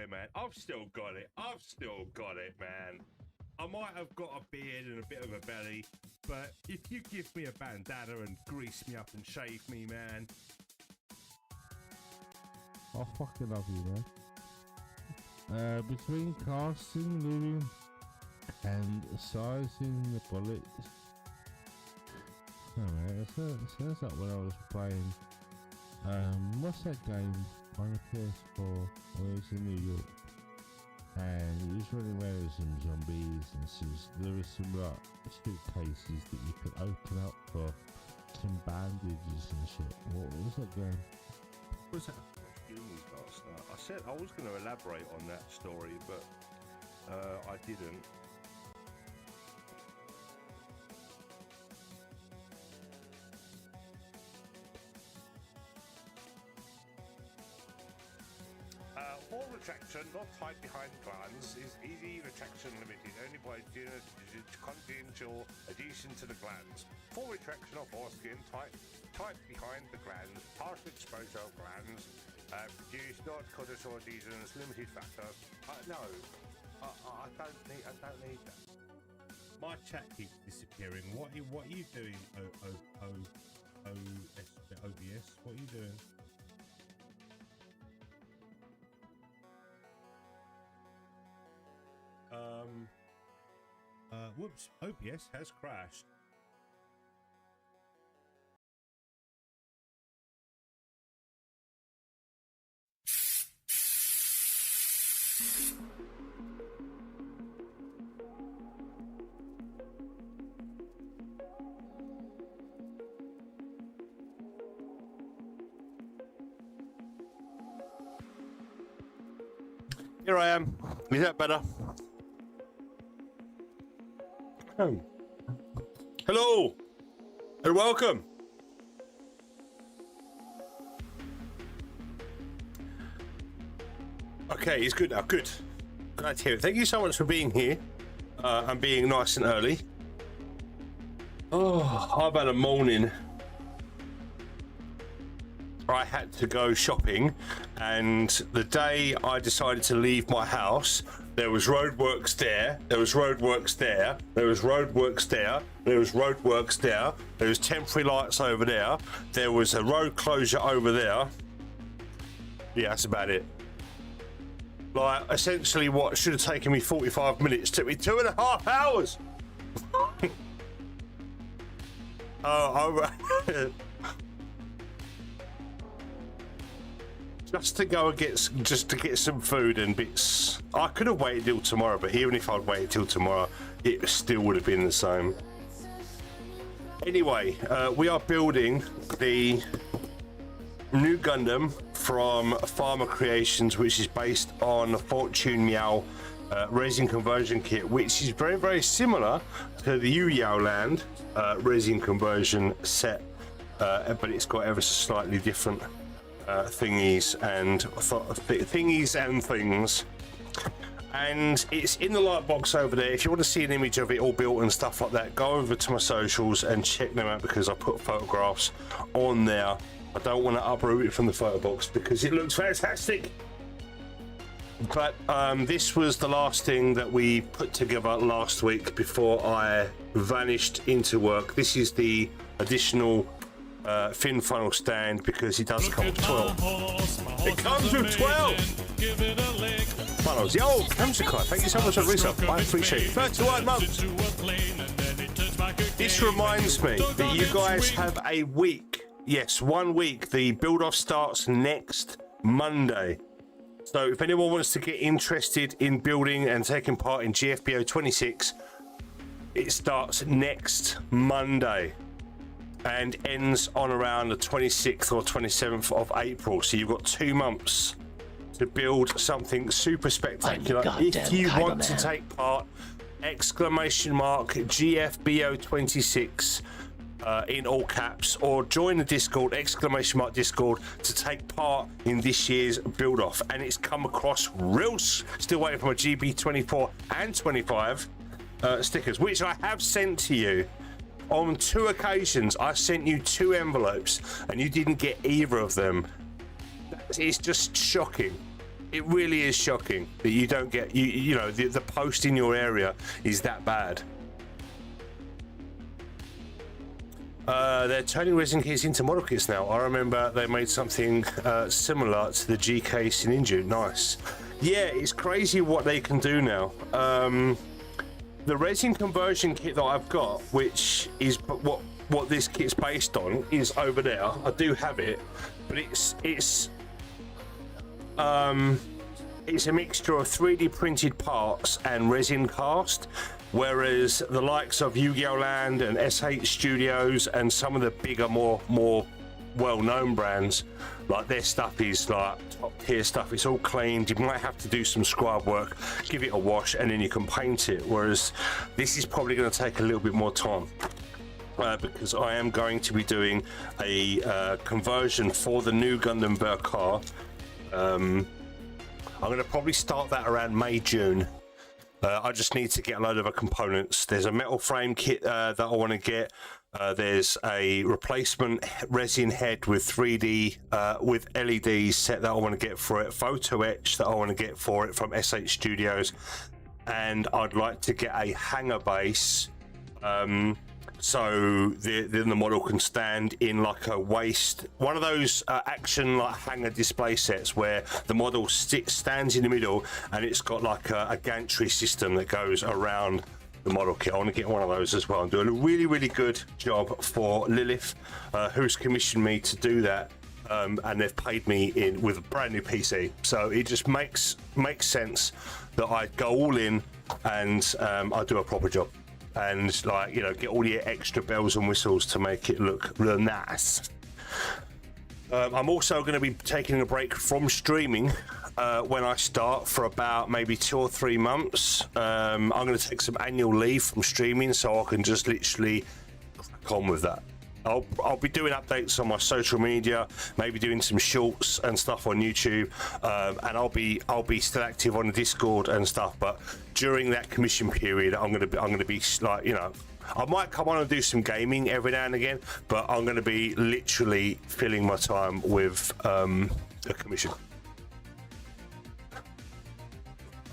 it, man. I've still got it. I've still got it, man. I might have got a beard and a bit of a belly, but if you give me a bandana and grease me up and shave me, man. I fucking love you, man. Between casting, living, and sizing the bullets. Oh, man, it sounds like when I was playing. What's that game on the PS4? When I was in New York. And it was running around with some zombies, and there was some like suitcases that you could open up for some bandages and shit. What was that game? What was that? Last night. I said I was going to elaborate on that story, but I didn't. Full retraction, not tied behind glands, is easy retraction limited only by continental adhesion to the glands. Full retraction of foreskin, tight behind the glands, partial exposure of glands, produced not cortisol adhesions, limited factor. No, I don't need that. My chat keeps disappearing. What are you doing? OBS. What are you doing? Whoops, OBS has crashed. Here I am. Is that better? Oh. Hello and welcome. Okay, it's good now. Good. Glad to hear it. Thank you so much for being here and being nice and early. Oh, I've had a morning. I had to go shopping, and the day I decided to leave my house, there was roadworks there, there was roadworks there, there was roadworks there, there was roadworks there, there was temporary lights over there, there was a road closure over there. Yeah, that's about it. Like, essentially what should have taken me 45 minutes took me 2.5 hours. Just to go and get some food and bits. I could have waited till tomorrow, but even if I'd waited till tomorrow, it still would have been the same. Anyway, we are building the Nu Gundam from Farmer Creations, which is based on the Fortune Meow resin conversion kit, which is very, very similar to the Yao Land resin conversion set, but it's got ever so slightly different thingies and things. And it's in the light box over there. If you want to see an image of it all built and stuff like that, go over to my socials and check them out, because I put photographs on there. I don't want to uproot it from the photo box because it looks fantastic. But this was the last thing that we put together last week before I vanished into work. This is the additional fin funnel stand, because it does come with 12. It comes with 12 funnels. Yo, Kamsakai, thank you so much for the resub. I appreciate it. 31 months. This reminds me that you guys have a week. Yes, 1 week. The build off starts next Monday. So if anyone wants to get interested in building and taking part in GFBO 26, it starts next Monday and ends on around the 26th or 27th of April. So you've got 2 months to build something super spectacular. If you want to take part, exclamation mark GFBO 26 in all caps, or join the Discord, exclamation mark Discord, to take part in this year's build off. And it's come across real. Still waiting for my GB 24 and 25 stickers, which I have sent to you. On 2 occasions, I sent you 2 envelopes and you didn't get either of them. It's just shocking. It really is shocking that you don't get you know the post in your area is that bad. They're turning resin kits into model kits now. I remember they made something similar to the GK Ninja. Nice. Yeah, it's crazy what they can do now. The resin conversion kit that I've got, which is what this kit's based on, is over there. I do have it, but it's a mixture of 3D printed parts and resin cast, whereas the likes of Yu-Gi-Oh! Land and SH Studios and some of the bigger, more well-known brands, like their stuff is like top tier stuff. It's all cleaned. You might have to do some scribe work, give it a wash, and then you can paint it, whereas this is probably going to take a little bit more time. Because I am going to be doing a conversion for the Nu Gundam car. I'm going to probably start that around May, June. I just need to get a load of components. There's a metal frame kit that I want to get. There's a replacement resin head with 3D with LEDs set that I want to get for it. Photo etch that I want to get for it from SH Studios. And I'd like to get a hanger base. So the model can stand in like a waist, one of those action like hanger display sets where the model stands in the middle and it's got like a gantry system that goes around the model kit. I want to get one of those as well. I'm doing a really good job for Lilith, who's commissioned me to do that, and they've paid me in with a brand new PC. So it just makes sense that I go all in and I do a proper job. And like, you know, get all the extra bells and whistles to make it look real nice. I'm also going to be taking a break from streaming when I start for about maybe 2 or 3 months. I'm going to take some annual leave from streaming so I can just literally crack on with that. I'll be doing updates on my social media, maybe doing some shorts and stuff on YouTube, and I'll be still active on the Discord and stuff. But during that commission period, I'm gonna be like, you know, I might come on and do some gaming every now and again, but I'm gonna be literally filling my time with a commission.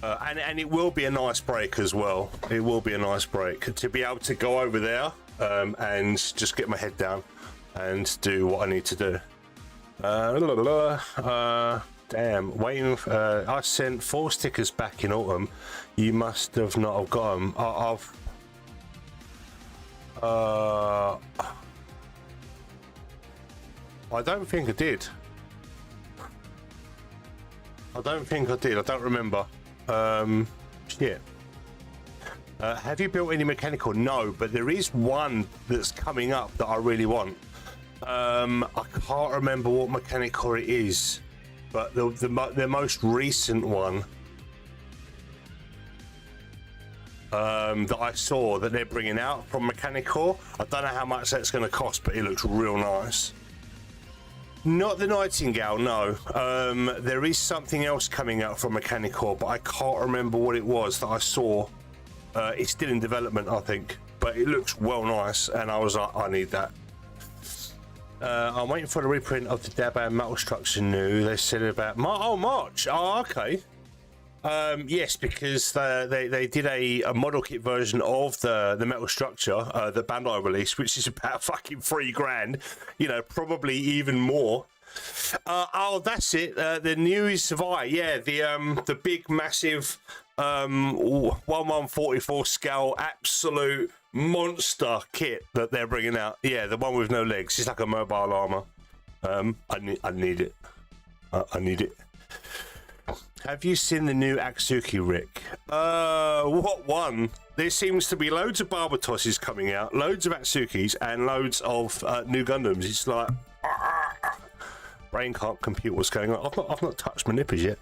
And it will be a nice break as well. It will be a nice break to be able to go over there and just get my head down and do what I need to do. Damn, waiting. I sent 4 stickers back in autumn. You must have not have got them. I don't think I did. I don't remember. Shit. Have you built any mechanical? No, but there is one that's coming up that I really want. I can't remember what mechanical it is, but the most recent one that I saw that they're bringing out from mechanical. I don't know how much that's going to cost, but it looks real nice. Not the Nightingale, no. There is something else coming out from mechanical, but I can't remember what it was that I saw. It's still in development, I think, but it looks well nice, and I was like, I need that. I'm waiting for the reprint of the Daban metal structure new. They said about March. Oh, okay. Yes, because they did a model kit version of the metal structure that Bandai released, which is about fucking $3,000. You know, probably even more. Oh, that's it. The new is Savai. Yeah, the big massive 1144 scale absolute monster kit that they're bringing out. Yeah, the one with no legs. It's like a mobile armor. I need it. I need it. Have you seen the new Akatsuki, Rick? What one? There seems to be loads of Barbatosses coming out, loads of Atsukis, and loads of Nu Gundams. It's like brain can't compute what's going on. I've not touched my nippers yet.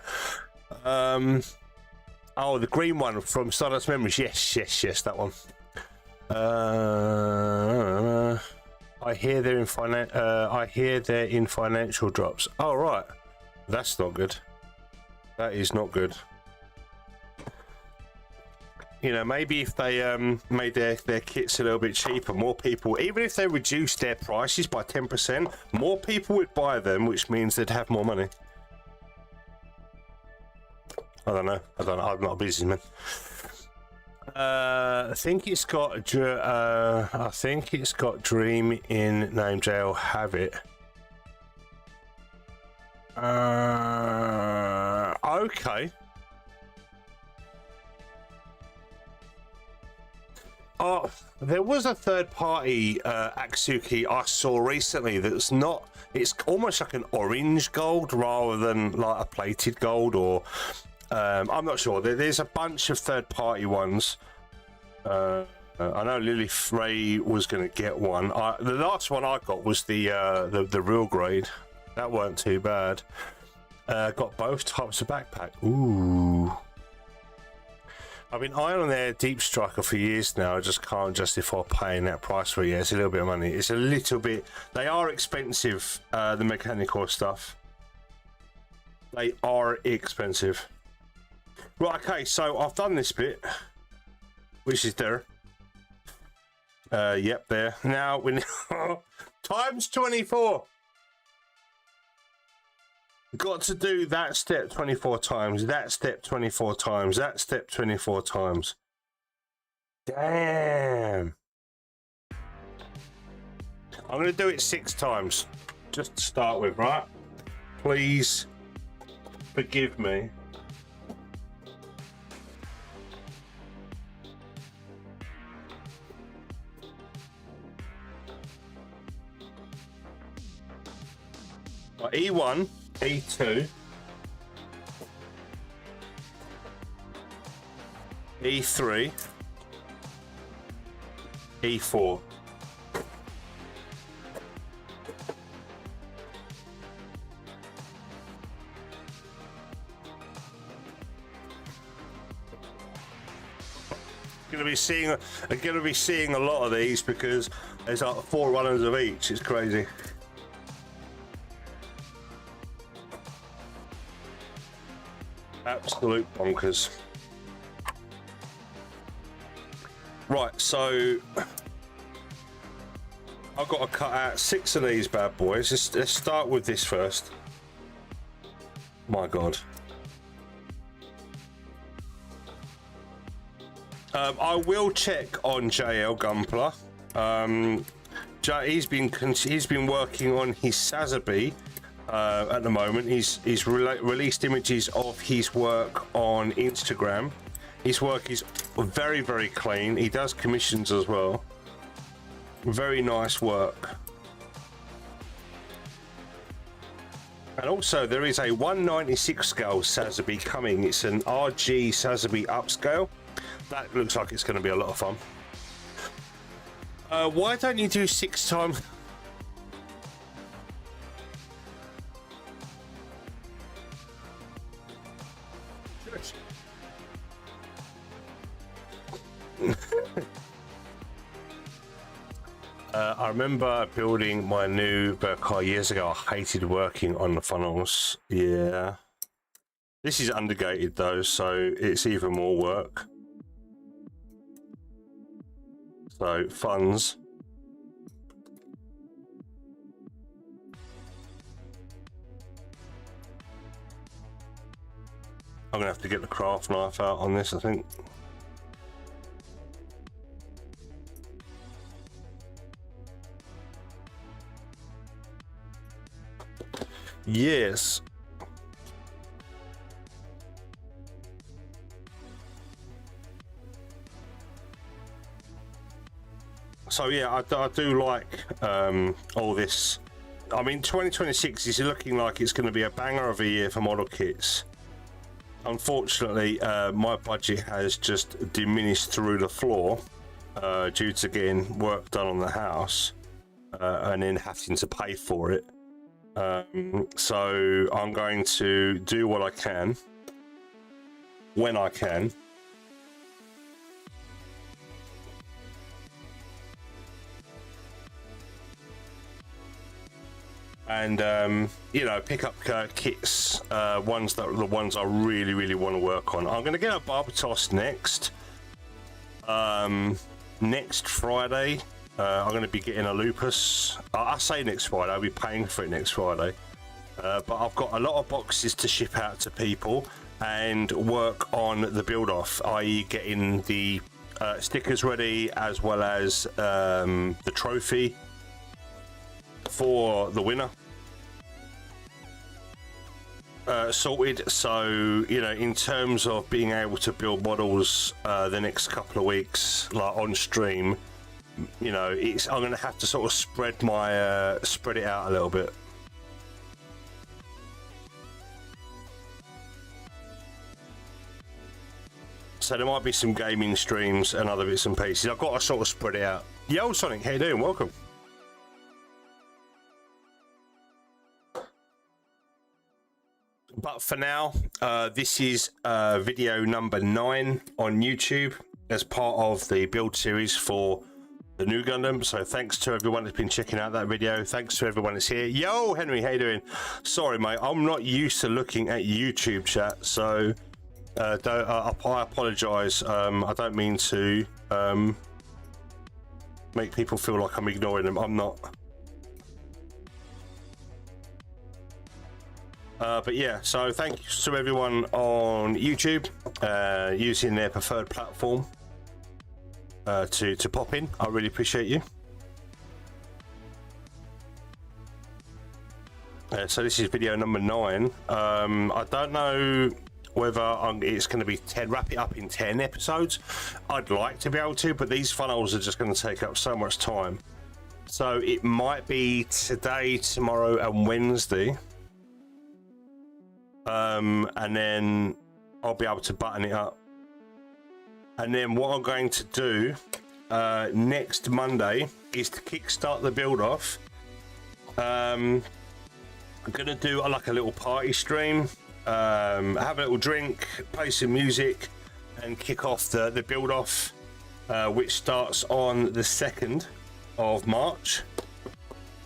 Oh, the green one from Stardust Memories. Yes, that one. I hear they're in financial drops. Oh right, that's not good. That is not good. You know, maybe if they made their kits a little bit cheaper, more people, even if they reduced their prices by 10%, more people would buy them, which means they'd have more money. I don't know. I'm not a businessman. I think it's got Dream in name. I'll have it. Okay. Oh, there was a third-party Akatsuki I saw recently that's not. It's almost like an orange gold rather than like a plated gold, or I'm not sure. There's a bunch of third-party ones. I know Lily Frey was going to get one. The last one I got was the real grade. That weren't too bad. Got both types of backpack. Ooh. I've been eyeing on their Deep Striker for years now. I just can't justify paying that price for it. Yeah, it's a little bit of money. It's a little bit. They are expensive, the mechanical stuff. They are expensive. Right, okay, so I've done this bit, which is there. Yep, there. Now we times 24. Got to do that step 24 times, that step 24 times, that step 24 times. Damn. I'm going to do it 6 times, just to start with, right? Please forgive me. E1. E2, E3, E4. I'm gonna be seeing a lot of these because there's like 4 runners of each. It's crazy. Absolute bonkers. Right, so I've got to cut out 6 of these bad boys. Let's start with this first. My God. I will check on JL Gunpla. He's been working on his Sazabi. At the moment, he's released images of his work on Instagram. His work is very, very clean. He does commissions as well. Very nice work. And also, there is a 196 scale Sazabi coming. It's an RG Sazabi upscale. That looks like it's going to be a lot of fun. Why don't you do 6 times? I remember building my new car years ago. I hated working on the funnels. Yeah. This is undergated though, so it's even more work. So, funds. I'm gonna have to get the craft knife out on this, I think. Yes. So yeah, I do like all this. I mean, 2026 is looking like it's going to be a banger of a year for model kits. Unfortunately, my budget has just diminished through the floor due to getting work done on the house and then having to pay for it. So I'm going to do what I can when I can. And you know, pick up kits, the ones I really want to work on. I'm going to get a Barbatos next. Next Friday, I'm going to be getting a Lupus. I say next Friday. I'll be paying for it next Friday. But I've got a lot of boxes to ship out to people. and work on the build off, i.e. getting the stickers ready, as well as the trophy for the winner sorted. So, you know, in terms of being able to build models the next couple of weeks, like on stream, you know, I'm going to have to sort of spread it out a little bit. So there might be some gaming streams and other bits and pieces. I've got to sort of spread it out. Yo, Sonic, how you doing? Welcome. But for now, this is video number 9 on YouTube as part of the build series for the Nu Gundam. So thanks to everyone that's been checking out that video. Thanks to everyone that's here. Yo, Henry, how you doing? Sorry, mate, I'm not used to looking at YouTube chat, so I apologise. I don't mean to make people feel like I'm ignoring them. I'm not. But yeah, so thank you to everyone on YouTube using their preferred platform to pop in. I really appreciate you. So this is video number 9. I don't know whether it's going to be 10, wrap it up in 10 episodes. I'd like to be able to, but these funnels are just going to take up so much time. So it might be today, tomorrow, and Wednesday. And then I'll be able to button it up. And then what I'm going to do next Monday is to kickstart the build off. I'm gonna do like a little party stream, have a little drink, play some music, and kick off the build off, which starts on the 2nd of March.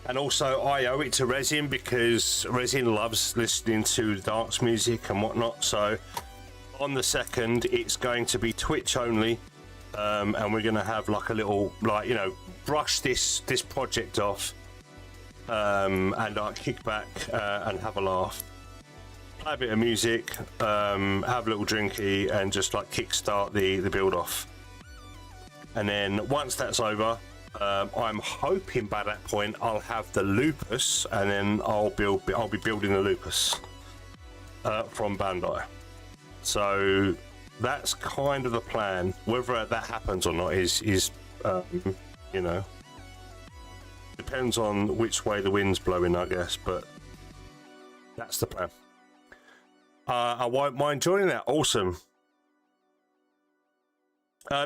And also I owe it to Resin, because Resin loves listening to dance music and whatnot. So on the 2nd, it's going to be Twitch only, and we're going to have like a little, like, you know, brush this project off, and kick back and have a laugh, play a bit of music, have a little drinky, and just like kickstart the build off. And then once that's over, I'm hoping by that point I'll have the Lupus, and then I'll be building the Lupus from Bandai. So that's kind of the plan. Whether that happens or not is you know, depends on which way the wind's blowing, I guess, but that's the plan. I won't mind joining that. Awesome.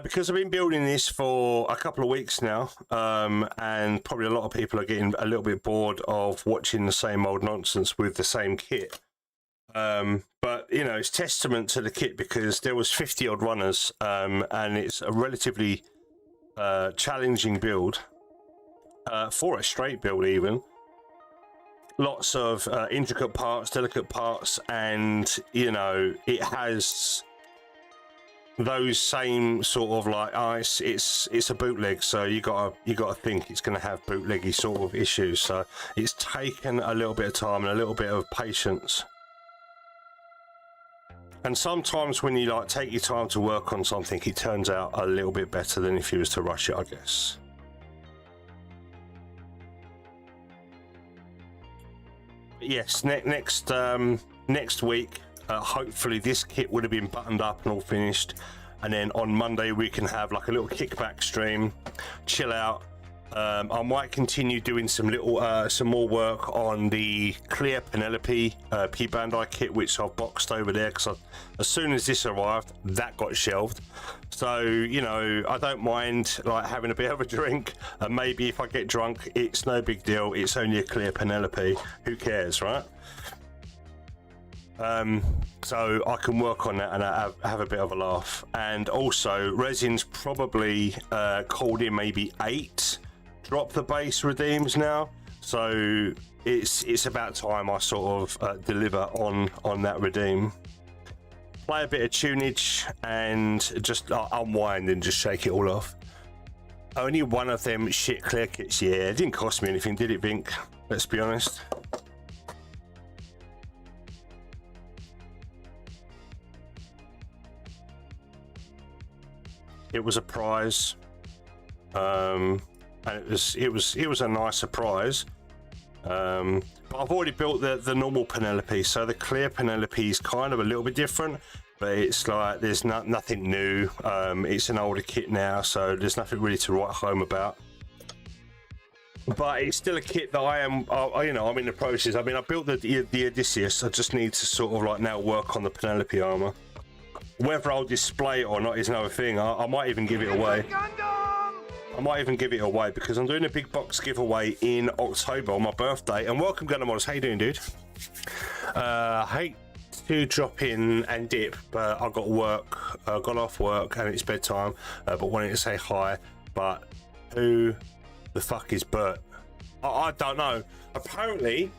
Because I've been building this for a couple of weeks now, and probably a lot of people are getting a little bit bored of watching the same old nonsense with the same kit. But, you know, it's testament to the kit, because there was 50 odd runners, and it's a relatively challenging build, for a straight build even. Lots of intricate parts, delicate parts, and, you know, it has those same sort of like, it's a bootleg, so you gotta think it's going to have bootleggy sort of issues. So it's taken a little bit of time and a little bit of patience. And sometimes when you like take your time to work on something, it turns out a little bit better than if you was to rush it, I guess. But yes, next week, hopefully this kit would have been buttoned up and all finished, and then on Monday we can have like a little kickback stream, chill out. I might continue doing some more work on the clear Penelope P Bandai kit, which I've boxed over there, because as soon as this arrived, that got shelved. So, you know, I don't mind like having a bit of a drink, and maybe if I get drunk, it's no big deal. It's only a clear Penelope. Who cares, right? So I can work on that and have a bit of a laugh. And also, Resin's probably called in maybe 8 drop the base redeems now, so it's about time I sort of deliver on that redeem. Play a bit of tunage and just unwind and just shake it all off. Only one of them shit clear kits. Yeah, it didn't cost me anything, did it, Vink? Let's be honest. It was a prize, and it was a nice surprise. But I've already built the normal Penelope, so the clear Penelope is kind of a little bit different, but it's like there's nothing new. It's an older kit now, so there's nothing really to write home about. But it's still a kit that I am, you know, I'm in the process. I mean, I built the Odysseus. I just need to sort of like now work on the Penelope armor. Whether I'll display it or not is another thing. I might even give it away. I might even give it away because I'm doing a big box giveaway in October on my birthday. And welcome, Gundam Modders. How you doing, dude? Hate to drop in and dip, but I got work. I got off work and it's bedtime. But wanted to say hi. But who the fuck is Bert? I don't know. Apparently,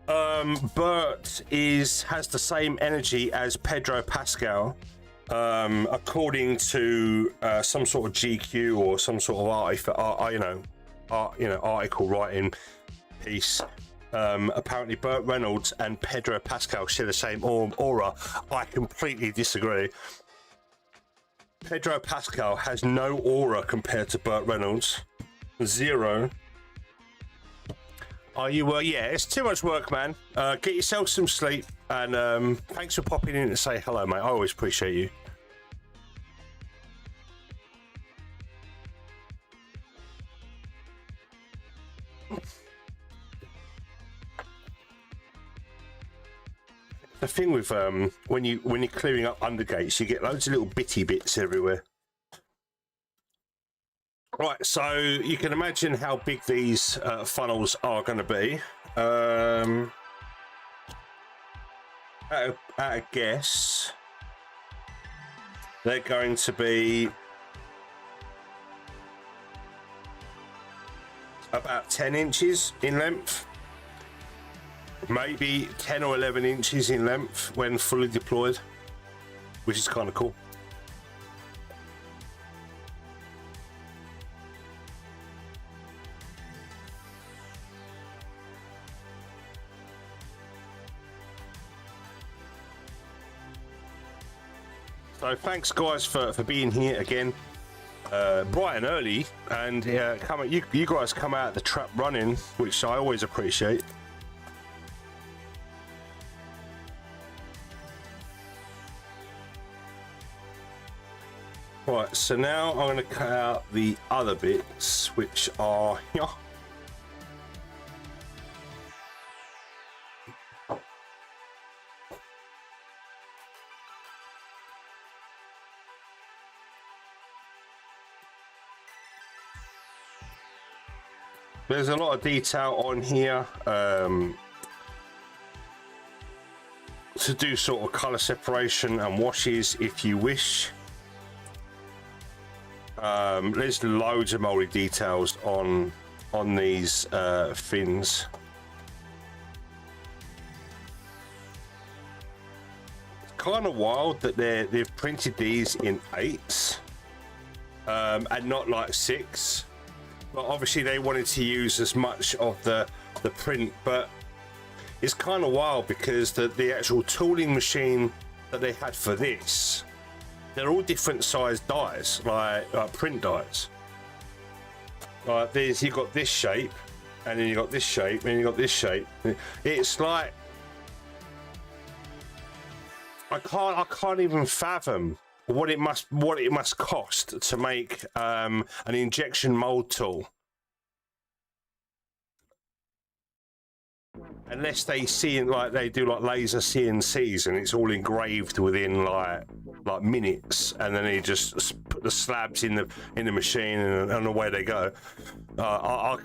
Bert has the same energy as Pedro Pascal. According to some sort of GQ or some sort of article writing piece, apparently Burt Reynolds and Pedro Pascal share the same aura. I completely disagree. Pedro Pascal has no aura compared to Burt Reynolds. Zero. Are you? Yeah, it's too much work, man. Get yourself some sleep, and thanks for popping in to say hello, mate. I always appreciate you. The thing with when you're clearing up undergates, you get loads of little bitty bits everywhere. Right, so you can imagine how big these funnels are going to be. At a guess, they're going to be about 10 inches in length. Maybe 10 or 11 inches in length when fully deployed, which is kind of cool. So thanks guys for being here again, bright and early, and you guys come out of the trap running, which I always appreciate. Right, so now I'm going to cut out the other bits, which are here. There's a lot of detail on here to do sort of color separation and washes if you wish. There's loads of moldy details on these fins. It's kind of wild that they've printed these in 8s and not like 6. But obviously they wanted to use as much of the print, but it's kind of wild because the actual tooling machine that they had for this, they're all different sized dies, like print dies. Like you've got this shape, and then you got this shape, and you got this shape. It's like I can't even fathom what it must cost to make an injection mold tool, unless they they do like laser CNCs and it's all engraved within like minutes, and then they just put the slabs in the machine and away they go.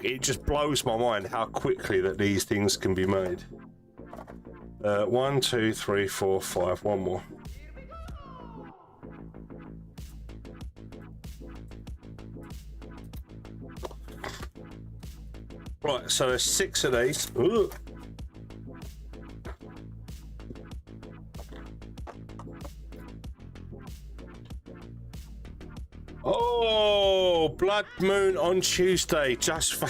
It just blows my mind how quickly that these things can be made. 1, 2, 3, 4, 5. One more. Right, so there's 6 of these. Ooh. Oh, Blood Moon on Tuesday. Just for...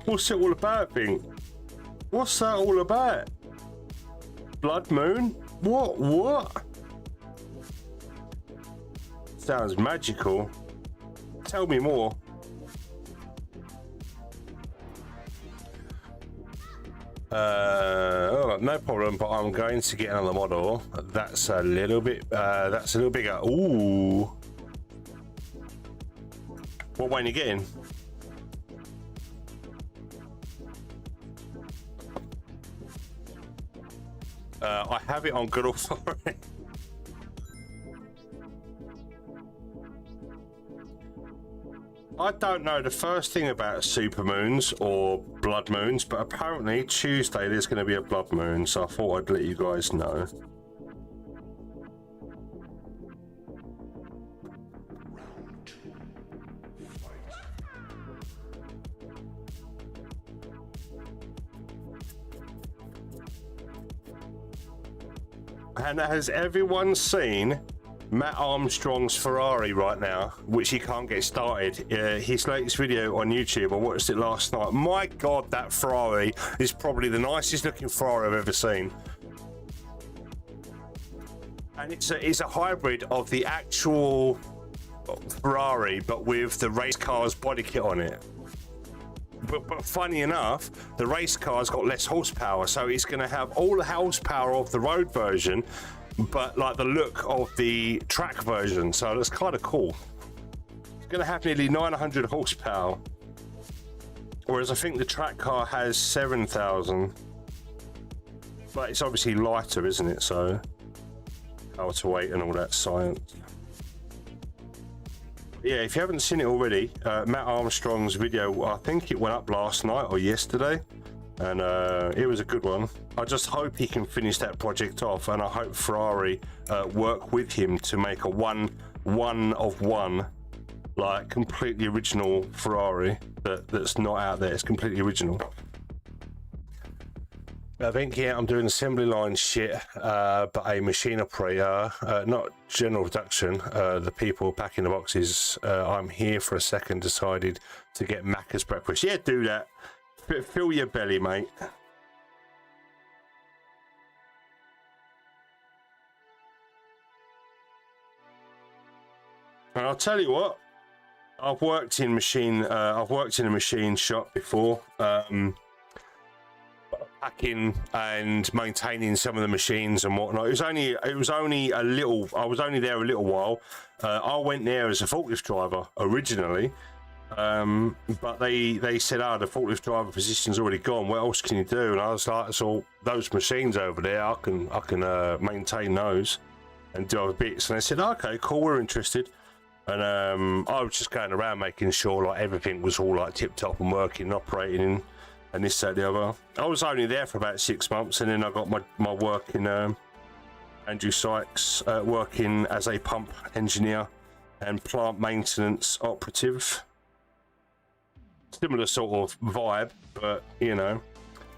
What's it all about, thing? What's that all about? Blood Moon? What? Sounds magical. Tell me more. Oh, no problem, but I'm going to get another model. That's a little bit bigger. Ooh. What one are you getting? I have it on good authority. I don't know the first thing about supermoons or blood moons, but apparently Tuesday there's going to be a blood moon, so I thought I'd let you guys know. And has everyone seen Matt Armstrong's Ferrari right now, which he can't get started? His latest video on YouTube, I watched it last night. My God, that Ferrari is probably the nicest looking Ferrari I've ever seen. And it's a hybrid of the actual Ferrari, but with the race car's body kit on it. But funny enough, the race car's got less horsepower, so it's going to have all the horsepower of the road version, but like the look of the track version, so that's kind of cool. It's going to have nearly 900 horsepower, whereas I think the track car has 7,000. But it's obviously lighter, isn't it? So power to weight and all that science. Yeah, if you haven't seen it already, Matt Armstrong's video, I think it went up last night or yesterday, and it was a good one. I just hope he can finish that project off, and I hope Ferrari work with him to make a one of one, like completely original Ferrari that's not out there. It's completely original. I think, yeah, I'm doing assembly line shit, but a machine operator, not general production. The people packing the boxes. I'm here for a second. Decided to get Macca's breakfast. Yeah, do that. Fill your belly, mate. And I'll tell you what. I've worked in a machine shop before. Packing and maintaining some of the machines and whatnot. It was only a little. I was only there a little while. I went there as a forklift driver originally, but they said, "Oh, the forklift driver position's already gone. What else can you do?" And I was like, "So those machines over there, I can maintain those and do other bits." And they said, "Okay, cool, we're interested." And I was just going around making sure like everything was all like tip top and working, and operating. And this, that, the other. I was only there for about 6 months, and then I got my work in Andrew Sykes, working as a pump engineer and plant maintenance operative. Similar sort of vibe, but you know,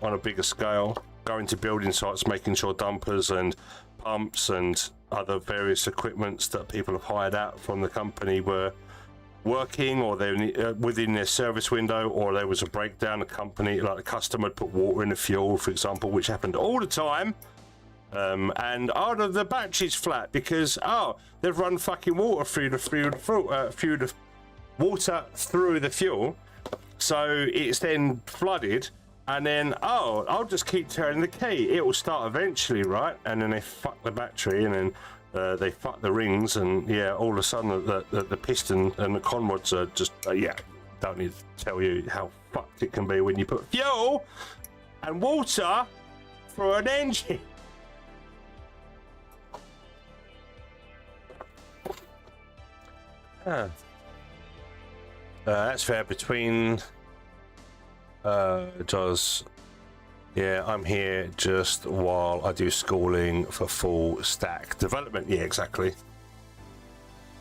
on a bigger scale. Going to building sites, making sure dumpers and pumps and other various equipments that people have hired out from the company were working, or they're within their service window, or there was a breakdown. The company, like the customer, had put water in the fuel, for example, which happened all the time. And the battery's flat because they've run fucking water through the fuel, so it's then flooded. And then I'll just keep turning the key. It will start eventually, right? And then they fuck the battery, and then they fuck the rings, and yeah, all of a sudden the piston and the con rods are just don't need to tell you how fucked it can be when you put fuel and water for an engine. That's fair. Between I'm here just while I do schooling for full stack development. Yeah, exactly.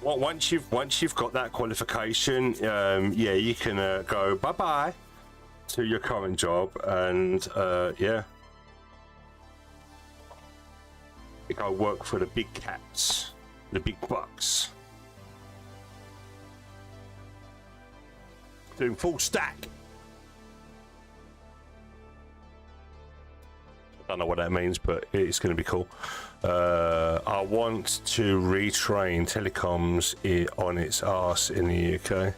Well, once you've got that qualification, you can go bye bye to your current job, and go work for the big cats, the big bucks, doing full stack. I don't know what that means, but it's going to be cool. I want to retrain telecoms on its arse in the UK.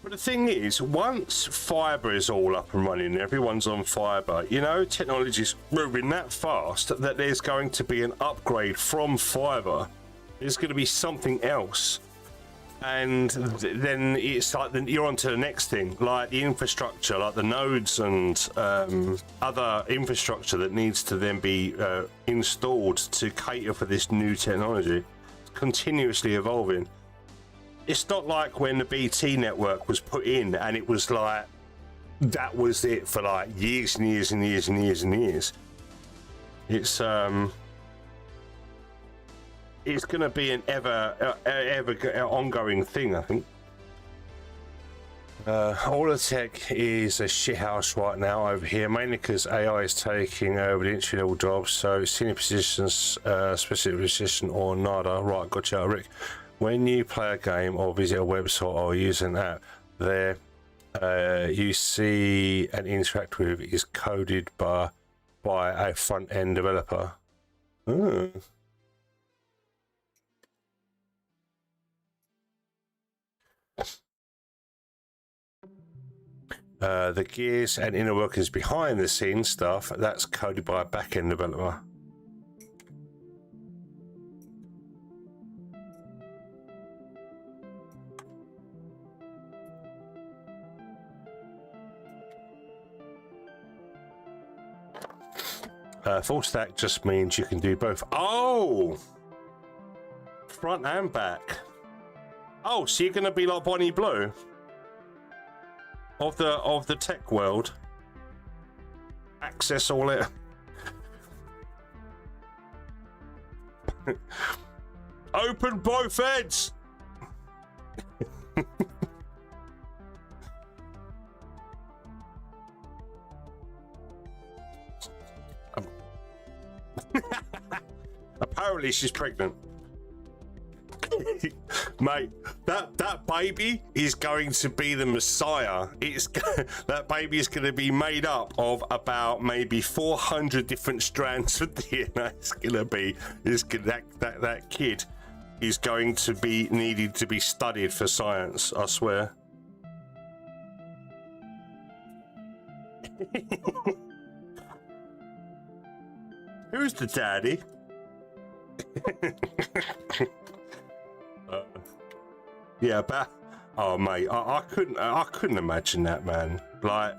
But the thing is, once fibre is all up and running, everyone's on fibre, you know, technology's moving that fast that there's going to be an upgrade from fibre. There's going to be something else. And then it's like you're on to the next thing, like the infrastructure, like the nodes and other infrastructure that needs to then be installed to cater for this new technology. It's continuously evolving. It's not like when the BT network was put in and it was like, that was it for like years and years and years and years and years. It's going to be an ever ongoing thing, I think. All the tech is a shithouse right now over here, mainly because AI is taking over the entry-level jobs, so senior positions, specific position or nada. Right, gotcha, Rick. When you play a game or visit a website or use an app, there you see and interact with is coded by a front-end developer. Oh. The gears and inner workings behind the scenes stuff, that's coded by a back-end developer. Full stack just means you can do both. Oh! Front and back. Oh, so you're going to be like Bonnie Blue? Of the tech world. Access all it. Open both ends. Apparently she's pregnant. Mate, that baby is going to be the Messiah. That baby is going to be made up of about maybe 400 different strands of DNA. That kid is going to be needed to be studied for science, I swear. Who's the daddy? Yeah, but oh mate, I couldn't imagine that, man. Like,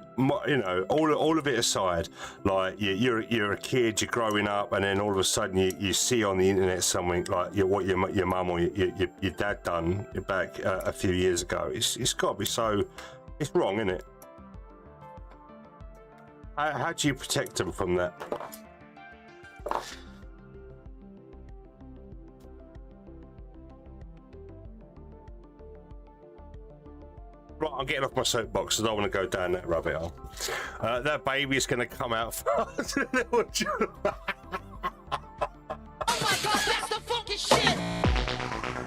you know, all of it aside, like you're a kid, you're growing up, and then all of a sudden you see on the internet something like what your mum or your dad done back a few years ago. It's got to be so. It's wrong, isn't it? How do you protect them from that? Right, I'm getting off my soapbox. I don't want to go down that rabbit hole. That baby is going to come out fast. Oh my god, that's the fucking shit!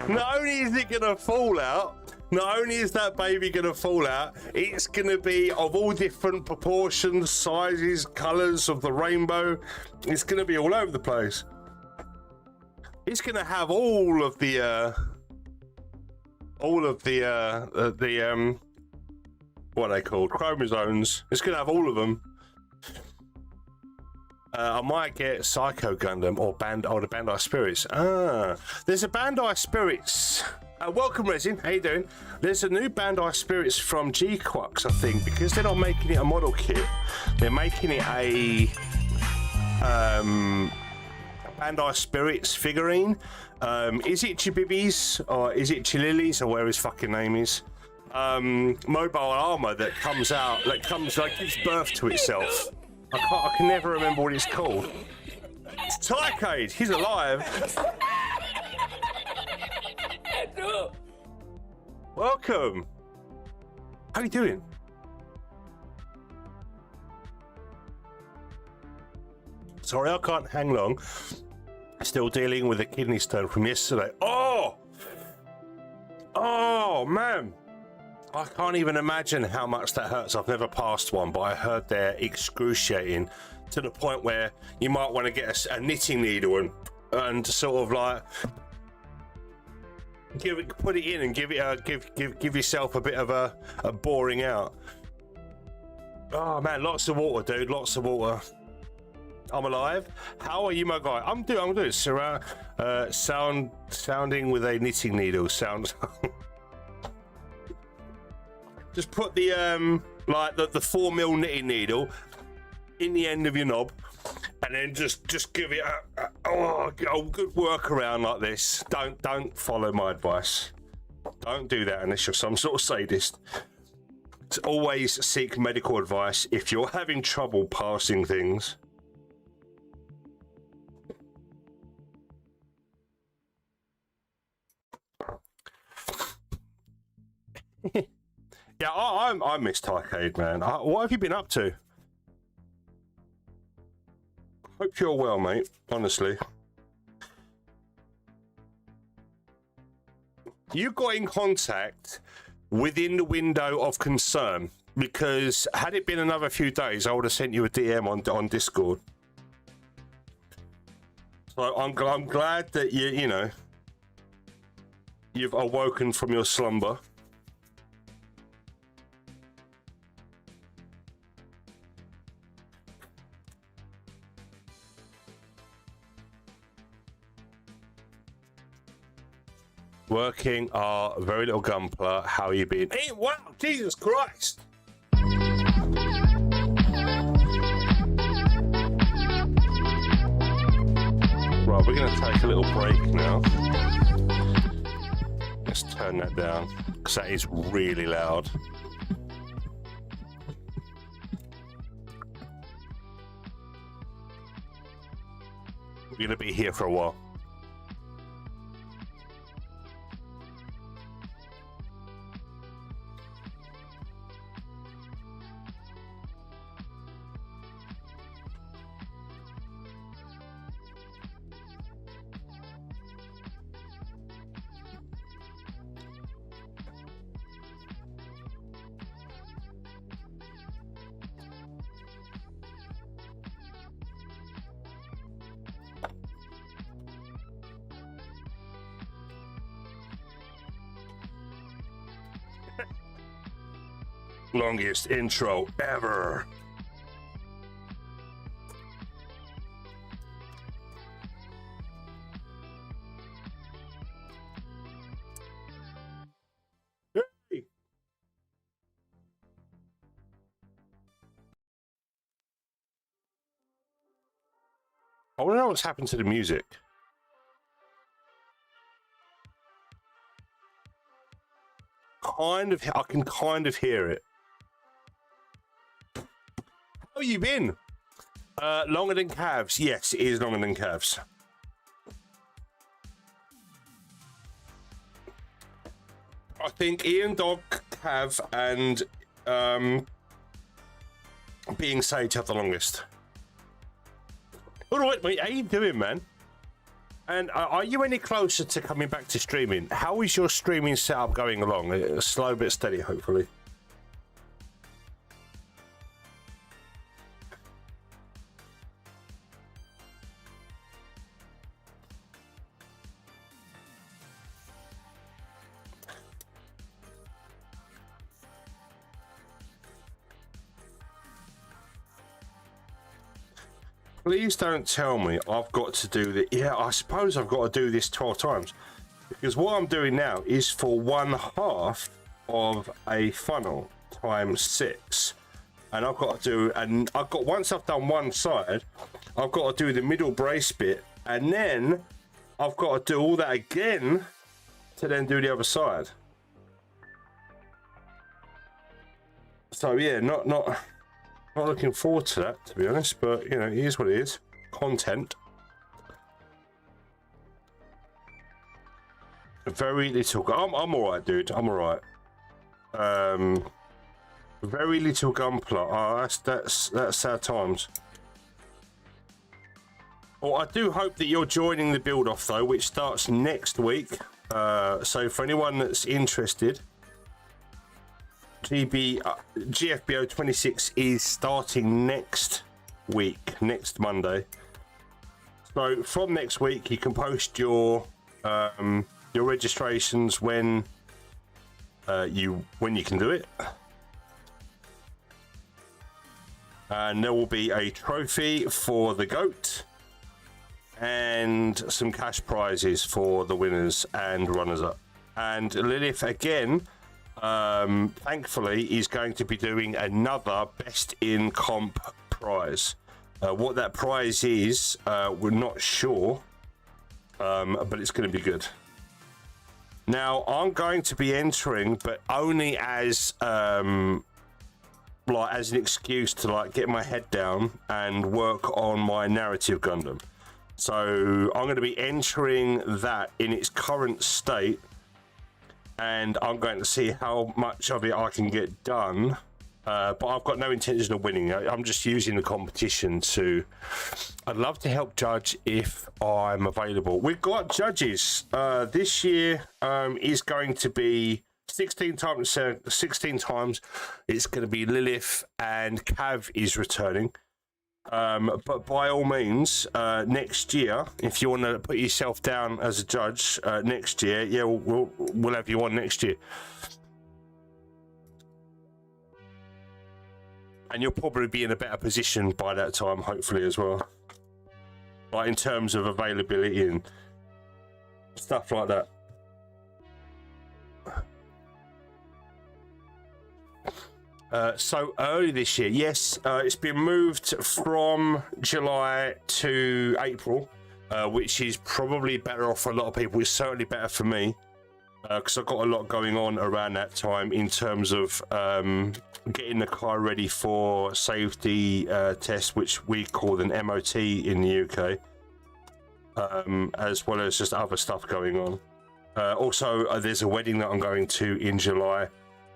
Not only is it going to fall out, not only is that baby going to fall out, it's going to be of all different proportions, sizes, colours of the rainbow. It's going to be all over the place. It's going to have all of the what are they called, chromosomes. It's gonna have all of them. I might get Psycho Gundam or the Bandai Spirits. There's a Bandai Spirits. Welcome, Resin. How you doing? There's a new Bandai Spirits from G-Quux, I think, because they're not making it a model kit. They're making it a Bandai Spirits figurine. Is it Chibibi's or is it Chilili's or whatever his fucking name is? Mobile armor that comes out, that gives birth to itself. I can never remember what it's called. It's Tycade. He's alive. Welcome. How you doing? Sorry, I can't hang long. Still dealing with a kidney stone from yesterday. Oh, man. I can't even imagine how much that hurts. I've never passed one, but I heard they're excruciating to the point where you might want to get a knitting needle and sort of like put it in and give yourself a bit of a boring out. Oh man, lots of water, dude. Lots of water. I'm alive. How are you, my guy? I'm doing. Sounding with a knitting needle. Sound. Just put the like the 4mm knitting needle in the end of your knob, and then just give it a good workaround like this. Don't follow my advice. Don't do that unless you're some sort of sadist. Always seek medical advice if you're having trouble passing things. Yeah, I missed Arcade, man. What have you been up to? Hope you're well, mate. Honestly. You got in contact within the window of concern, because had it been another few days, I would have sent you a DM on Discord. So I'm glad that you've awoken from your slumber. Working our very little gunpla. How you been? Hey, wow, Jesus Christ! Right, we're going to take a little break now. Let's turn that down, because that is really loud. We're going to be here for a while. Longest intro ever. Hey. I want to know what's happened to the music. I can kind of hear it. How you been? Longer than calves. Yes, it is longer than calves. I think Ian Dog, Cav, and Being Sage have the longest. All right, mate. How you doing, man? And are you any closer to coming back to streaming? How is your streaming setup going along? Slow but steady, hopefully. Please don't tell me I've got to do the. Yeah, I suppose I've got to do this 12 times. Because what I'm doing now is for 1/2 of a funnel times 6. And I've got to do, and I've got, once I've done one side, I've got to do the middle brace bit. And then I've got to do all that again to then do the other side. So yeah, not looking forward to that, to be honest, but you know, it is what it is. Content. Very little. I'm all right, dude. I'm all right. Very little gunpla. Oh, that's sad times. Well, I do hope that you're joining the build off though, which starts next week. So for anyone that's interested, GFBO 26 is starting next week, next Monday. So from next week, you can post your registrations when you can do it, and there will be a trophy for the goat and some cash prizes for the winners and runners up. And Lilith again, thankfully, is going to be doing another best in comp prize. What that prize is, we're not sure, but it's going to be good. Now, I'm going to be entering, but only as as an excuse to like get my head down and work on my narrative Gundam. So I'm going to be entering that in its current state, and I'm going to see how much of it I can get done. But I've got no intention of winning. I'm just using the competition to... I'd love to help judge if I'm available. We've got judges. This year is going to be 16 times. 16 times. It's going to be Lilith, and Cav is returning. But by all means, next year, if you want to put yourself down as a judge next year, yeah, we'll have you on next year. And you'll probably be in a better position by that time, hopefully, as well. Like in terms of availability and stuff like that. So early this year, yes, it's been moved from July to April, which is probably better off for a lot of people. It's certainly better for me, because I've got a lot going on around that time in terms of getting the car ready for safety tests, which we call an MOT in the UK, as well as just other stuff going on. Also, there's a wedding that I'm going to in July,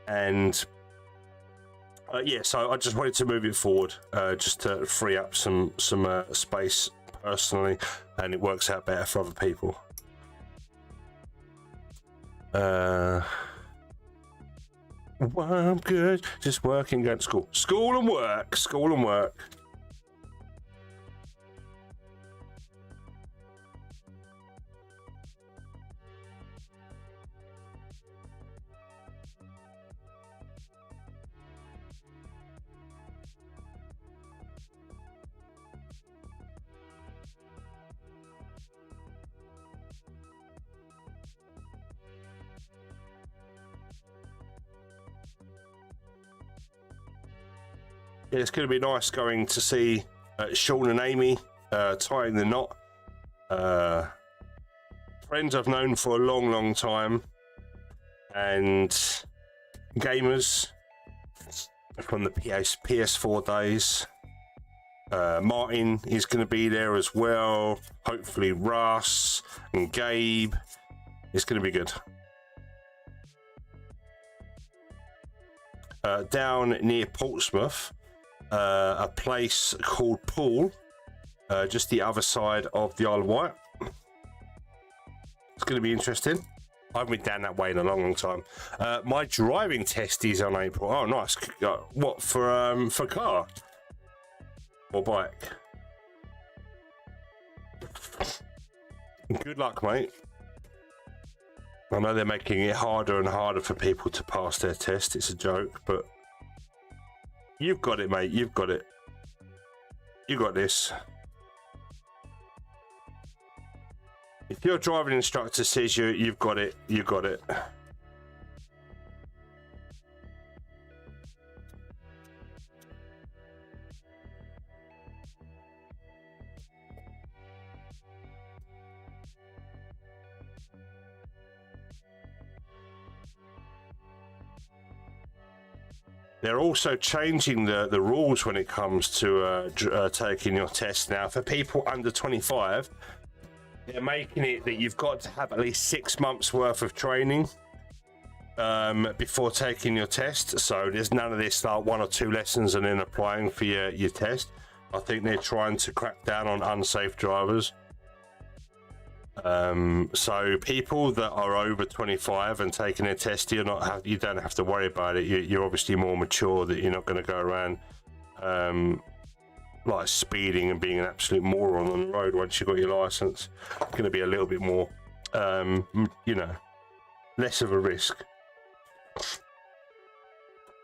and yeah, so I just wanted to move it forward, just to free up some space personally, and it works out better for other people. Well, I'm good, just working, going to school. School and work, school and work. Yeah, it's going to be nice going to see Sean and Amy tying the knot. Friends I've known for a long, long time, and gamers from the PS4 days. Martin is going to be there as well. Hopefully Russ and Gabe. It's going to be good. Down near Portsmouth, a place called Poole, just the other side of the Isle of Wight. It's going to be interesting. I haven't been down that way in a long, long time. My driving test is on April. Oh, nice. What, for car or bike? Good luck, mate. I know they're making it harder and harder for people to pass their test. It's a joke, but you've got it, mate. You've got it. You got this. If your driving instructor says you've got it, you got it. They're also changing the rules when it comes to taking your test now. For people under 25, they're making it that you've got to have at least 6 months worth of training before taking your test. So there's none of this like 1 or 2 lessons and then applying for your test. I think they're trying to crack down on unsafe drivers. So people that are over 25 and taking a test, you don't have to worry about it. You're obviously more mature, that you're not going to go around like speeding and being an absolute moron on the road once you've got your license. It's going to be a little bit more, you know, less of a risk.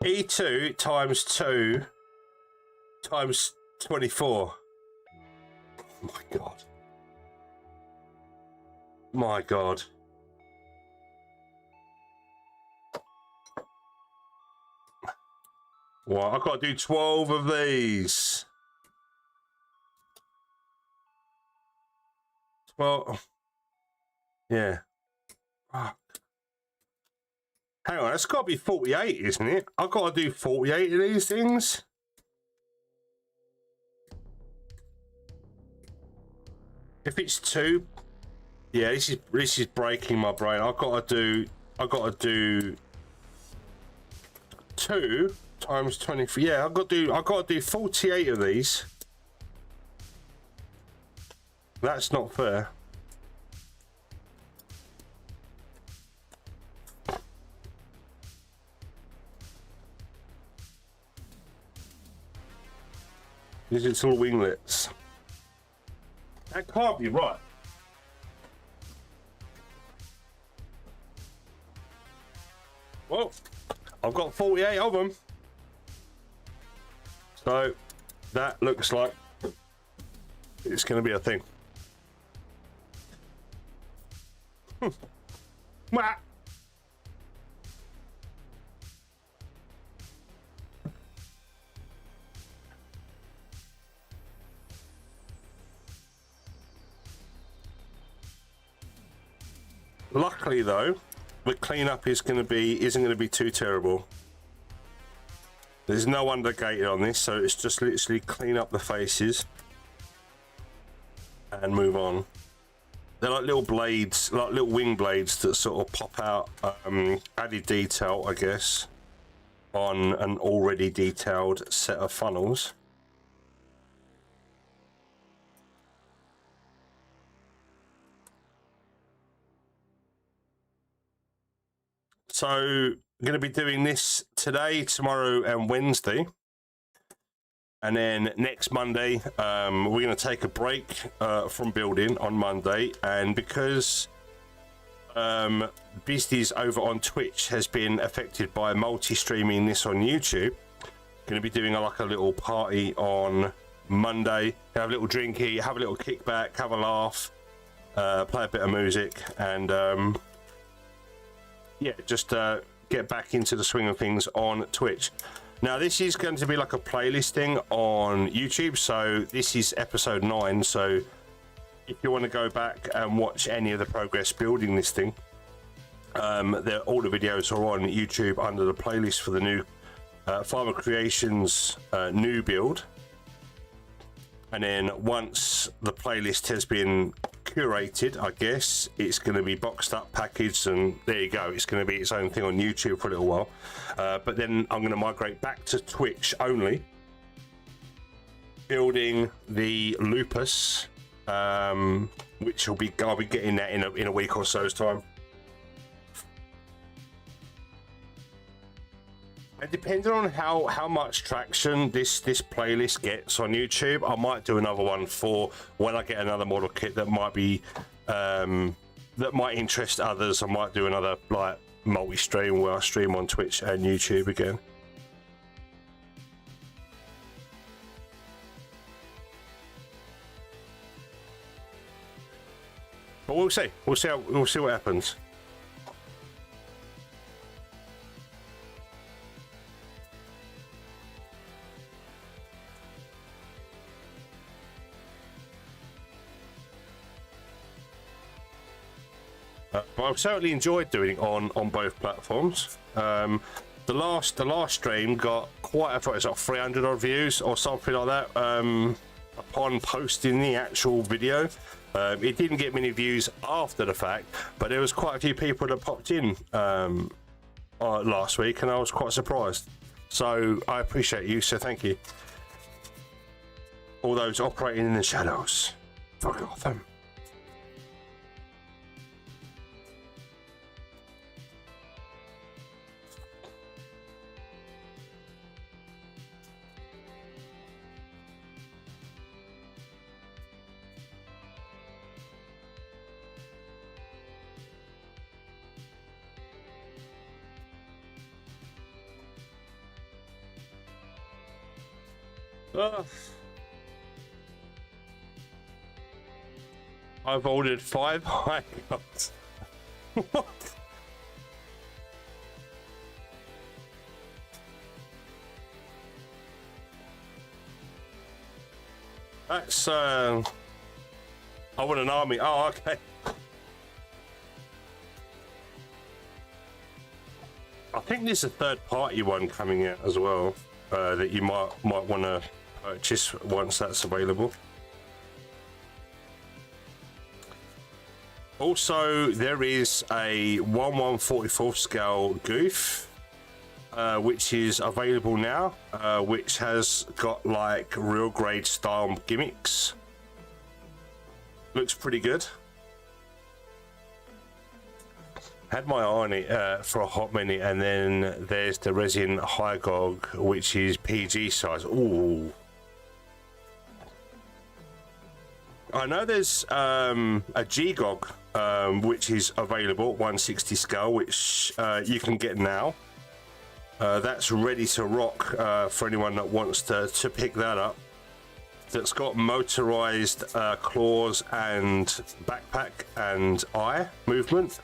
E2 times 2 times 24. My God. My God. Well, I've got to do 12 of these. Well, yeah. Fuck. Hang on, that's got to be 48, isn't it? I've got to do 48 of these things. If it's 2, yeah, this is breaking my brain. I've got to do 2 times 24. Yeah, I've got to do 48 of these. That's not fair. These little winglets. That can't be right. Well, I've got 48 of them. So that looks like it's going to be a thing. Wah. Luckily though, the cleanup isn't going to be too terrible. There's no undergated on this, so it's just literally clean up the faces and move on. They're like little blades, like little wing blades that sort of pop out, added detail, I guess, on an already detailed set of funnels. So I'm going to be doing this today, tomorrow and Wednesday. And then next Monday, we're going to take a break from building on Monday. And because Business over on Twitch has been affected by multi-streaming this on YouTube, going to be doing like a little party on Monday. Have a little drinky, have a little kickback, have a laugh, play a bit of music, and yeah, just get back into the swing of things on Twitch. Now, this is going to be like a playlist thing on YouTube, so this is episode 9, so if you want to go back and watch any of the progress building this thing, all the videos are on YouTube under the playlist for the new Farmer Creations new build. And then once the playlist has been curated, I guess, it's going to be boxed up, packaged, and there you go. It's going to be its own thing on YouTube for a little while. But then I'm going to migrate back to Twitch only, building the Lupus, which I'll be getting that in a week or so's time. And depending on how much traction this playlist gets on YouTube, I might do another one for when I get another model kit that might be that might interest others. I might do another like multi-stream where I stream on Twitch and YouTube again. But we'll see. We'll see what happens. But I've certainly enjoyed doing it on both platforms. The last stream got quite a few, it's like 300 odd views or something like that. Upon posting the actual video, it didn't get many views after the fact, but there was quite a few people that popped in last week, and I was quite surprised. So I appreciate you. So thank you. All those operating in the shadows, fuck off them. I've ordered 5 high gods. What? That's I want an army. Oh, okay. I think there's a third-party one coming out as well that you might want to purchase once that's available. Also, there is a 1/144 scale goof, which is available now, which has got like real grade style gimmicks. Looks pretty good. Had my eye on it for a hot minute, and then there's the resin high gog, which is PG size. Ooh. I know there's a G-Gog, which is available, 160 scale, which you can get now. That's ready to rock for anyone that wants to pick that up. That's got motorized claws and backpack and eye movement,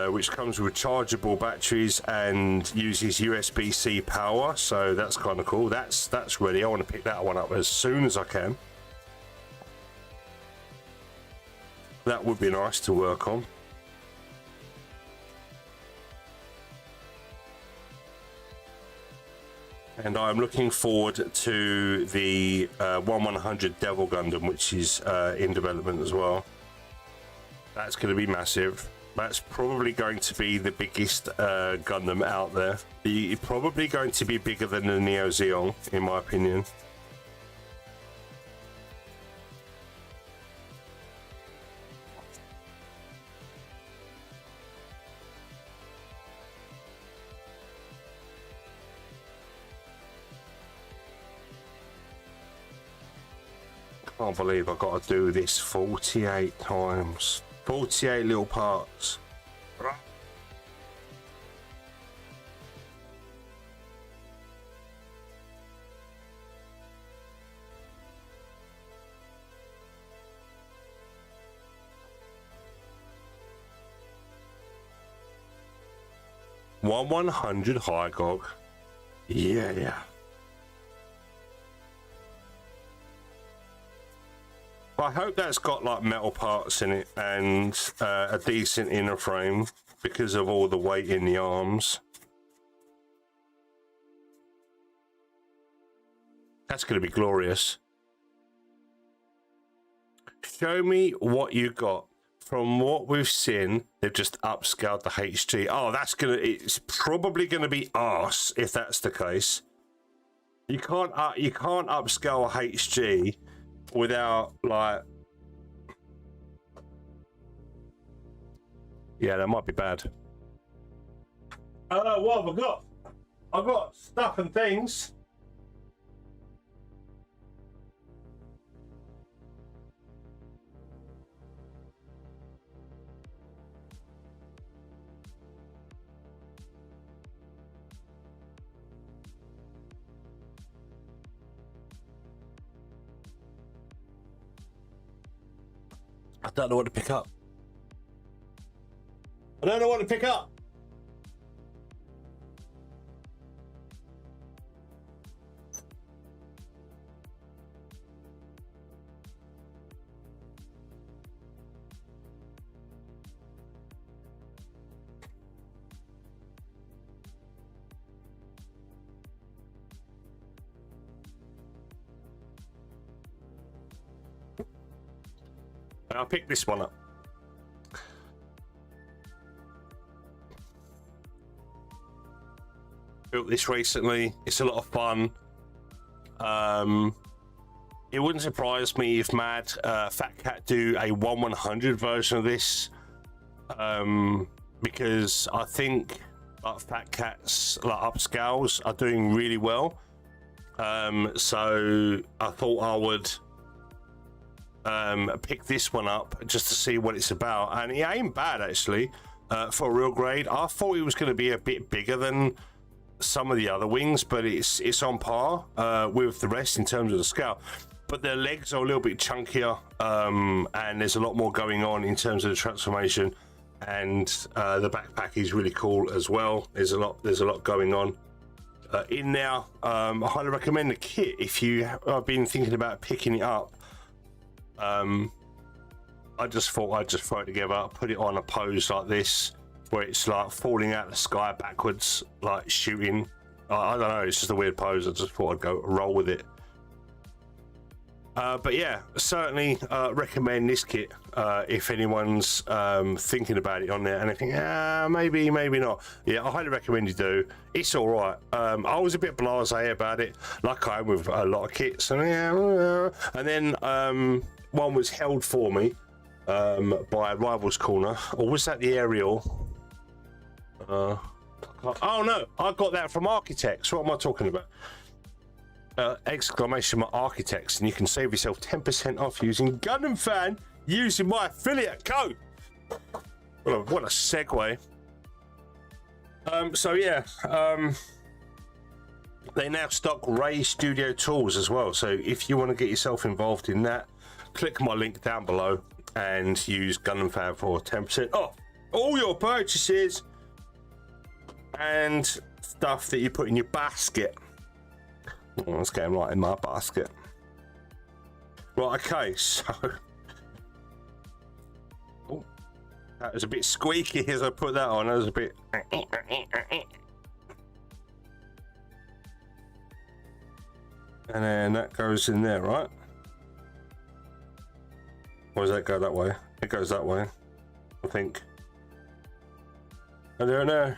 which comes with chargeable batteries and uses USB-C power. So that's kind of cool. That's ready. I want to pick that one up as soon as I can. That would be nice to work on. And I'm looking forward to the 1/100 Devil Gundam, which is in development as well. That's going to be massive. That's probably going to be the biggest Gundam out there. It's probably going to be bigger than the Neo Zeon, in my opinion. Can't believe I got to do this 48 times. 48 little parts. Right. One 100 high gog. Yeah. I hope that's got like metal parts in it and a decent inner frame because of all the weight in the arms. That's going to be glorious. Show me what you got. From what we've seen, they've just upscaled the HG. Oh, it's probably gonna be arse if that's the case. You can't upscale a HG without like, yeah, that might be bad. What have I got? I've got stuff and things. I don't know what to pick up. I don't know what to pick up. I'll pick this one up. Built this recently. It's a lot of fun. It wouldn't surprise me if Fat Cat do a 1/100 version of this, because I think Fat Cat's upscales are doing really well. So I thought I would pick this one up just to see what it's about, and it ain't bad actually for a real grade. I thought it was going to be a bit bigger than some of the other wings, but it's on par with the rest in terms of the scale. But their legs are a little bit chunkier, and there's a lot more going on in terms of the transformation. And the backpack is really cool as well. There's a lot going on in there. I highly recommend the kit if you have been thinking about picking it up. I just thought I'd just throw it together, put it on a pose like this, where it's like falling out of the sky backwards, like shooting. I don't know, it's just a weird pose. I just thought I'd go roll with it. But yeah, certainly recommend this kit if anyone's thinking about it on there and they think, maybe not. Yeah, I highly recommend you do. It's all right. I was a bit blasé about it, like I am with a lot of kits. And then one was held for me by Rivals Corner, or was that the aerial? Oh no, I got that from Architects. What am I talking about? Exclamation mark Architects, and you can save yourself 10% off using Gundam Fan using my affiliate code. What a segue. So yeah, they now stock Ray Studio tools as well. So if you want to get yourself involved in that, click my link down below and use Gundam Fan for 10% off all your purchases and stuff that you put in your basket. Oh, let's get them right in my basket. Right, okay, so that was a bit squeaky as I put that on. That was a bit. And then that goes in there, right? Or does that go that way? It goes that way, I think. I don't know.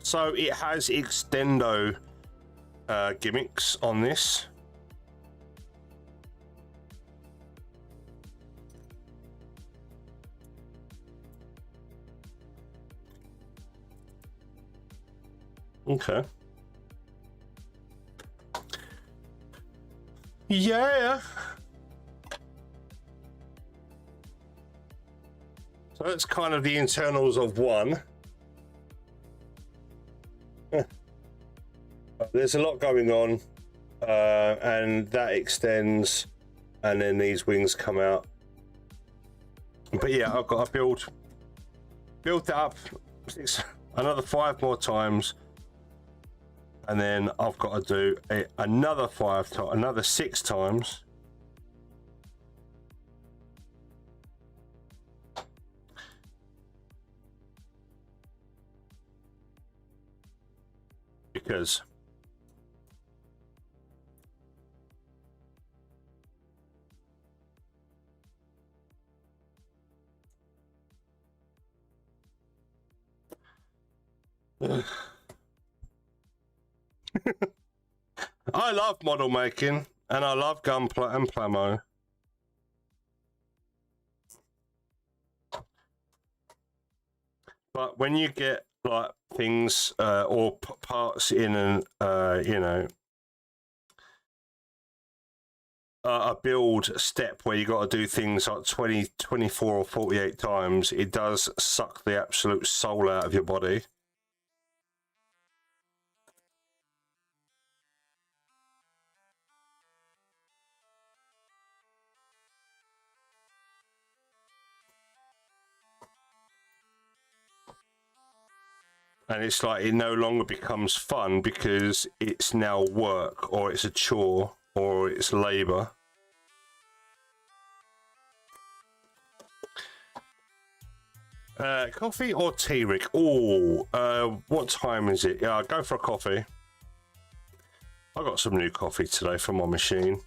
So it has extendo gimmicks on this. Okay. Yeah. So that's kind of the internals of one. There's a lot going on, and that extends, and then these wings come out. But yeah, I've got to build that up another 5 more times, and then I've got to do another 6 times. Because I love model making and I love gunplay and plamo. But when you get like things or parts in an a build step where you got to do things like 20, 24 or 48 times, it does suck the absolute soul out of your body. And it's like it no longer becomes fun because it's now work, or it's a chore, or it's labor. Coffee or tea, Rick? Oh, what time is it? Yeah, I'll go for a coffee. I got some new coffee today from my machine.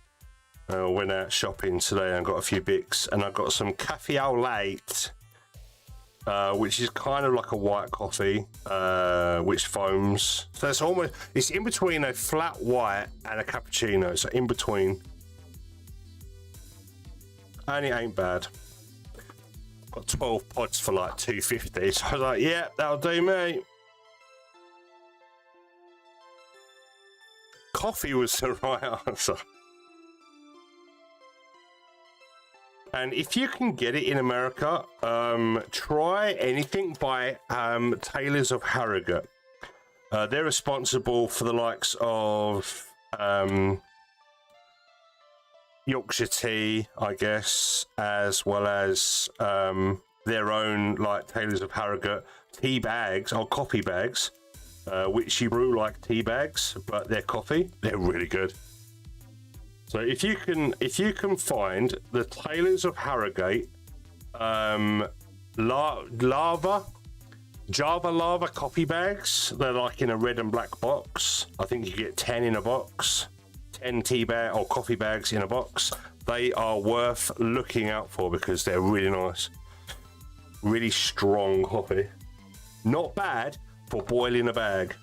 I went out shopping today and got a few bits, and I got some cafe au lait. Which is kind of like a white coffee, which foams. So it's in between a flat white and a cappuccino, so in between. And it ain't bad. Got 12 pods for like $2.50, so I was like, yeah, that'll do me. Coffee was the right answer. And if you can get it in America, try anything by Tailors of Harrogate. They're responsible for the likes of Yorkshire tea, I guess, as well as their own like Tailors of Harrogate tea bags or coffee bags, which you brew like tea bags, but they're coffee. They're really good. So if you can find the Tailors of Harrogate Java lava coffee bags, they're like in a red and black box. I think you get 10 in a box, 10 tea bag or coffee bags in a box. They are worth looking out for because they're really nice, really strong coffee. Not bad for boiling a bag.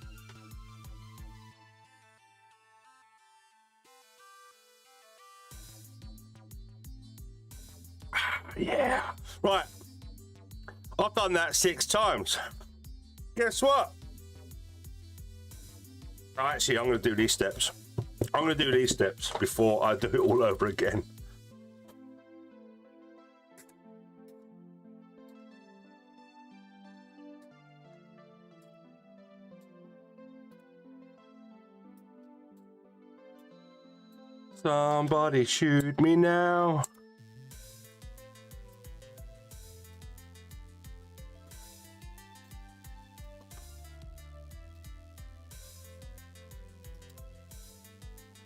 Yeah. Right. I've done that 6 times. Guess what? Actually, I'm going to do these steps. I'm going to do these steps before I do it all over again. Somebody shoot me now.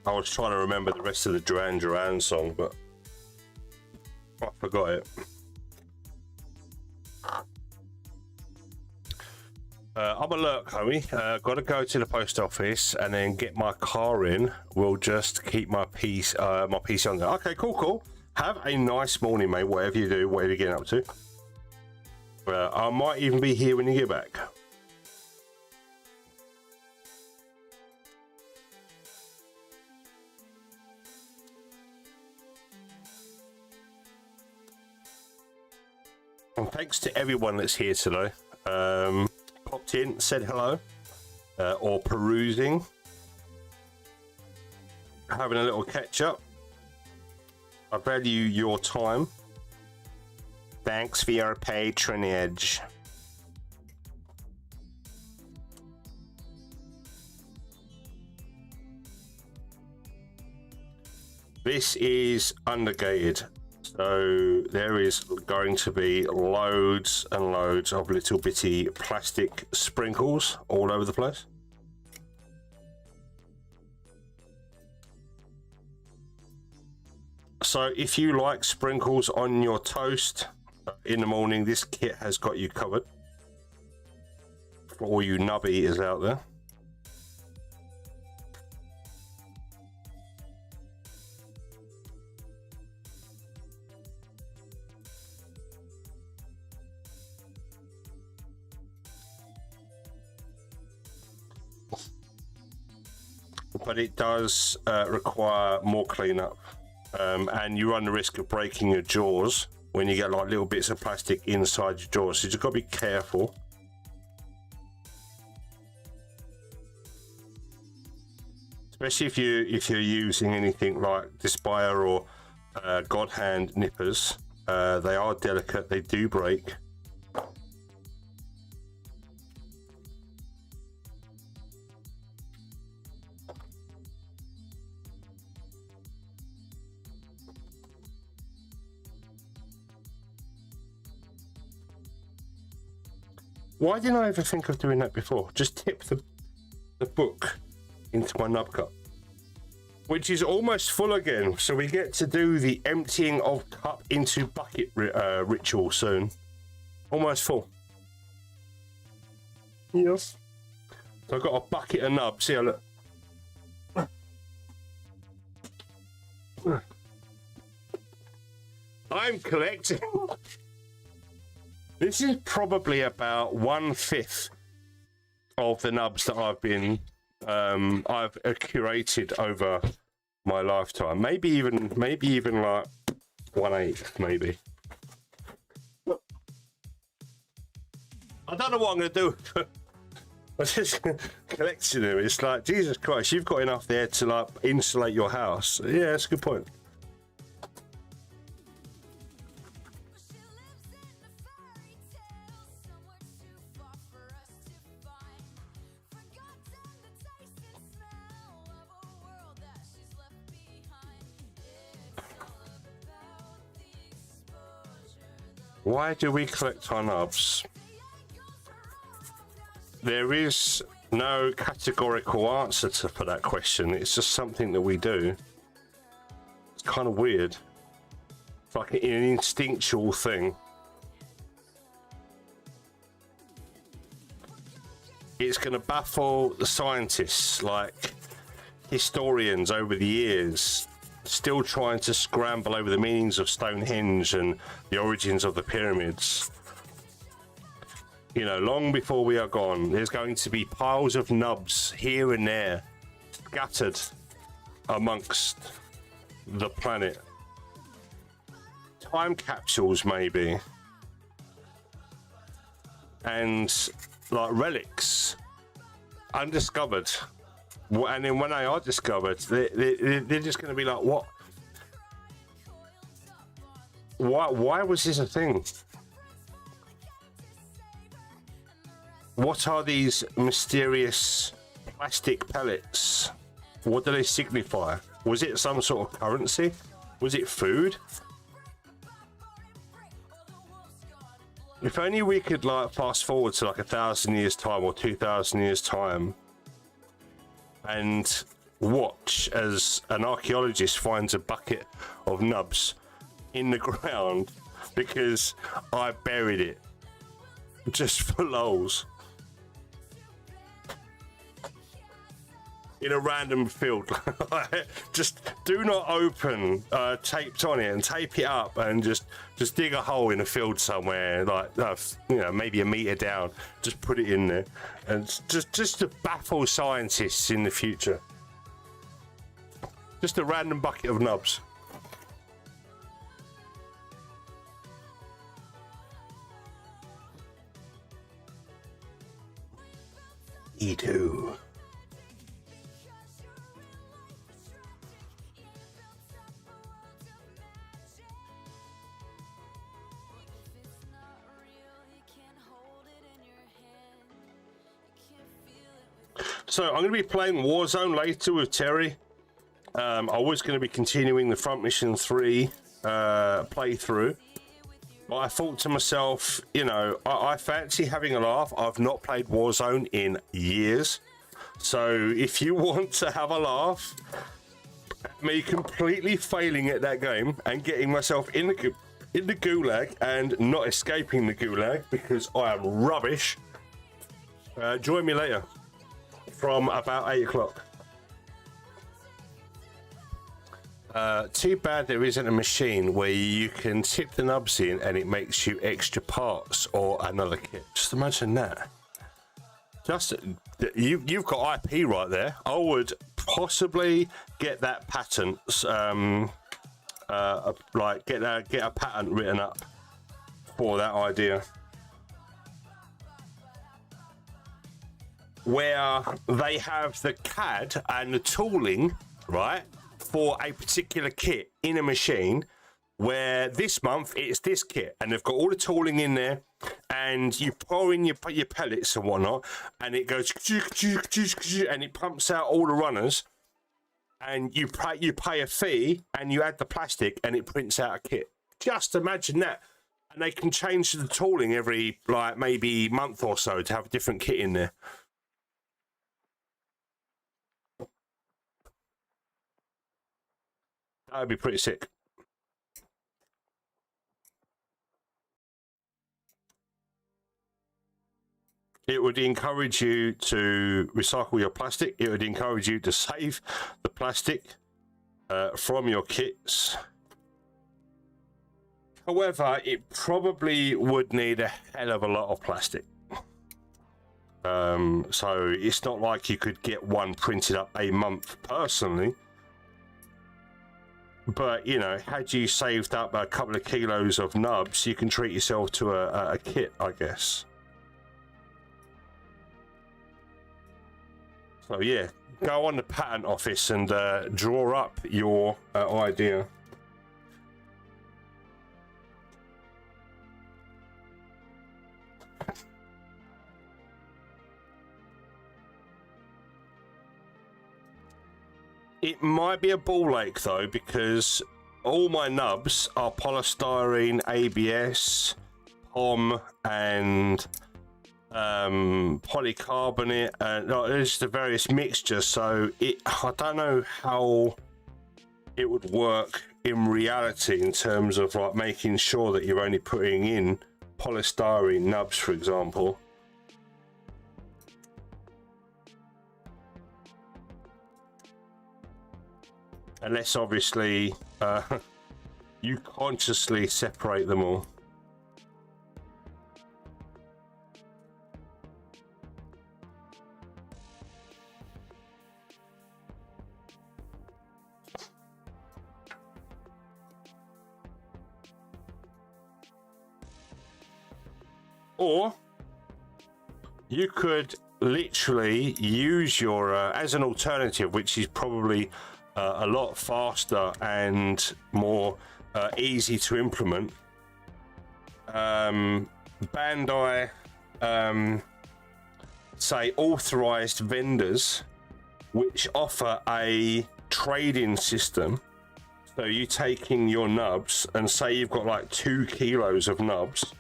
I was trying to remember the rest of the Duran Duran song, but I forgot it. I'm alert, homie. Got to go to the post office and then get my car in. We'll just keep my PC on there. Okay, cool. Have a nice morning, mate. Whatever you do, whatever you're getting up to. I might even be here when you get back. And thanks to everyone that's here today. Popped in, said hello, or perusing, having a little catch up. I value your time. Thanks for your patronage. This is undergated. So there is going to be loads and loads of little bitty plastic sprinkles all over the place. So if you like sprinkles on your toast in the morning, this kit has got you covered. For all you nub eaters out there. But it does require more cleanup, and you run the risk of breaking your jaws when you get like little bits of plastic inside your jaws. So you've got to be careful. Especially if you're using anything like Dispire or God Hand nippers. They are delicate. They do break. Why didn't I ever think of doing that before? Just tip the book into my nub cup, which is almost full again. So we get to do the emptying of cup into bucket ritual soon. Almost full. Yes. So I've got a bucket of nubs. See, look. I'm collecting. This is probably about 1/5 of the nubs that I've curated over my lifetime. Maybe even like 1/8, maybe. I don't know what I'm going to do. I'm just collecting them. It's like, Jesus Christ, you've got enough there to like insulate your house. Yeah, that's a good point. Why do we collect our nubs? There is no categorical answer for that question. It's just something that we do. It's kind of weird. It's like an instinctual thing. It's going to baffle the scientists, like historians over the years, still trying to scramble over the meanings of Stonehenge and the origins of the pyramids. You know, long before we are gone, there's going to be piles of nubs here and there, scattered amongst the planet. Time capsules, maybe. And, like, relics. Undiscovered. And then when they are discovered, they're just going to be like, what? Why was this a thing? What are these mysterious plastic pellets? What do they signify? Was it some sort of currency? Was it food? If only we could like fast forward to like 1,000 years time or 2,000 years time and watch as an archaeologist finds a bucket of nubs in the ground because I buried it just for lols. In a random field. Just do not open taped on it and tape it up and just dig a hole in a field somewhere, like you know, maybe a meter down. Just put it in there and just to baffle scientists in the future. Just a random bucket of nubs. E2. So I'm going to be playing Warzone later with Terry. I was going to be continuing the Front Mission 3 playthrough. But I thought to myself, you know, I fancy having a laugh. I've not played Warzone in years. So if you want to have a laugh at me completely failing at that game and getting myself in the gulag and not escaping the gulag because I am rubbish, join me later. From about 8 o'clock. Too bad there isn't a machine where you can tip the nubs in and it makes you extra parts or another kit. Just imagine that. Just you've got IP right there. I would possibly get that patent, like get a patent written up for that idea. Where they have the CAD and the tooling, right, for a particular kit in a machine, where this month it's this kit, and they've got all the tooling in there, and you pour in your pellets and whatnot, and it goes, and it pumps out all the runners, and you pay a fee, and you add the plastic, and it prints out a kit. Just imagine that. And they can change the tooling every, like, maybe month or so to have a different kit in there. That would be pretty sick. It would encourage you to recycle your plastic. It would encourage you to save the plastic from your kits. However, it probably would need a hell of a lot of plastic. So it's not like you could get one printed up a month personally. But, you know, had you saved up a couple of kilos of nubs, you can treat yourself to a kit, I guess. So yeah, go on the patent office and draw up your idea. It might be a ball ache though, because all my nubs are polystyrene, ABS, POM, and polycarbonate, and there's the various mixtures. So I don't know how it would work in reality in terms of like making sure that you're only putting in polystyrene nubs, for example. Unless obviously you consciously separate them all. Or you could literally use your, as an alternative, which is probably a lot faster and more easy to implement. Bandai say authorized vendors which offer a trade-in system. So you taking your nubs and say you've got like 2 kilos of nubs,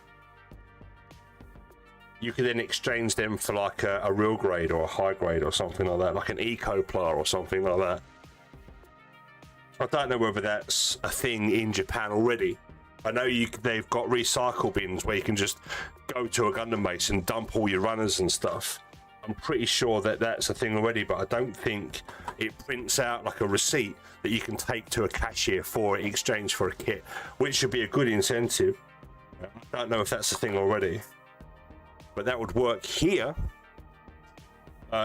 you could then exchange them for like a real grade or a high grade or something like that, like an Ecoplar or something like that. I don't know whether that's a thing in Japan already. I know they've got recycle bins where you can just go to a Gundam base and dump all your runners and stuff. I'm pretty sure that that's a thing already, but I don't think it prints out like a receipt that you can take to a cashier for in exchange for a kit, which should be a good incentive. I don't know if that's a thing already, but that would work here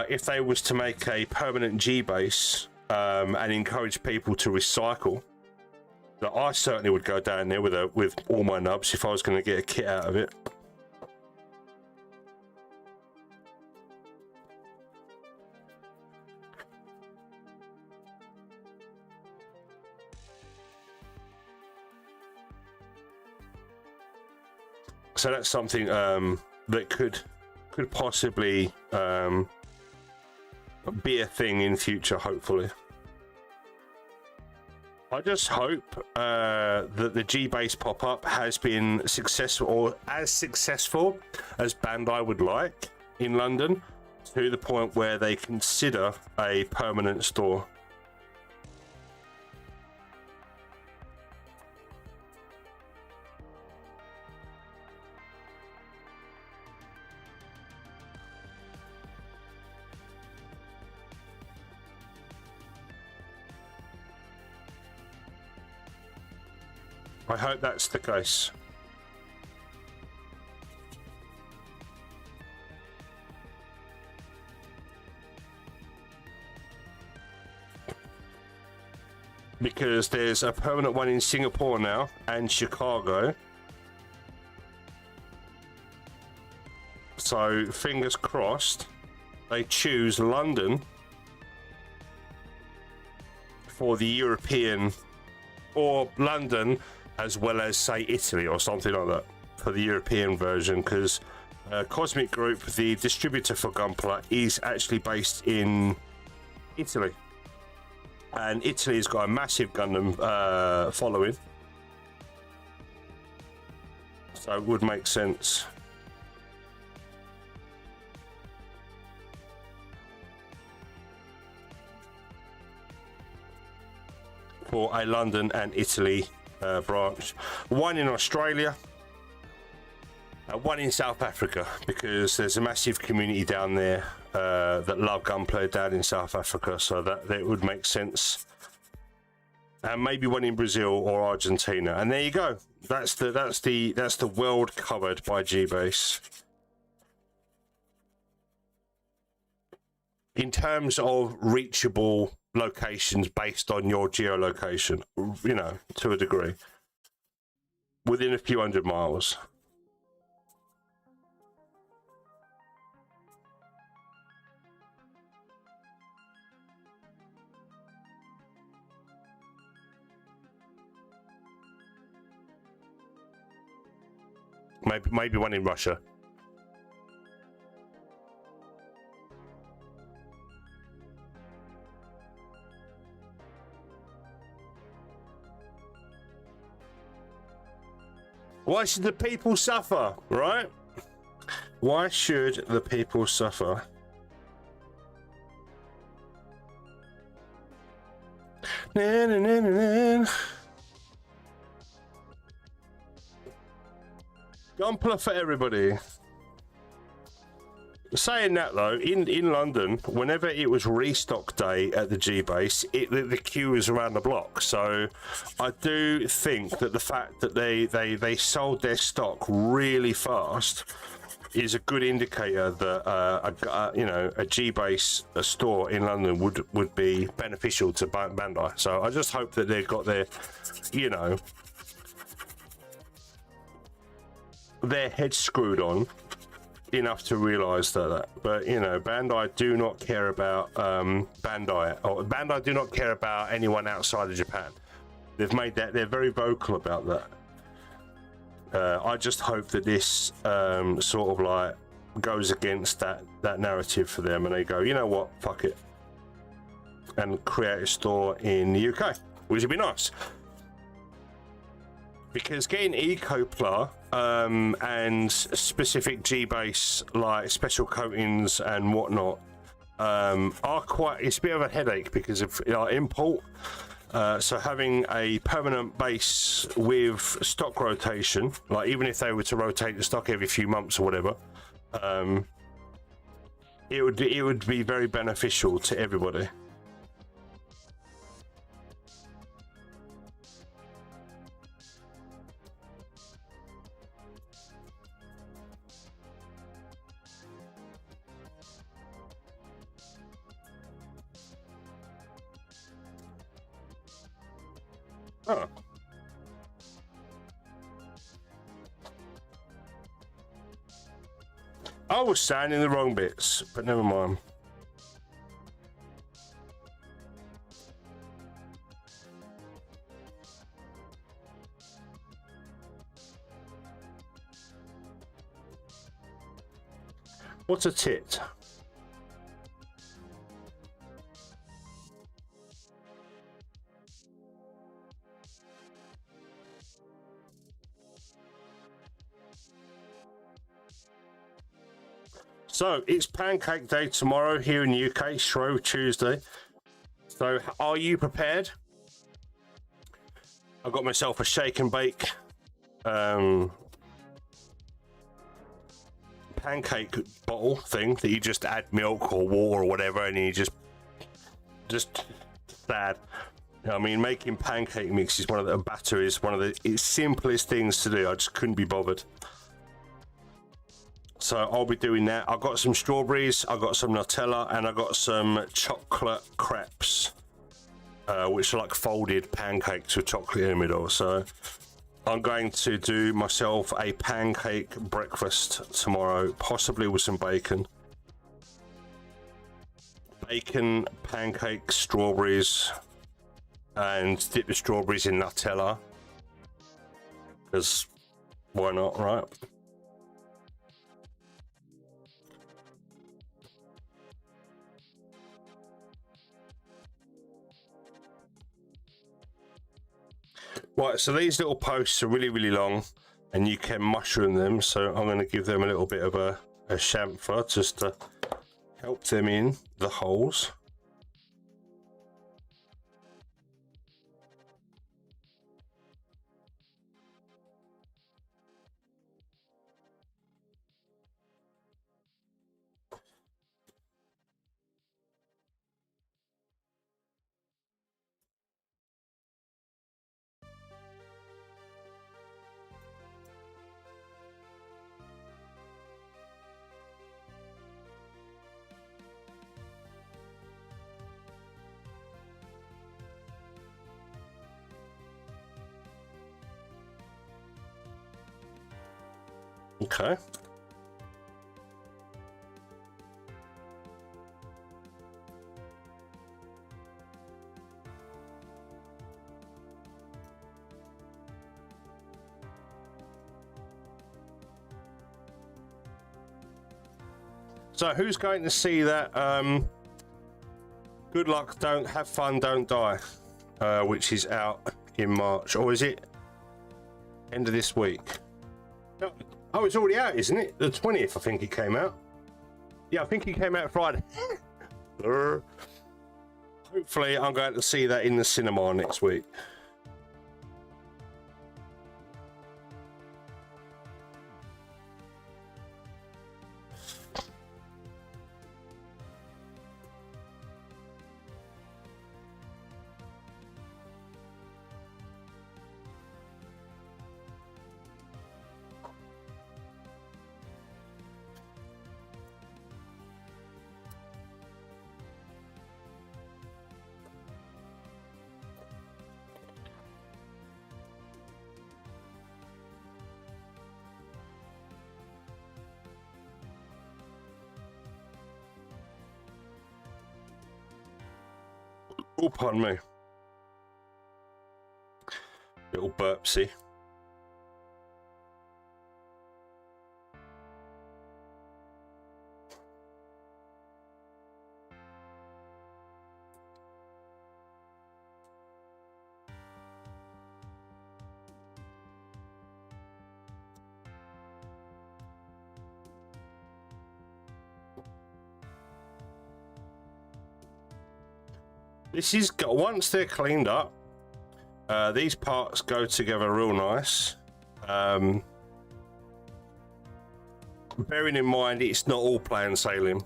if they was to make a permanent G base and encourage people to recycle. That I certainly would go down there with all my nubs if I was going to get a kit out of it. So that's something that could possibly be a thing in future, hopefully. I just hope that the G-Base pop-up has been successful, or as successful as Bandai would like in London, to the point where they consider a permanent store. I hope that's the case. Because there's a permanent one in Singapore now and Chicago. So fingers crossed they choose London for the European, or London as well as, say, Italy or something like that for the European version, because Cosmic Group, the distributor for Gunpla, is actually based in Italy. And Italy's got a massive Gundam following. So it would make sense. For a London and Italy branch. One in Australia, one in South Africa, because there's a massive community down there that love Gunpla down in South Africa, so that would make sense. And maybe one in Brazil or Argentina. And there you go. That's the world covered by G-Base. In terms of reachable locations based on your geolocation, you know, to a degree, within a few hundred miles. Maybe one in Russia. Why should the people suffer, right? Why should the people suffer? Na, na, na, na, na. Gunpla for everybody. Saying that though, in London, whenever it was restock day at the G base, the queue was around the block. So I do think that the fact that they sold their stock really fast is a good indicator that you know, a G base store in London would be beneficial to Bandai. So I just hope that they've got their, you know, their heads screwed on enough to realize that. But you know, Bandai do not care about Bandai do not care about anyone outside of Japan. They've made that, they're very vocal about that. I just hope that this sort of like goes against that narrative for them, and they go, you know what, fuck it, and create a store in the UK, which would be nice. Because getting Ecopla and specific G-base like special coatings and whatnot are quite, it's a bit of a headache because of import. So having a permanent base with stock rotation, like even if they were to rotate the stock every few months or whatever, it would be very beneficial to everybody. Oh. I was saying in the wrong bits, but never mind. What's a tit? So it's Pancake Day tomorrow here in the UK, Shrove Tuesday. So are you prepared? I got myself a shake and bake pancake bottle thing that you just add milk or water or whatever, and you just sad. I mean, making pancake mix is one of the simplest things to do. I just couldn't be bothered. So I'll be doing that. I got some strawberries, I got some Nutella, and I got some chocolate crepes, which are like folded pancakes with chocolate in the middle. So I'm going to do myself a pancake breakfast tomorrow, possibly with some bacon. Bacon, pancakes, strawberries, and dip the strawberries in Nutella. Because why not, right? Right, so these little posts are really, really long, and you can mushroom them. So I'm going to give them a little bit of a chamfer just to help them in the holes. Okay. So who's going to see that? Good luck, don't have fun, don't die, which is out in March, or is it end of this week? No. Oh, it's already out, isn't it? The 20th, I think it came out. Yeah, I think it came out Friday. Hopefully, I'm going to see that in the cinema next week. Oh, pardon me. Little burpsy. This is, once they're cleaned up, these parts go together real nice. Bearing in mind it's not all plain sailing.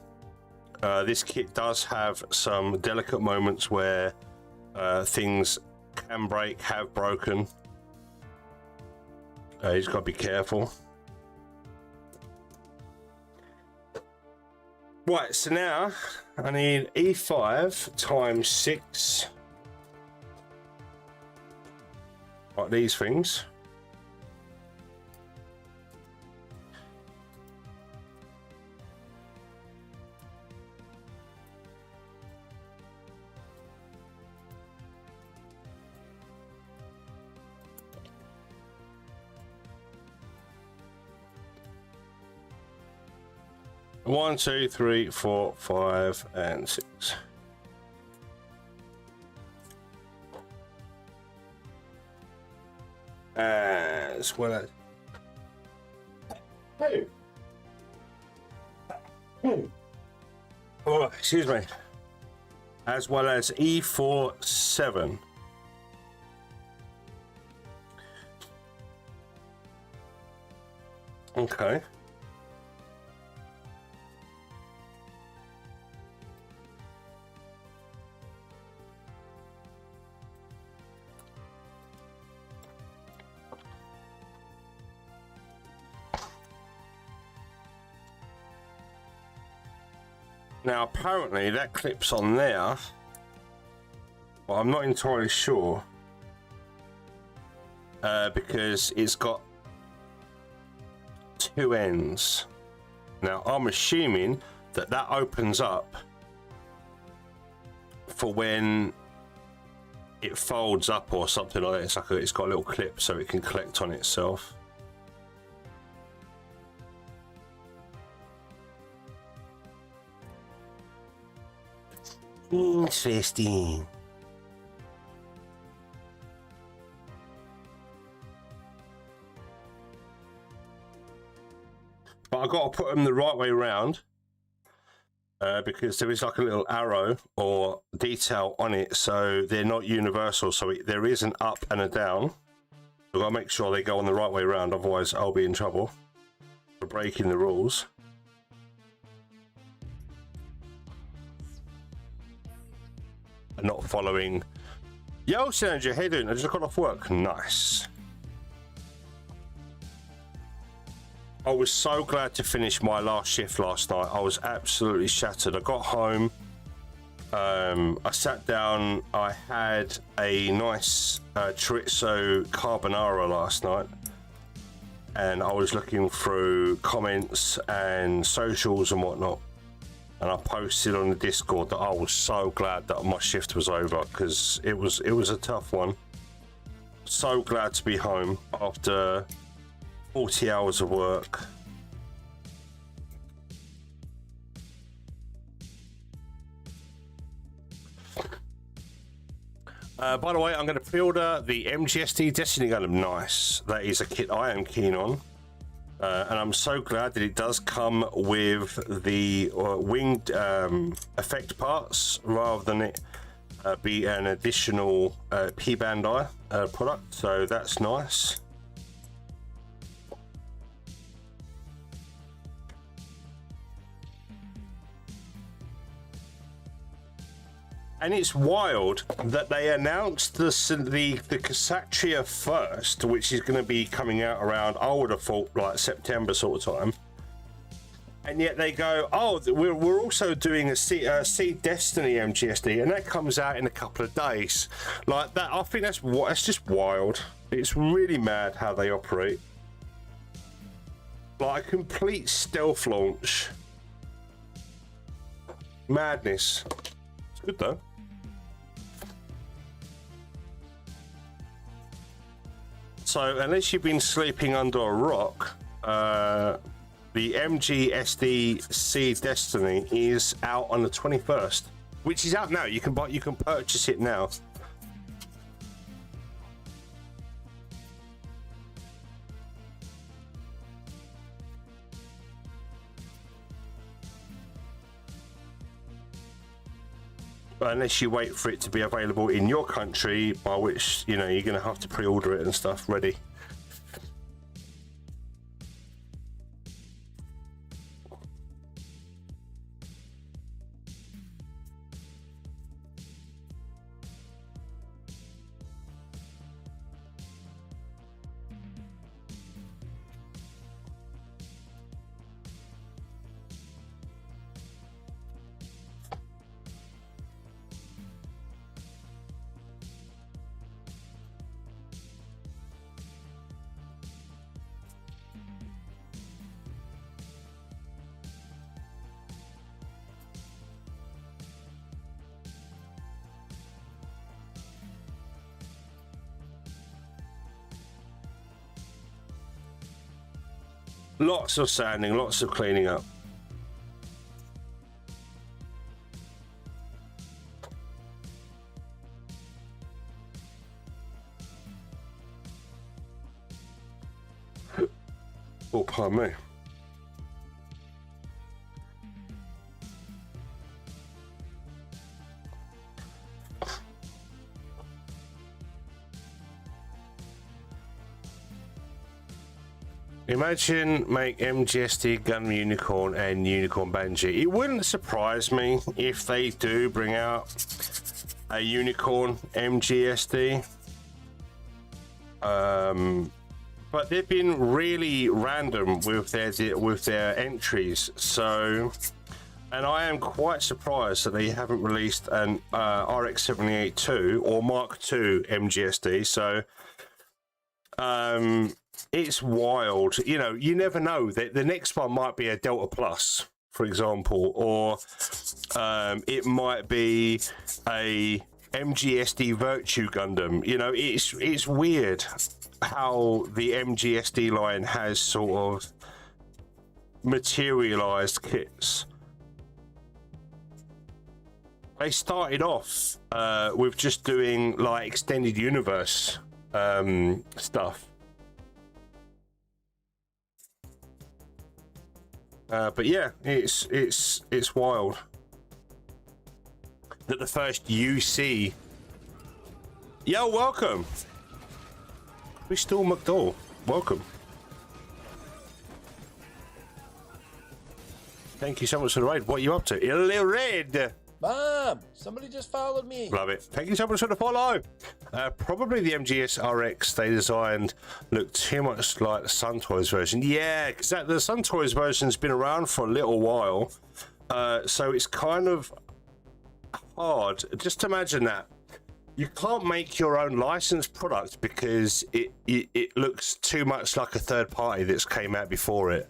This kit does have some delicate moments where things can break, have broken. You've got to be careful. Right, so now I need E5 times 6. Like these things. One, two, three, 4, 5, and 6. As well as oh, excuse me. As well as E4 7. Okay. Now apparently that clips on there, but I'm not entirely sure because it's got 2 ends. Now I'm assuming that that opens up for when it folds up or something like that. It's like it's got a little clip so it can collect on itself. Interesting. But I've got to put them the right way around because there is like a little arrow or detail on it, so they're not universal. So there is an up and a down. I've got to make sure they go on the right way around, otherwise I'll be in trouble for breaking the rules. And not following. Yo, Sandra, how you doing? I just got off work. Nice. I was so glad to finish my last shift last night. I was absolutely shattered. I got home. I sat down. I had a nice chorizo carbonara last night. And I was looking through comments and socials and whatnot. And I posted on the Discord that I was so glad that my shift was over because it was a tough one. So glad to be home after 40 hours of work. By the way, I'm going to pre-order the MGSD Destiny Gundam. Nice. That is a kit I am keen on. And I'm so glad that it does come with the winged effect parts rather than it be an additional P-Bandai product. So that's nice. And it's wild that they announced the Kshatriya first, which is going to be coming out around, I would have thought, like September sort of time. And yet they go, oh, we're also doing a Seed Destiny MGSD, and that comes out in a couple of days. Like that, I think that's just wild. It's really mad how they operate. Like a complete stealth launch. Madness. It's good though. So unless you've been sleeping under a rock, the MGSD Seed Destiny is out on the 21st, which is out now. You can purchase it now. Unless you wait for it to be available in your country, by which, you know, you're going to have to pre-order it and stuff ready. Lots of sanding, lots of cleaning up. Oh, pardon me. Imagine make MGSD Gundam Unicorn and Unicorn Banji. It wouldn't surprise me if they do bring out a Unicorn MGSD. But they've been really random with their entries. So, and I am quite surprised that they haven't released an RX-78-2 or Mark II MGSD. So, it's wild. You know, you never know. The next one might be a Delta Plus, for example, or it might be a MGSD Virtue Gundam. You know, it's weird how the MGSD line has sort of materialized kits. They started off with just doing like extended universe stuff. But yeah, it's wild that the first UC. Yo, welcome. We still McDowell. Welcome. Thank you so much for the raid. What are you up to? Little Red. Mom, somebody just followed me. Love it. Thank you so much for the follow. Probably the MGS RX they designed looked too much like the Sun Toys version. Yeah, because the Sun Toys version's been around for a little while. So it's kind of hard. Just imagine that. You can't make your own licensed product because it looks too much like a third party that's came out before it.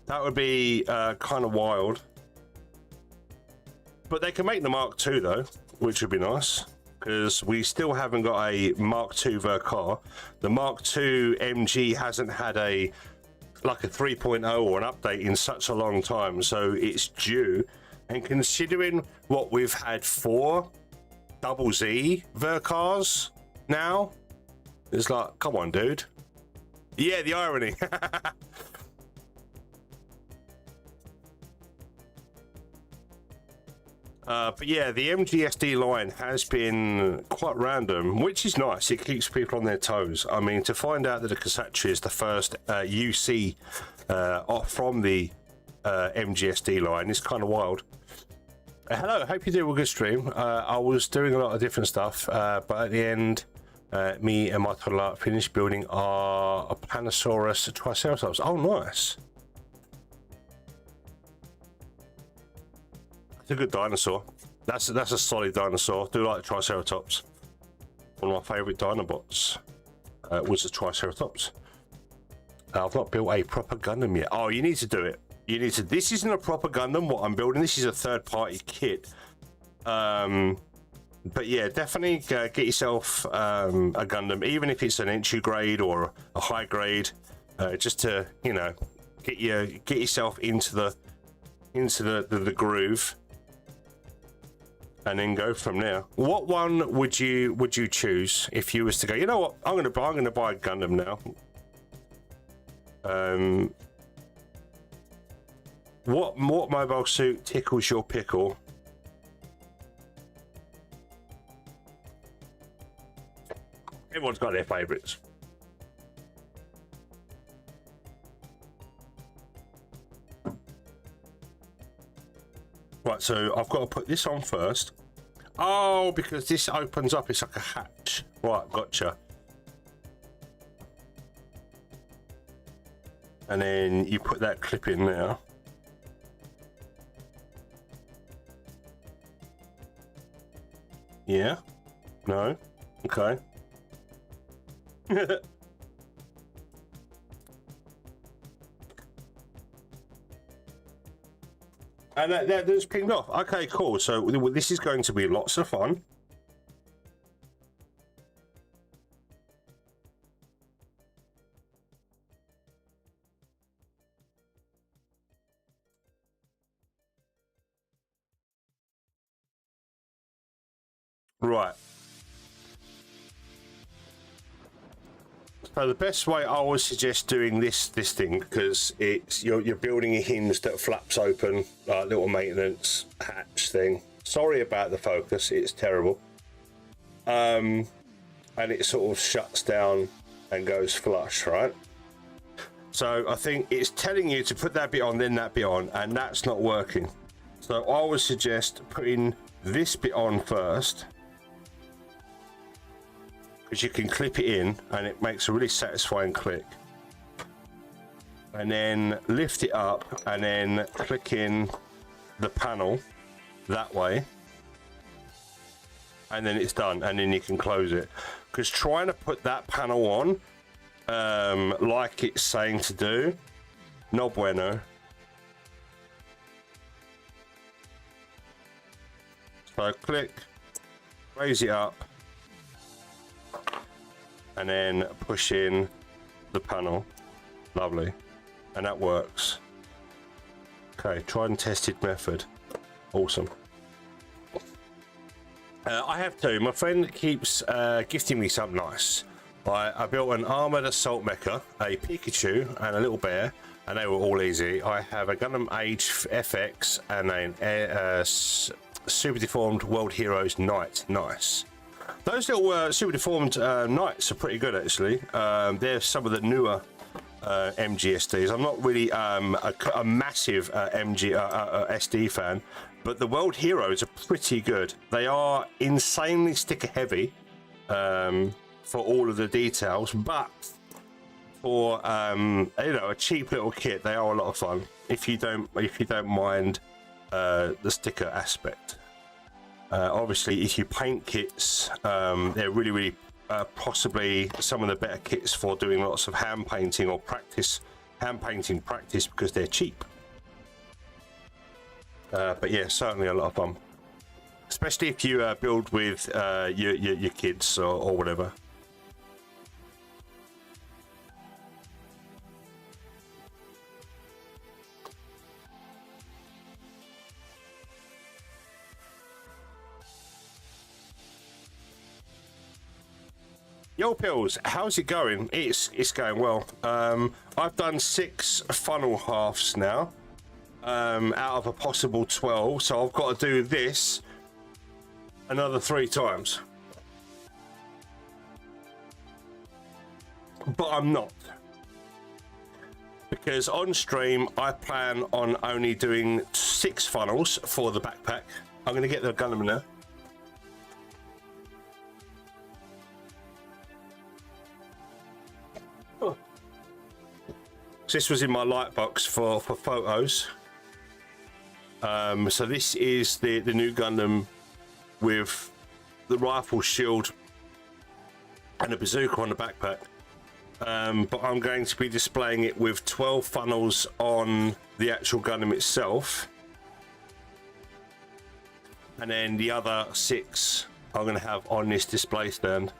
That would be kind of wild. But they can make the Mark II though, which would be nice, because we still haven't got a Mark II Vercar. The Mark II MG hasn't had a 3.0 or an update in such a long time, so it's due. And considering what we've had 4 double Z Vercars now, it's like, come on, dude. Yeah, the irony. But yeah, the MGSD line has been quite random, which is nice. It keeps people on their toes. I mean, to find out that the Kasatsu is the first UC off from the MGSD line is kind of wild. Hello, hope you're doing a good stream. I was doing a lot of different stuff, but at the end, me and my toddler finished building our Planosaurus Triceratops. Oh, nice. It's a good dinosaur. That's a solid dinosaur. I do like the Triceratops. One of my favourite Dinobots was the Triceratops. I've not built a proper Gundam yet. Oh, you need to do it. You need to. This isn't a proper Gundam. What I'm building. This is a third-party kit. But yeah, definitely get yourself a Gundam, even if it's an entry grade or a high grade, just to get yourself into the groove. And then go from there. What one would you choose if you was to go? You know what? I'm gonna buy a Gundam now. What mobile suit tickles your pickle? Everyone's got their favourites. Right, so I've got to put this on first. Oh, because this opens up, it's like a hatch. Right, gotcha. And then you put that clip in there. Yeah? No? Okay. And that just pinged off. Okay, cool. So this is going to be lots of fun. Right. So the best way I would suggest doing this thing, because it's you're building a hinge that flaps open, like little maintenance hatch thing. Sorry about the focus, it's terrible. And it sort of shuts down and goes flush, right? So I think it's telling you to put that bit on, then that bit on, and that's not working. So I would suggest putting this bit on first, because you can clip it in and it makes a really satisfying click. And then lift it up and then click in the panel that way. And then it's done, and then you can close it. Because trying to put that panel on like it's saying to do, no bueno. So click, raise it up, and then push in the panel. Lovely. And that works. Okay, tried and tested method. Awesome. I have two. My friend keeps gifting me something nice. I built an armored assault mecha, a Pikachu, and a little bear, and they were all easy. I have a Gundam Age FX and a Super Deformed World Heroes Knight. Nice. Those little super deformed knights are pretty good, actually. They're some of the newer MGSDs. I'm not really a massive SD fan, but the World Heroes are pretty good. They are insanely sticker heavy for all of the details, but for a cheap little kit, they are a lot of fun if you don't mind the sticker aspect. Obviously, if you paint kits, they're really possibly some of the better kits for doing lots of hand painting or hand painting practice, because they're cheap. But yeah, certainly a lot of fun, especially if you build with your kids or whatever. Yo Pills, how's it going? It's going well. I've done 6 funnel halves now, out of a possible 12, so I've got to do this another 3 times. But I'm not, because on stream I plan on only doing 6 funnels for the backpack. I'm going to get the Gundam now. Oh. So this was in my light box for photos. So this is the Nu Gundam with the rifle shield and a bazooka on the backpack. But I'm going to be displaying it with 12 funnels on the actual Gundam itself, and then the other 6 I'm going to have on this display stand.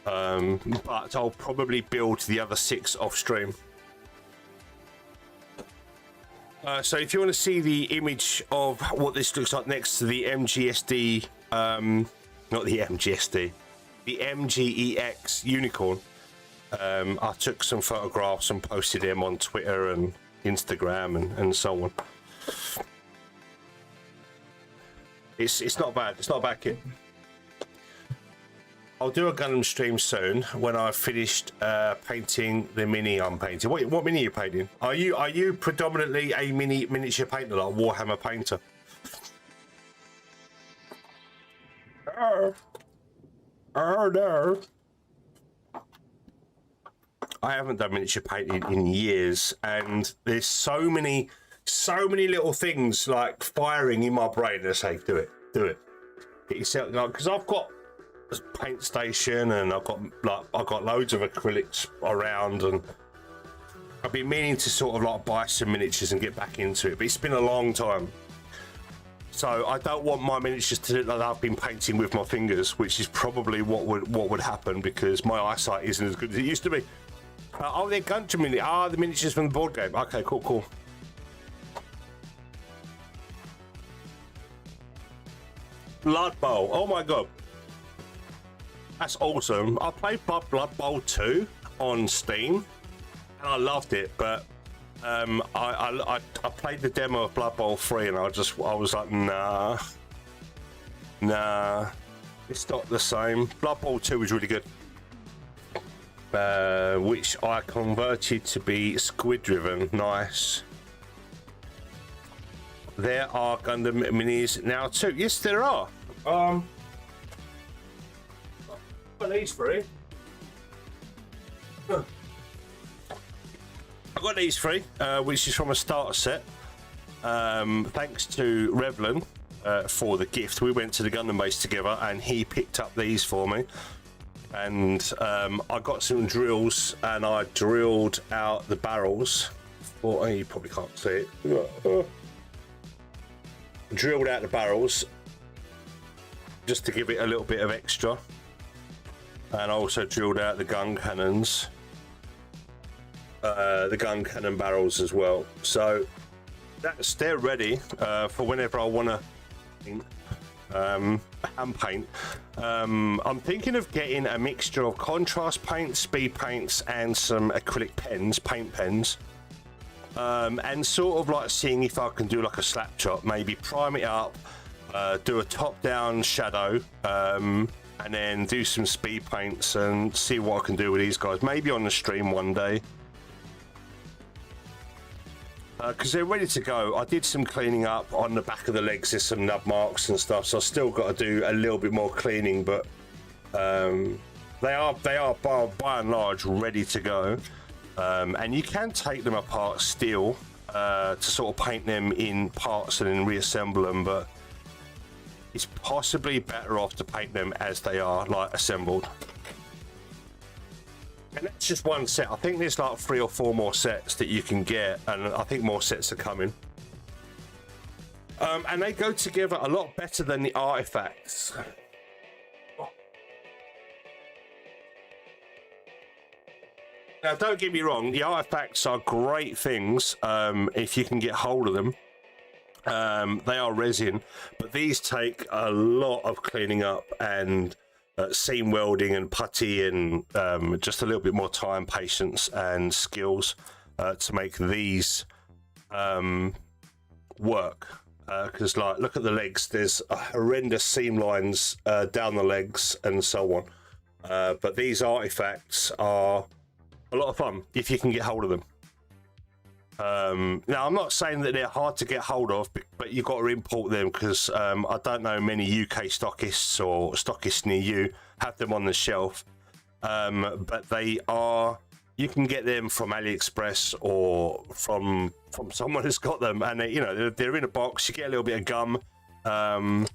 But I'll probably build the other 6 off stream. So if you want to see the image of what this looks like next to the MGSD, not the MGSD, the MGEX unicorn, I took some photographs and posted them on Twitter and Instagram and so on. It's not bad. It's not a bad kit. I'll do a Gundam stream soon when I've finished painting the mini I'm painting. What mini are you painting? Are you predominantly a miniature painter, like Warhammer painter? No. I haven't done miniature painting in years, and there's so many little things like firing in my brain that say, do it. Get yourself, like, because I've got a paint station and I've got loads of acrylics around, and I've been meaning to sort of like buy some miniatures and get back into it, but it's been a long time. So I don't want my miniatures to look like I've been painting with my fingers, which is probably what would happen, because my eyesight isn't as good as it used to be. Oh, they're Gundam mini. The miniatures from the board game. Okay, cool. Blood Bowl. Oh my god, that's awesome. I played Blood Bowl 2 on Steam, and I loved it. But I played the demo of Blood Bowl 3, and I was like, nah, it's not the same. Blood Bowl 2 was really good. Which I converted to be squid driven. Nice. There are Gundam minis now too. Yes, there are. I've got these 3. I've got these 3, which is from a starter set. Thanks to Revlon for the gift. We went to the Gundam base together, and he picked up these for me. And I got some drills, and I drilled out the barrels. Well, you probably can't see it. Drilled out the barrels just to give it a little bit of extra, and also drilled out the gun cannons, the gun cannon barrels as well. So they're ready for whenever I want to hand paint. I'm thinking of getting a mixture of contrast paint, speed paints, and some acrylic pens, paint pens, and sort of like seeing if I can do like a slap chop, maybe prime it up, do a top down shadow, and then do some speed paints and see what I can do with these guys, maybe on the stream one day. Because they're ready to go. I did some cleaning up on the back of the legs. There's some nub marks and stuff, so I've still got to do a little bit more cleaning, but they are by and large ready to go. And you can take them apart still to sort of paint them in parts and then reassemble them, but it's possibly better off to paint them as they are, like assembled. And that's just one set. I think there's like 3 or 4 more sets that you can get, and I think more sets are coming. And they go together a lot better than the artifacts. Now, don't get me wrong, the artifacts are great things if you can get hold of them. They are resin, but these take a lot of cleaning up and seam welding and putty and just a little bit more time, patience and skills to make these work. Because like, look at the legs, there's horrendous seam lines down the legs and so on. But these artifacts are a lot of fun if you can get hold of them. Now, I'm not saying that they're hard to get hold of, but you've got to import them because I don't know many UK stockists or stockists near you have them on the shelf. But they are, you can get them from AliExpress or from someone who's got them, and they, you know, they're in a box. You get a little bit of gum, and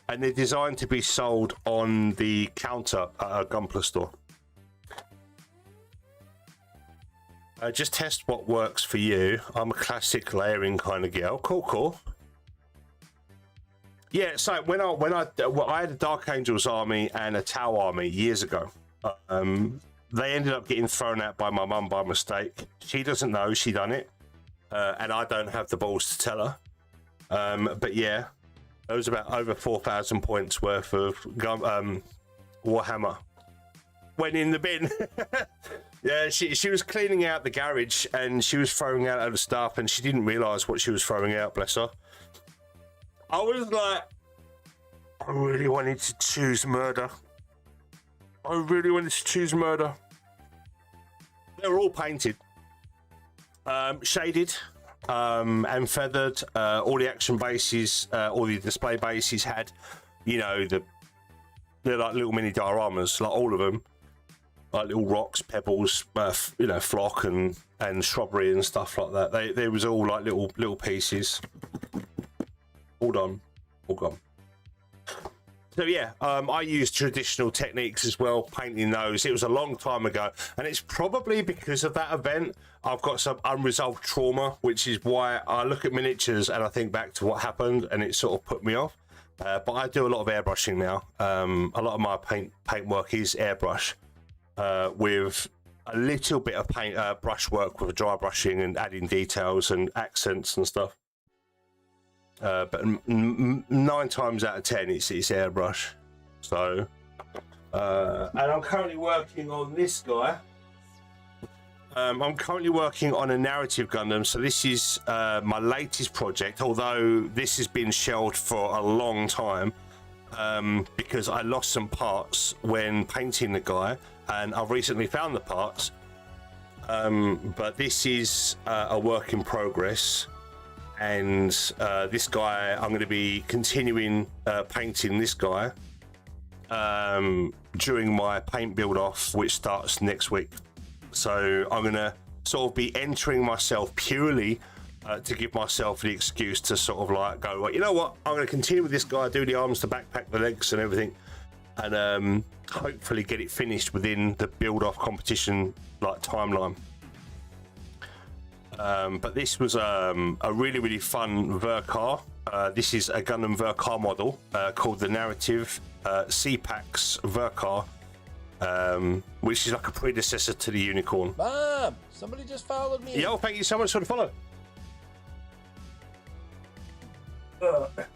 they're designed to be sold on the counter at a Gunpla store. Just test what works for you. I'm a classic layering kind of girl. Cool. Yeah, so when I had a Dark Angels army and a Tau army years ago. They ended up getting thrown out by my mum by mistake. She doesn't know she done it, and I don't have the balls to tell her. But yeah, it was about over 4,000 points worth of Warhammer went in the bin. Yeah, she was cleaning out the garage and she was throwing out other stuff and she didn't realise what she was throwing out, bless her. I was like, I really wanted to choose murder. They were all painted, shaded, and feathered. All the action bases, all the display bases had, you know, they're like little mini dioramas, like all of them. Like little rocks, pebbles, you know, flock and shrubbery and stuff like that. They was all like little pieces. All done, all gone. So yeah, I used traditional techniques as well, painting those. It was a long time ago, and it's probably because of that event I've got some unresolved trauma, which is why I look at miniatures and I think back to what happened, and it sort of put me off. But I do a lot of airbrushing now. A lot of my paint work is airbrush. With a little bit of paint brush work with dry brushing and adding details and accents and stuff. But 9 times out of 10 it's airbrush. So and I'm currently working on this guy. I'm currently working on a narrative Gundam, so this is my latest project, although this has been shelved for a long time because I lost some parts when painting the guy. And I've recently found the parts, but this is a work in progress. And this guy, I'm going to be continuing painting this guy during my paint build off, which starts next week. So I'm going to sort of be entering myself purely to give myself the excuse to sort of like go, well, you know what, I'm going to continue with this guy, do the arms, the backpack, the legs and everything. And hopefully get it finished within the build-off competition like timeline. But this was a really fun Vercar. This is a Gundam Vercar model called the Narrative C-Pax Vercar, which is like a predecessor to the Unicorn. Mom, somebody just followed me. Yo, thank you so much for the follow.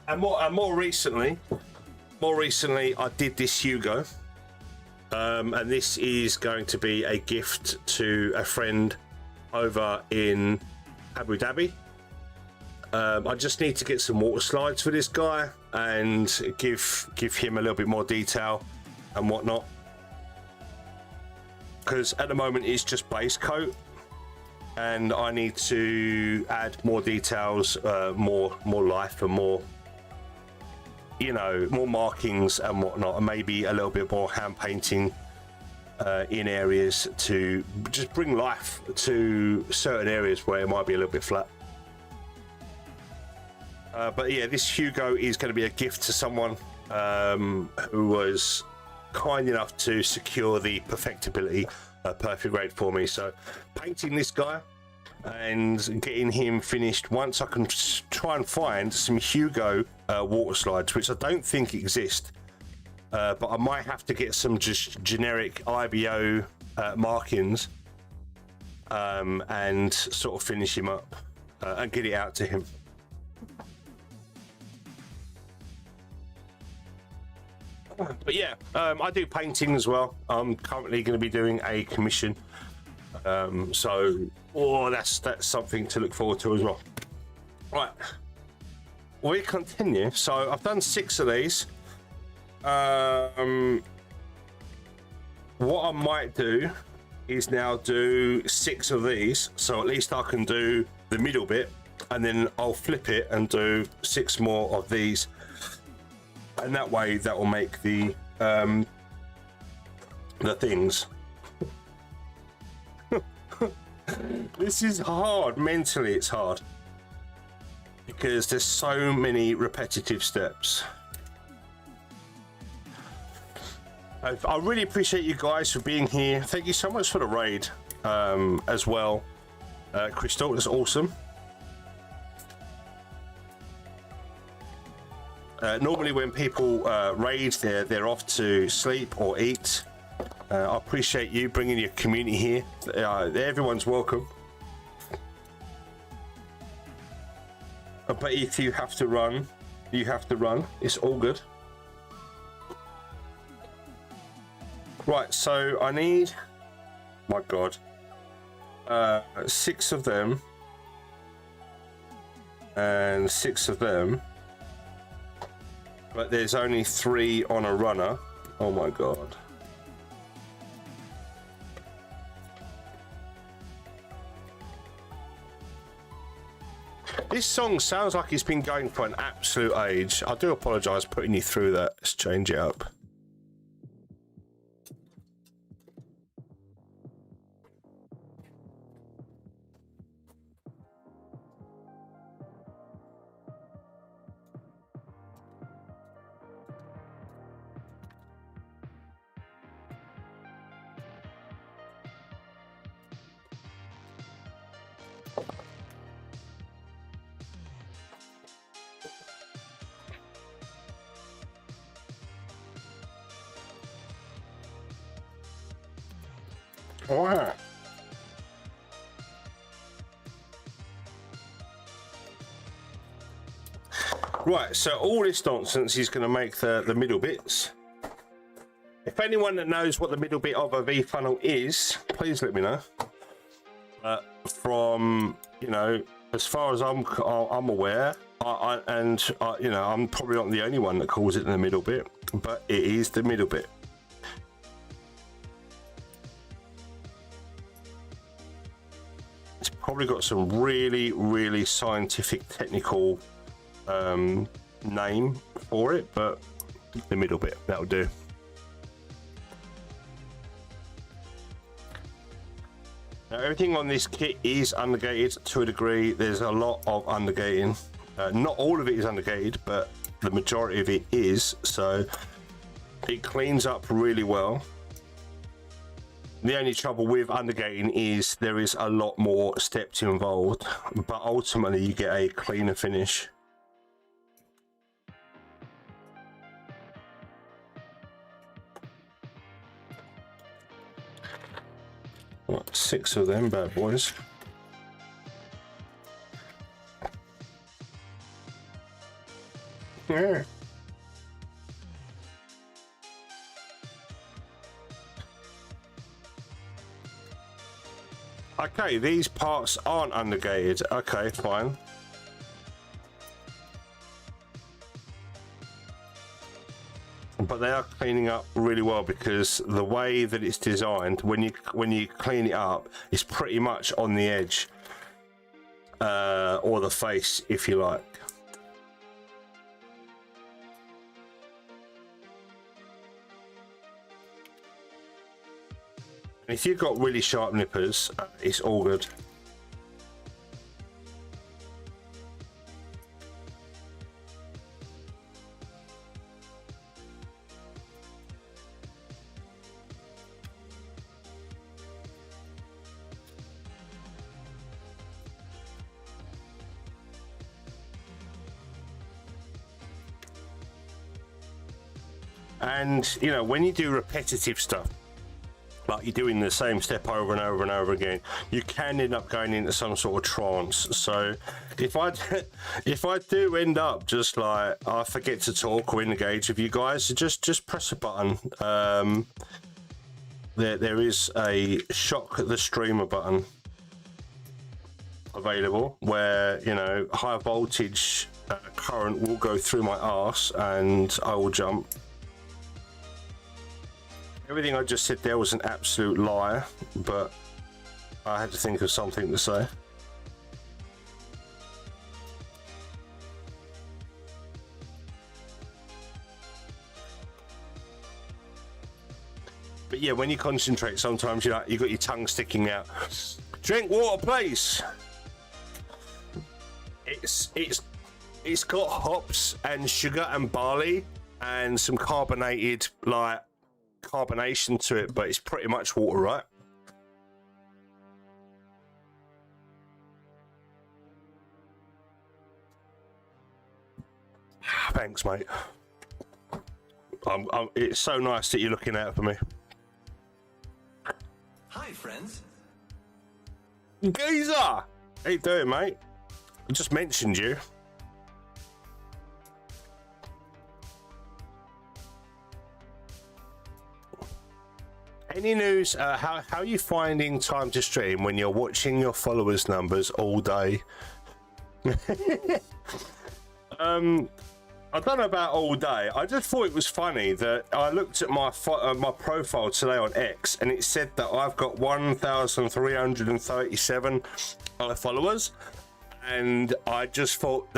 And more recently, I did this Hugo, and this is going to be a gift to a friend over in Abu Dhabi. I just need to get some water slides for this guy and give him a little bit more detail and whatnot, because at the moment it's just base coat, and I need to add more details, more life and more, you know, more markings and whatnot, and maybe a little bit more hand painting in areas to just bring life to certain areas where it might be a little bit flat. But yeah, this Hugo is going to be a gift to someone who was kind enough to secure the perfectibility perfect grade for me. So painting this guy and getting him finished once I can try and find some Hugo water slides, which I don't think exist, but I might have to get some just generic IBO markings and sort of finish him up and get it out to him. But yeah, I do painting as well. I'm currently going to be doing a commission, so that's something to look forward to as well. Right, we continue. So I've done 6 of these. What I might do is now do 6 of these, so at least I can do the middle bit, and then I'll flip it and do 6 more of these, and that way that will make the things. This is hard. Mentally it's hard because there's so many repetitive steps. I really appreciate you guys for being here. Thank you so much for the raid as well. Crystal, that's awesome. Normally when people raid, they're off to sleep or eat. I appreciate you bringing your community here. Everyone's welcome. But if you have to run, you have to run. It's all good. Right, so I need, my God, 6 of them and 6 of them, but there's only 3 on a runner. Oh my God. This song sounds like it's been going for an absolute age. I do apologise putting you through that. Let's change it up. Wow. Right, so all this nonsense is going to make the middle bits. If anyone that knows what the middle bit of a V funnel is, please let me know. From, you know, as far as I'm aware, you know, I'm probably not the only one that calls it the middle bit, but it is the middle bit. It's probably got some really scientific, technical name for it, but the middle bit, that'll do. Now, everything on this kit is undergated to a degree. There's a lot of undergating. Not all of it is undergated, but the majority of it is, so it cleans up really well. The only trouble with undergating is there is a lot more steps involved, but ultimately you get a cleaner finish. What, 6 of them bad boys. Yeah. Okay, these parts aren't undergated. Okay, fine. But they are cleaning up really well because the way that it's designed, when you clean it up, it's pretty much on the edge, or the face, if you like. If you've got really sharp nippers, it's all good. And you know, when you do repetitive stuff but you're doing the same step over and over and over again, you can end up going into some sort of trance. So if I do end up just like I forget to talk or engage with you guys, just press a button. There is a shock the streamer button available where, you know, high voltage current will go through my arse and I will jump. Everything I just said there was an absolute lie, but I had to think of something to say. But yeah, when you concentrate, sometimes you got your tongue sticking out. Drink water, please. It's got hops and sugar and barley and some carbonated carbonation to it, but it's pretty much water, right? Thanks, mate. It's so nice that you're looking out for me. Hi, friends. Geezer! How you doing, mate? I just mentioned you. Any news? How are you finding time to stream when you're watching your followers' numbers all day? I don't know about all day. I just thought it was funny that I looked at my profile today on X and it said that I've got 1,337 followers, and I just thought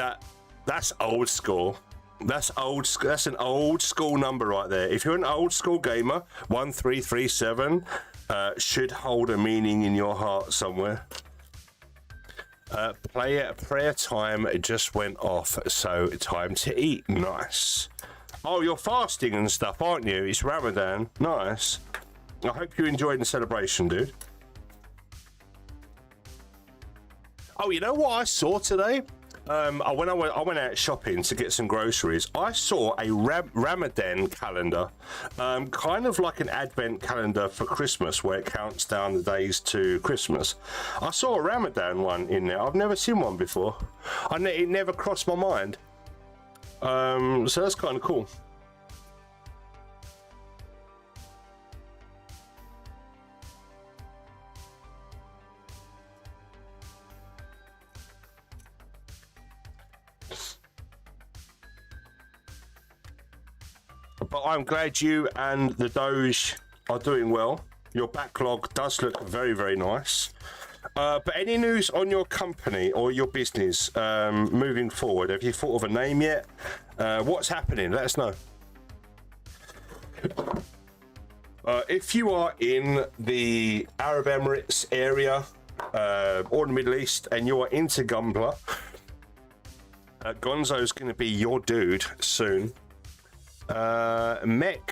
that's old school. That's old. That's an old school number right there. If you're an old school gamer, 1337 should hold a meaning in your heart somewhere. Prayer time just went off, so time to eat. Nice. Oh, you're fasting and stuff, aren't you? It's Ramadan. Nice. I hope you enjoyed the celebration, dude. Oh, you know what I saw today? I went out shopping to get some groceries. I saw a Ramadan calendar, kind of like an advent calendar for Christmas, where it counts down the days to Christmas. I saw a Ramadan one in there. I've never seen one before. It never crossed my mind. So that's kind of cool. But I'm glad you and the Doge are doing well. Your backlog does look very, very nice. But any news on your company or your business moving forward? Have you thought of a name yet? What's happening? Let us know. If you are in the Arab Emirates area or the Middle East and you are into Gunpla, Gonzo's going to be your dude soon. Mecha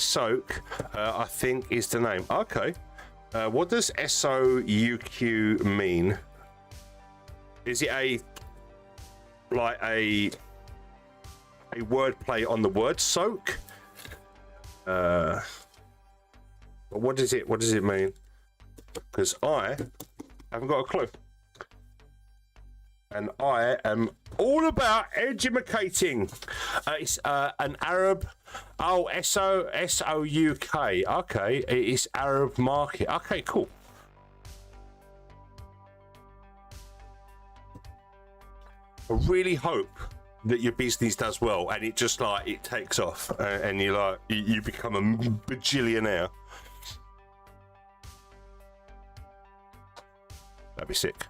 Soak, I think is the name. Okay. What does SOUQ mean? Is it a word play on the word soak? What does it mean? Because I haven't got a clue. And I am all about educating. It's an Arab. Oh, SOUK. Okay, it's Arab market. Okay, cool. I really hope that your business does well and it just it takes off and you become a bajillionaire. That'd be sick.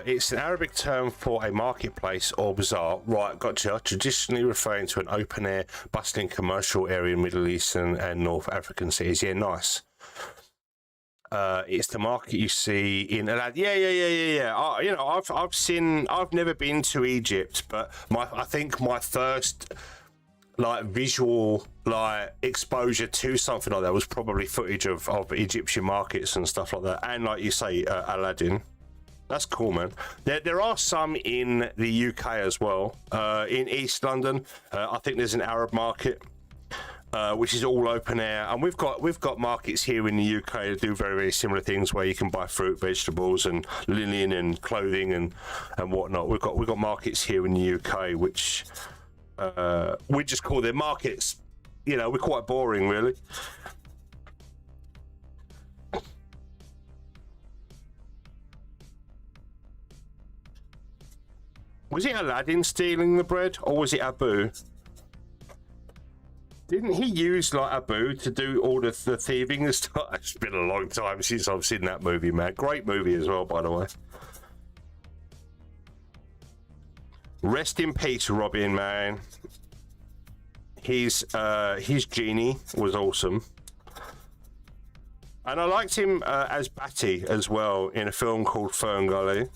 It's an Arabic term for a marketplace or bazaar. Right, gotcha. Traditionally referring to an open-air, bustling commercial area in Middle Eastern and North African cities. Yeah, nice. It's the market you see in Alad. Yeah. I've never been to Egypt, but I think my first like visual like exposure to something like that was probably footage of Egyptian markets and stuff like that, and like you say, Aladdin. That's cool, man. There are some in the UK as well. In East London, I think there's an Arab market, which is all open air, and we've got markets here in the UK that do very, very similar things where you can buy fruit, vegetables, and linen and clothing and whatnot. We've got markets here in the UK which we just call them markets. You know, we're quite boring, really. Was it Aladdin stealing the bread, or was it Abu? Didn't he use like Abu to do all the thieving and stuff? It's been a long time since I've seen that movie, man. Great movie as well, by the way. Rest in peace, Robin, man. His genie was awesome, and I liked him as Batty as well in a film called Fern Gully.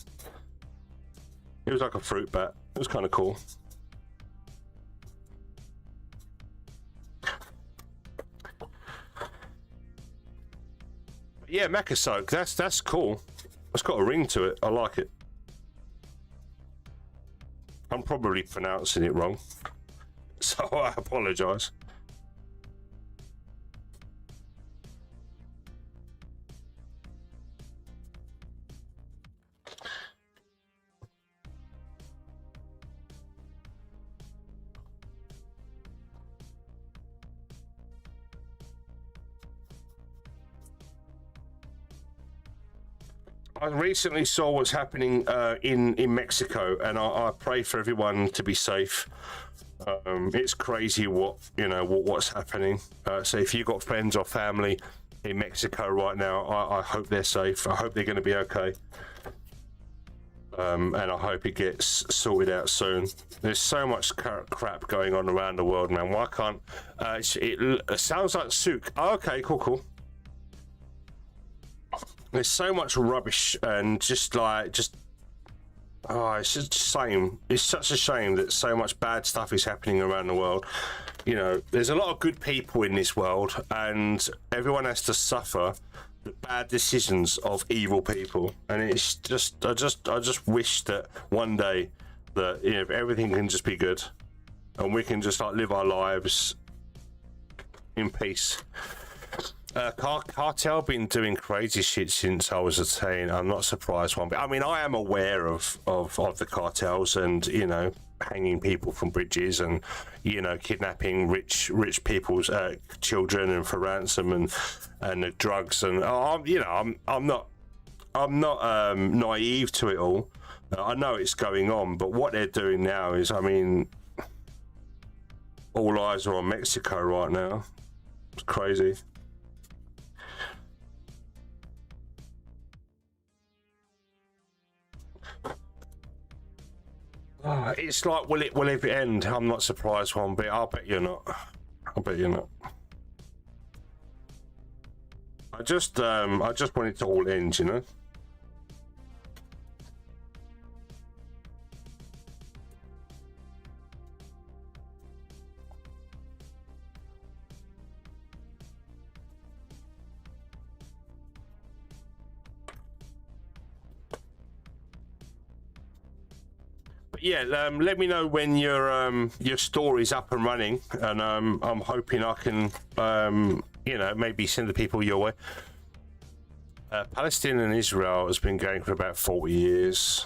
It was like a fruit bat. It was kind of cool. Yeah, Mecha Soak. That's cool. It's got a ring to it. I like it. I'm probably pronouncing it wrong, so I apologise. I recently saw what's happening in Mexico, and I pray for everyone to be safe. It's crazy what's happening. So if you've got friends or family in Mexico right now, I hope they're safe. I hope they're going to be okay. And I hope it gets sorted out soon. There's so much crap going on around the world, man. Why can't it sounds like Souk. Oh, okay, cool. There's so much rubbish and it's just a shame. It's such a shame that so much bad stuff is happening around the world. You know, there's a lot of good people in this world, and everyone has to suffer the bad decisions of evil people. And it's just, I just wish that one day that everything can just be good, and we can just like live our lives in peace. Cartel been doing crazy shit since I was a teen. I'm not surprised one bit. I mean, I am aware of the cartels and hanging people from bridges and kidnapping rich people's children and for ransom and the drugs and I'm not naive to it all. I know it's going on, but what they're doing now is, I mean, all eyes are on Mexico right now. It's crazy. It's like, will it end? I'm not surprised one bit. I'll bet you're not. I just want it to all end, Yeah, let me know when your story's up and running, and I'm hoping I can, maybe send the people your way. Palestine and Israel has been going for about 40 years.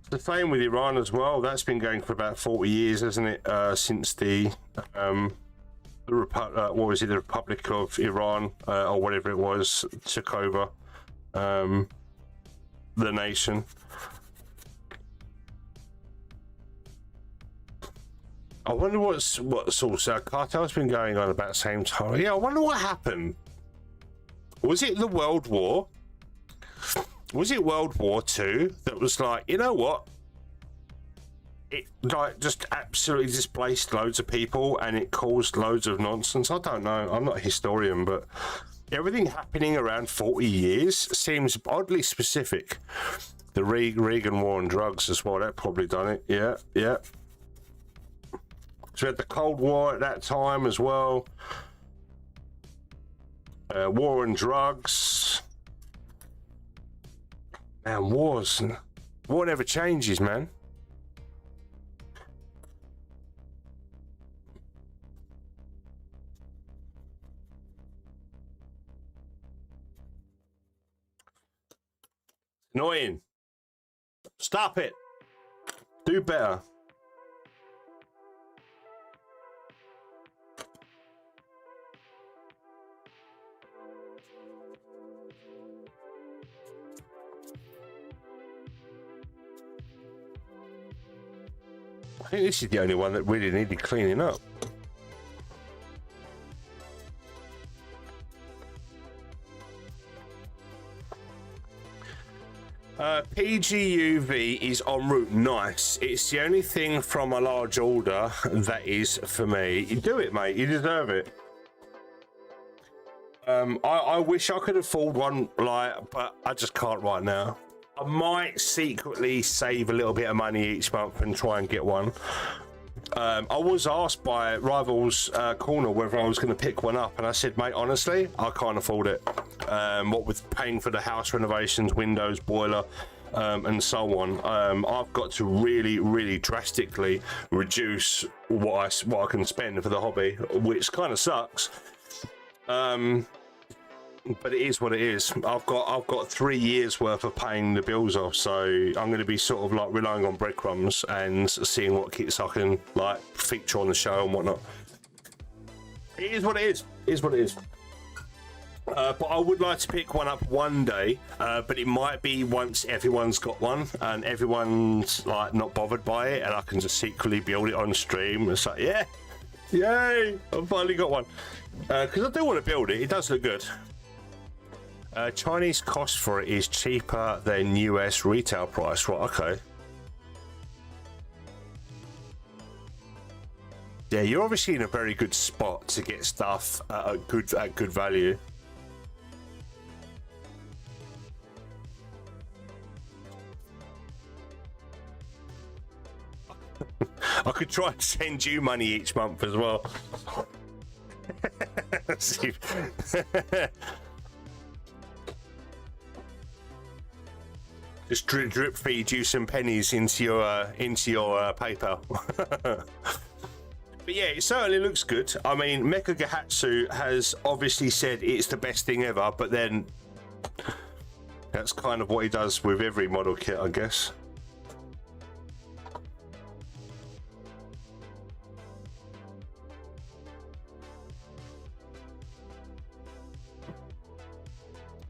The same with Iran as well. That's been going for about 40 years, hasn't it? Since the Republic of Iran or whatever it was took over the nation. I wonder what's also cartel's been going on about the same time. Yeah, I wonder what happened. Was it the World War? Was it World War II that was like, you know what? It like just absolutely displaced loads of people and it caused loads of nonsense. I don't know. I'm not a historian, but everything happening around 40 years seems oddly specific. The Reagan War on drugs as well. That probably done it. Yeah. So we had the Cold War at that time as well. War and drugs. Man, war never changes, man. Annoying. Stop it. Do better. I think this is the only one that really needed cleaning up. PGUV is en route. Nice. It's the only thing from a large order that is for me. You do it, mate. You deserve it. I wish I could afford one, but I just can't right now. I might secretly save a little bit of money each month and try and get one. I was asked by Rivals Corner whether I was going to pick one up, and I said, mate, honestly, I can't afford it. What with paying for the house renovations, windows, boiler, and so on, I've got to really drastically reduce what I can spend for the hobby, which kind of sucks. But it is what it is. I've got 3 years worth of paying the bills off, so I'm going to be sort of like relying on breadcrumbs and seeing what kits I can like feature on the show and whatnot. It is what it is. It is what it is. But I would like to pick one up one day, but it might be once everyone's got one and everyone's like not bothered by it, and I can just secretly build it on stream. It's like, yeah, yay! I've finally got one because I do want to build it. It does look good. Chinese cost for it is cheaper than US retail price. Right, okay. Yeah, you're obviously in a very good spot to get stuff at good value. I could try and send you money each month as well. Just drip feed you some pennies into your PayPal. But yeah, it certainly looks good. I mean, Mecha Gahatsu has obviously said it's the best thing ever, but then that's kind of what he does with every model kit, I guess.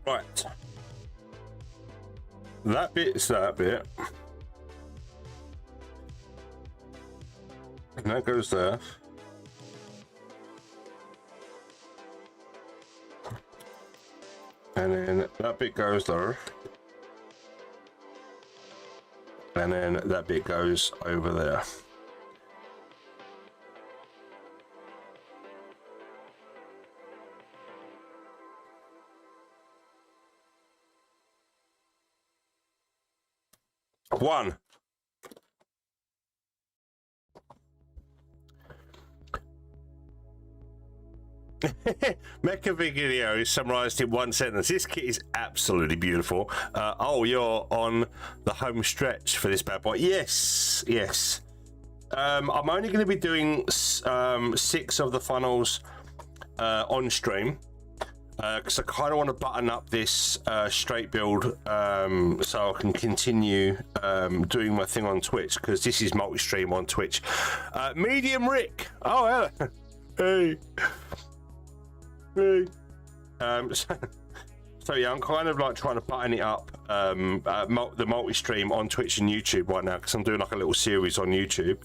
Right. That bit's that bit. And that goes there. And then that bit goes there. And then that bit goes over there. One. Mecha video is summarized in one sentence. This kit is absolutely beautiful. Oh, you're on the home stretch for this bad boy. Yes, yes. I'm only going to be doing 6 of the funnels on stream. Because I kind of want to button up this straight build so I can continue doing my thing on Twitch, because this is multi-stream on Twitch. Medium Rick. Oh, hello. Hey. Hey. So yeah, I'm kind of like trying to button it up, the multi-stream on Twitch and YouTube right now, because I'm doing like a little series on YouTube.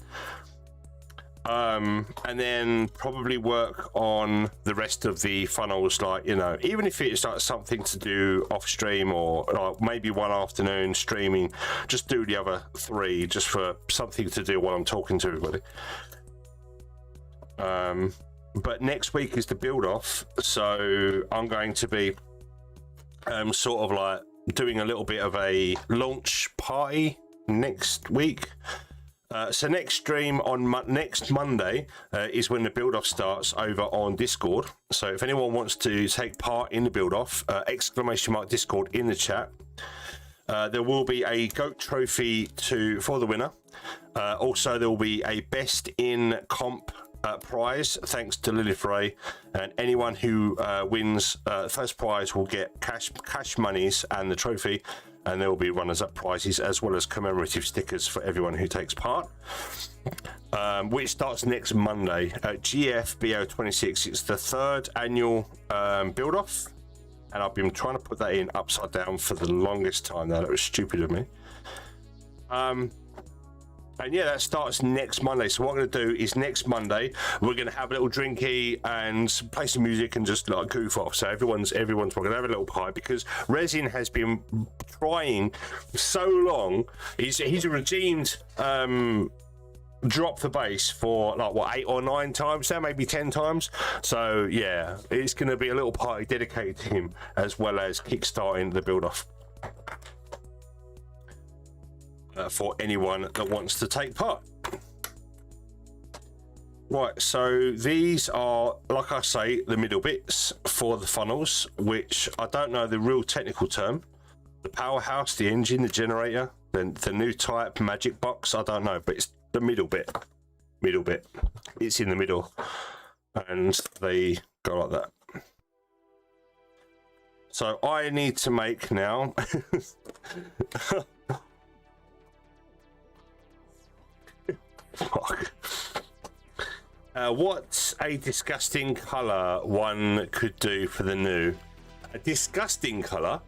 And then probably work on the rest of the funnels, like, you know, even if it's like something to do off stream, or like maybe one afternoon streaming, just do the other 3 just for something to do while I'm talking to everybody. But next week is the build off, so I'm going to be sort of like doing a little bit of a launch party next week. So next stream on next Monday is when the build-off starts over on Discord. So if anyone wants to take part in the build-off, exclamation mark Discord in the chat. There will be a GOAT trophy for the winner. Also, there will be a best in comp prize, thanks to Lilith Ray. And anyone who wins first prize will get cash monies and the trophy. And there will be runners-up prizes as well as commemorative stickers for everyone who takes part, which starts next Monday at GFBO26. It's the 3rd annual build-off, and I've been trying to put that in upside down for the longest time now. That was stupid of me. And yeah, that starts next Monday. So what I'm going to do is next Monday, we're going to have a little drinky and play some music and just like goof off. So everyone's going to have a little pie because Resin has been trying so long. He's a redeemed drop the base for like what 8 or 9 times now, maybe 10 times. So yeah, it's going to be a little party dedicated to him as well as kickstarting the build off. For anyone that wants to take part. Right, so these are, like I say, the middle bits for the funnels, which I don't know the real technical term. The powerhouse, the engine, the generator, the new type magic box, I don't know, but it's the middle bit. It's in the middle, and they go like that. So I need to make now fuck. What's a disgusting colour one could do for the new? A disgusting colour?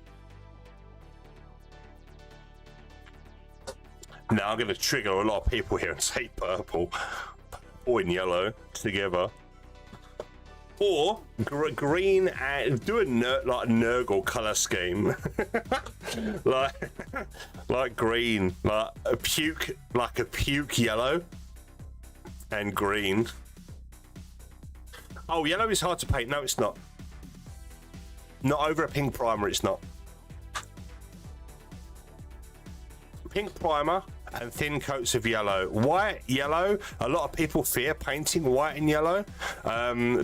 Now I'm going to trigger a lot of people here and say purple or in yellow together. Or green and do a like Nurgle colour scheme. like green, like a puke yellow and green. Oh, yellow is hard to paint. No, it's not. Not over a pink primer, it's not. Pink primer and thin coats of yellow. White, yellow, a lot of people fear painting white and yellow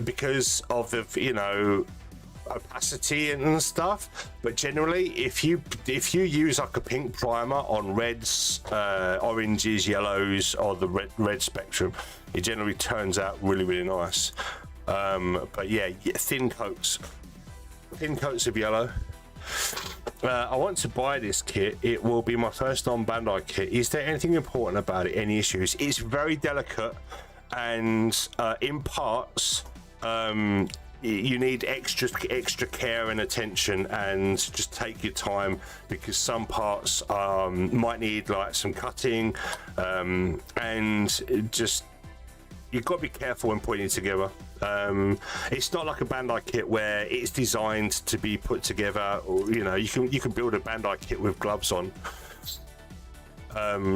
because of the, you know, opacity and stuff. But generally, if you use like a pink primer on reds, oranges, yellows, or the red spectrum, it generally turns out really nice. But yeah, thin coats of yellow. I want to buy this kit. It will be my first non-Bandai kit. Is there anything important about it? Any issues? It's very delicate, and in parts, you need extra care and attention, and just take your time because some parts might need like some cutting, and just you've got to be careful when putting it together. It's not like a Bandai kit where it's designed to be put together, or you know, you can build a Bandai kit with gloves on.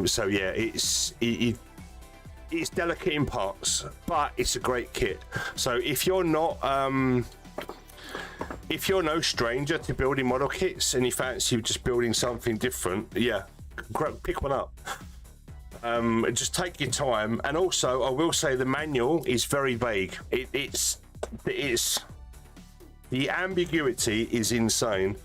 So yeah, it's delicate in parts, but it's a great kit. So if you're not if you're no stranger to building model kits and you fancy just building something different, yeah, pick one up. Just take your time, and also I will say the manual is very vague. It's the ambiguity is insane.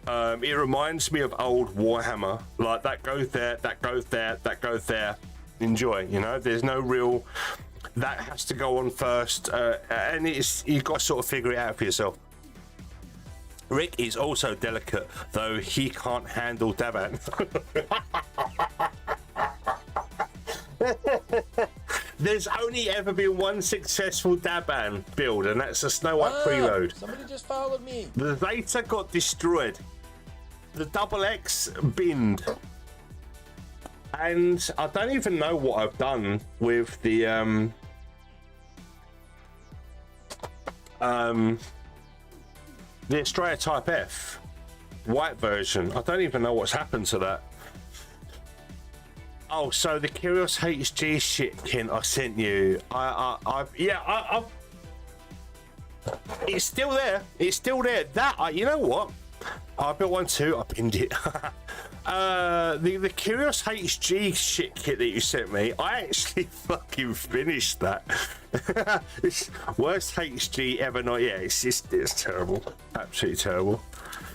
It reminds me of old Warhammer, like that goes there, that goes there, that goes there. Enjoy, you know. There's no real that has to go on first, and you've got to sort of figure it out for yourself. Rick is also delicate, though he can't handle Daban. There's only ever been one successful Daban build, and that's a Snow White preload. Somebody just followed me. The Zeta got destroyed. The Double X binned. And I don't even know what I've done with the Australia Type F white version. I don't even know what's happened to that. Oh, so the Curious HG shit, Kent, I sent you. It's still there. It's still there. That, you know what? I built one too. I pinned it. the Curious HG shit kit that you sent me, I actually fucking finished that. It's worst HG ever. Not yeah, it's terrible, absolutely terrible.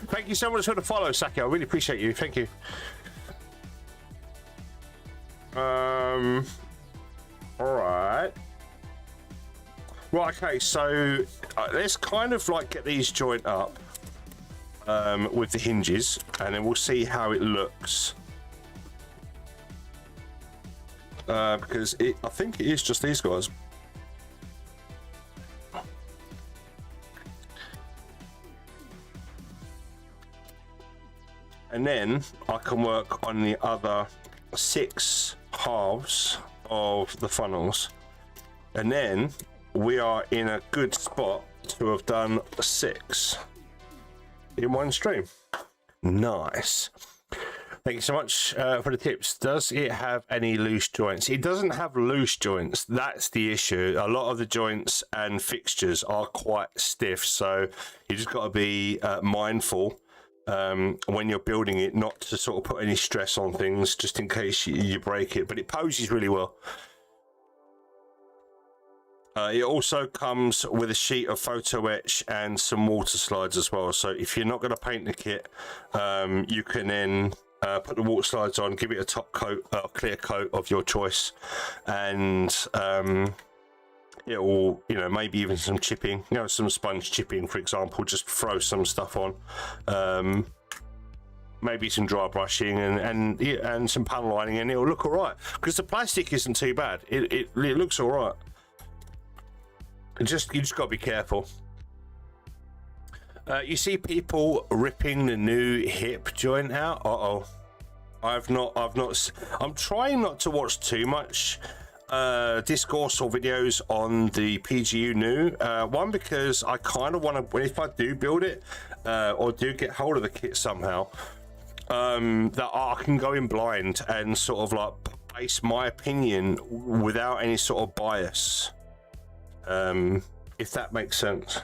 Thank you so much for the follow, Saki. I really appreciate you. Thank you. All right. Right. Okay. So let's kind of like get these joint up. With the hinges, and then we'll see how it looks. Because I think it is just these guys. And then I can work on the other 6 halves of the funnels. And then we are in a good spot to have done 6. In one stream. Nice. Thank you so much for the tips. Does it have any loose joints? It doesn't have loose joints. That's the issue. A lot of the joints and fixtures are quite stiff, so you just got to be mindful when you're building it not to sort of put any stress on things just in case you break it. But it poses really well. It also comes with a sheet of photo etch and some water slides as well. So if you're not going to paint the kit, you can then put the water slides on, give it a top coat, a clear coat of your choice, and it will, you know, maybe even some chipping, you know, some sponge chipping, for example. Just throw some stuff on. Maybe some dry brushing and some panel lining, and it'll look all right because the plastic isn't too bad. It looks all right. You just got to be careful. You see people ripping the new hip joint out. I've not. I'm trying not to watch too much discourse or videos on the PGU Nu. One, because I kind of want to, if I do build it or do get hold of the kit somehow, that I can go in blind and sort of like base my opinion without any sort of bias. If that makes sense.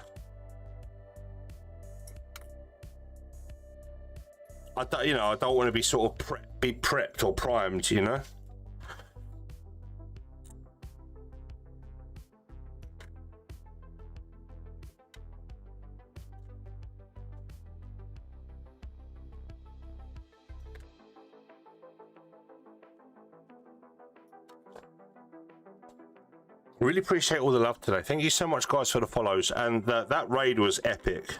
I don't want to be sort of prepped or primed, you know. Really appreciate all the love today. Thank you so much, guys, for the follows. And that raid was epic.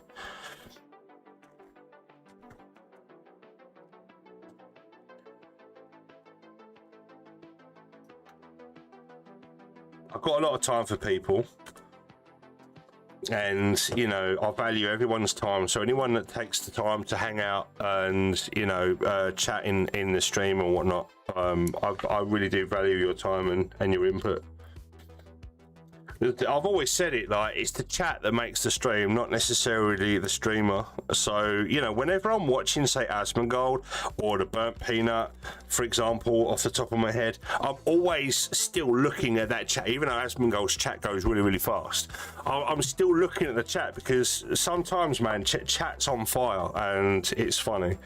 I've got a lot of time for people. And, you know, I value everyone's time. So anyone that takes the time to hang out and, you know, chat in the stream and whatnot, I really do value your time and your input. I've always said it, like, it's the chat that makes the stream, not necessarily the streamer. So, you know, whenever I'm watching, say, Asmongold or the Burnt Peanut, for example, off the top of my head, I'm always still looking at that chat. Even though Asmongold's chat goes really, really fast, I'm still looking at the chat because sometimes, man, chat's on fire and it's funny.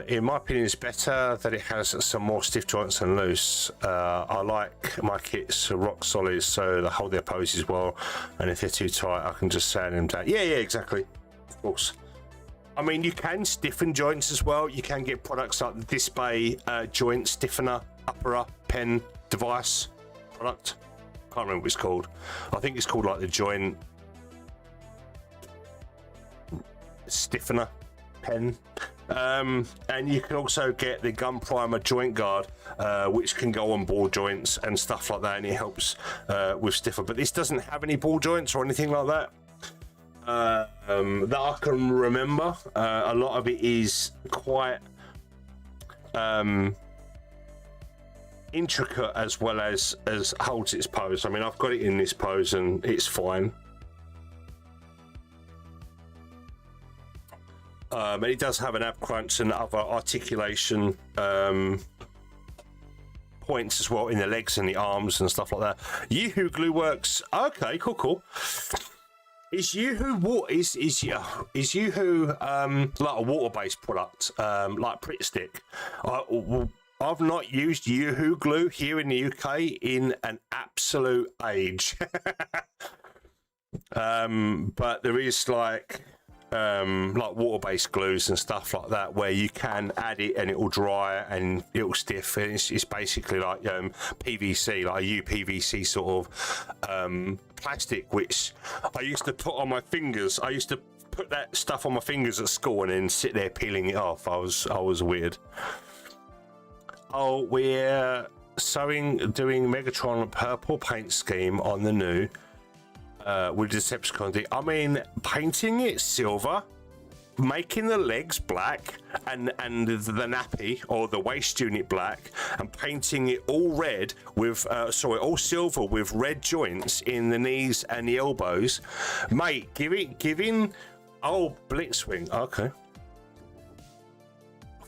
In my opinion, it's better that it has some more stiff joints than loose. I like my kits rock solid, so they hold their poses well, and if they're too tight, I can just sand them down. Yeah, exactly. Of course. I mean, you can stiffen joints as well. You can get products like the Display joint stiffener, upper pen device product. Can't remember what it's called. I think it's called like the joint stiffener pen. And you can also get the gun primer joint guard, which can go on ball joints and stuff like that, and it helps with stiffer. But this doesn't have any ball joints or anything like that that I can remember. A lot of it is quite intricate as well as holds its pose. I mean, I've got it in this pose and it's fine. And it does have an ab crunch and other articulation points as well in the legs and the arms and stuff like that. Yoo-Hoo Glue works. Okay, cool. Is YooHoo water is YooHoo like a water-based product, like Pritt Stick? I've not used YooHoo glue here in the UK in an absolute age. But there is like water-based glues and stuff like that where you can add it and it will dry and it will stiff, and it's basically like PVC, like a UPVC sort of plastic, which I used to put on my fingers. I used to put that stuff on my fingers at school and then sit there peeling it off. I was weird. Oh, we're doing Megatron purple paint scheme on the new with Decepticon. I mean, painting it silver, making the legs black and the nappy or the waist unit black, and painting it all red with all silver with red joints in the knees and the elbows. Mate, giving Blitzwing. Okay,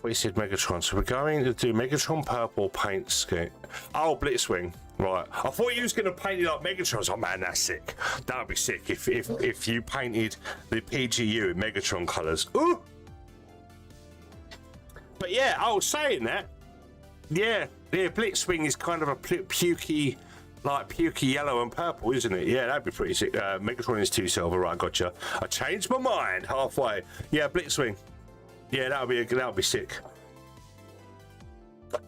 we said Megatron, so we're going to do Megatron purple paint scheme. Oh, Blitzwing, right. I thought you was going to paint it like Megatron. I was like, man, that's sick. That would be sick if you painted the PGU in Megatron colours. Ooh. But yeah, I was saying that. Yeah, Blitzwing is kind of a pukey yellow and purple, isn't it? Yeah, that'd be pretty sick. Megatron is 2 silver, right? Gotcha. I changed my mind halfway. Yeah, Blitzwing. Yeah, that would be sick.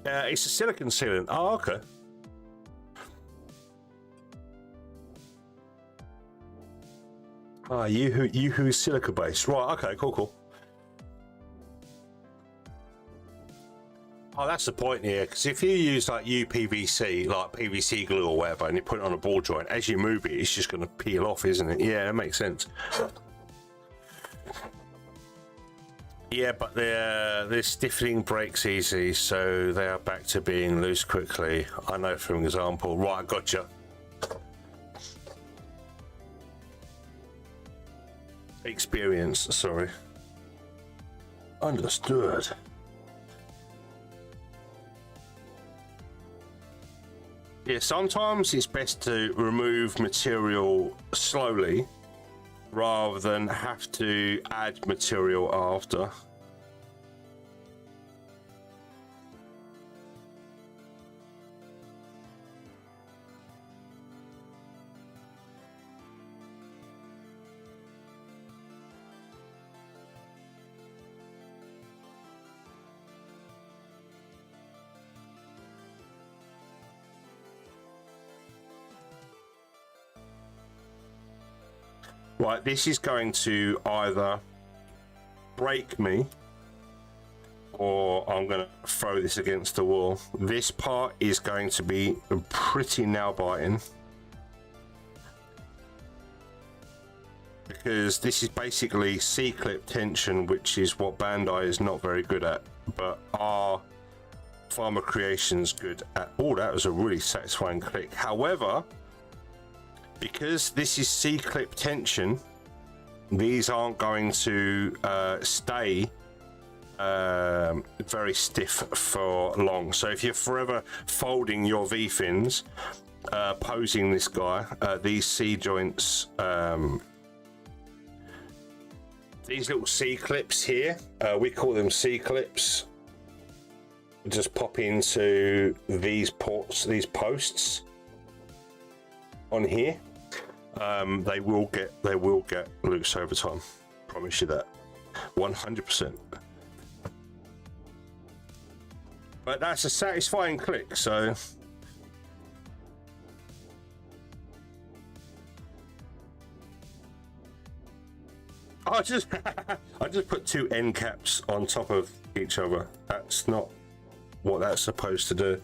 It's a silicon sealant. Oh, okay. YooHoo is silica based. Right, okay, cool. Oh, that's the point here, because if you use like UPVC, like PVC glue or whatever, and you put it on a ball joint, as you move it, it's just going to peel off, isn't it? Yeah, that makes sense. Yeah, but their stiffening breaks easy, so they are back to being loose quickly. I know from example. Right, gotcha. Experience, sorry. Understood. Yeah, sometimes it's best to remove material slowly rather than have to add material after. Right, this is going to either break me or I'm going to throw this against the wall. This part is going to be pretty nail biting because this is basically C-clip tension, which is what Bandai is not very good at, but our Farmer Creation's good at. Oh, that was a really satisfying click. However, because this is C-clip tension, these aren't going to stay very stiff for long. So if you're forever folding your V-fins, posing this guy, these C-joints, these little C-clips here, we call them C-clips, just pop into these ports, these posts on here. They will get loose over time. Promise you that, 100%. But that's a satisfying click. So I just put 2 end caps on top of each other. That's not what that's supposed to do.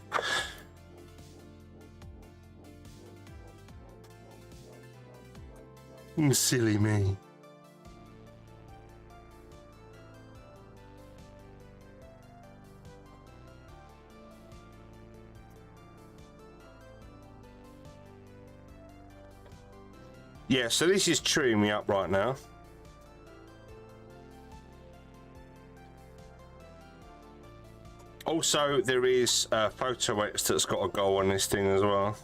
Silly me. Yeah, so this is chewing me up right now. Also, there is photo etch that's got to go on this thing as well.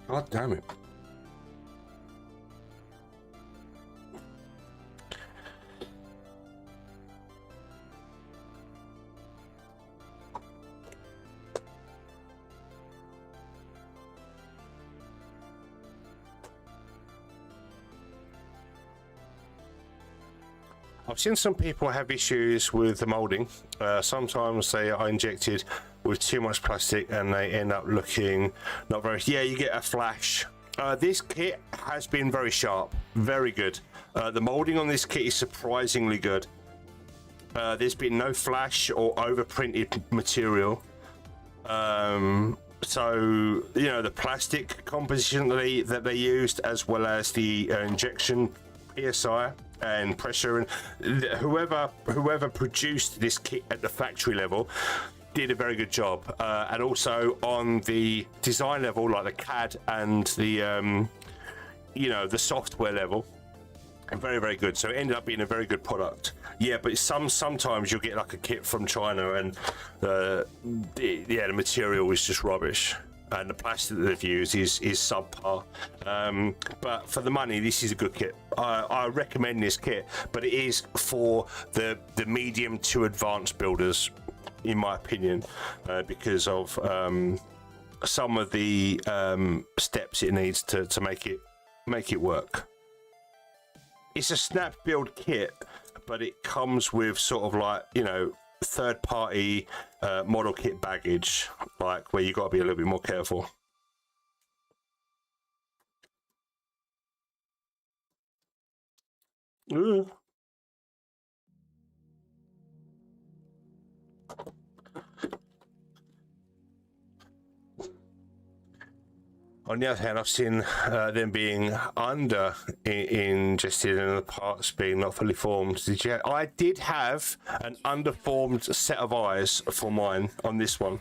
God damn it. I've seen some people have issues with the molding. Sometimes they are injected with too much plastic and they end up looking not very... Yeah, you get a flash. This kit has been very sharp, very good. The molding on this kit is surprisingly good. There's been no flash or overprinted material. So, you know, the plastic composition that they used, as well as the injection PSI and pressure, and whoever produced this kit at the factory level did a very good job. And also on the design level, like the CAD and the you know, the software level, very, very good. So it ended up being a very good product. Yeah, but sometimes you'll get like a kit from China and the material is just rubbish. And the plastic that they've used is subpar. But for the money, this is a good kit. I recommend this kit, but it is for the medium to advanced builders, in my opinion, because of some of the steps it needs to make it work. It's a snap build kit, but it comes with sort of like, you know, third-party model kit baggage, like where you got to be a little bit more careful. Ooh. On the other hand, I've seen them being ingested and the parts being not fully formed. I did have an underformed set of eyes for mine on this one.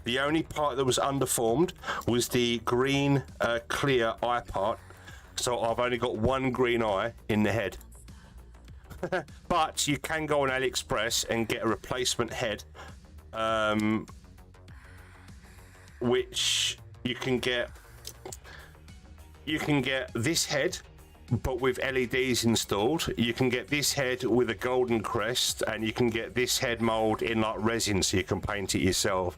The only part that was underformed was the green clear eye part. So I've only got one green eye in the head. But you can go on AliExpress and get a replacement head, which you can get this head, but with LEDs installed. You can get this head with a golden crest, and you can get this head mold in like resin, so you can paint it yourself.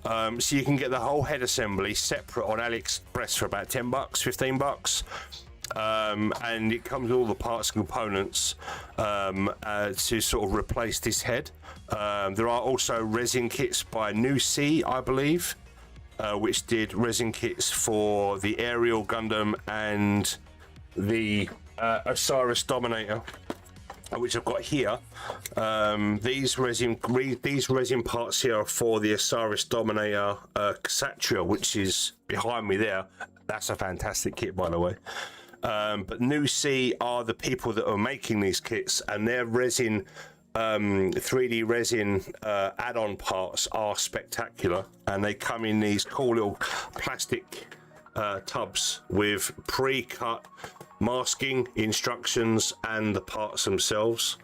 So you can get the whole head assembly separate on AliExpress for about 10 bucks, 15 bucks. And it comes with all the parts and components to sort of replace this head. There are also resin kits by Nu Gundam, I believe, which did resin kits for the Aerial Gundam and the Osiris Dominator, which I've got here. These resin parts here are for the Osiris Dominator Kshatriya, which is behind me there. That's a fantastic kit, by the way. But Nu Gundam are the people that are making these kits, and their resin 3D resin add-on parts are spectacular, and they come in these cool little plastic tubs with pre-cut masking instructions and the parts themselves,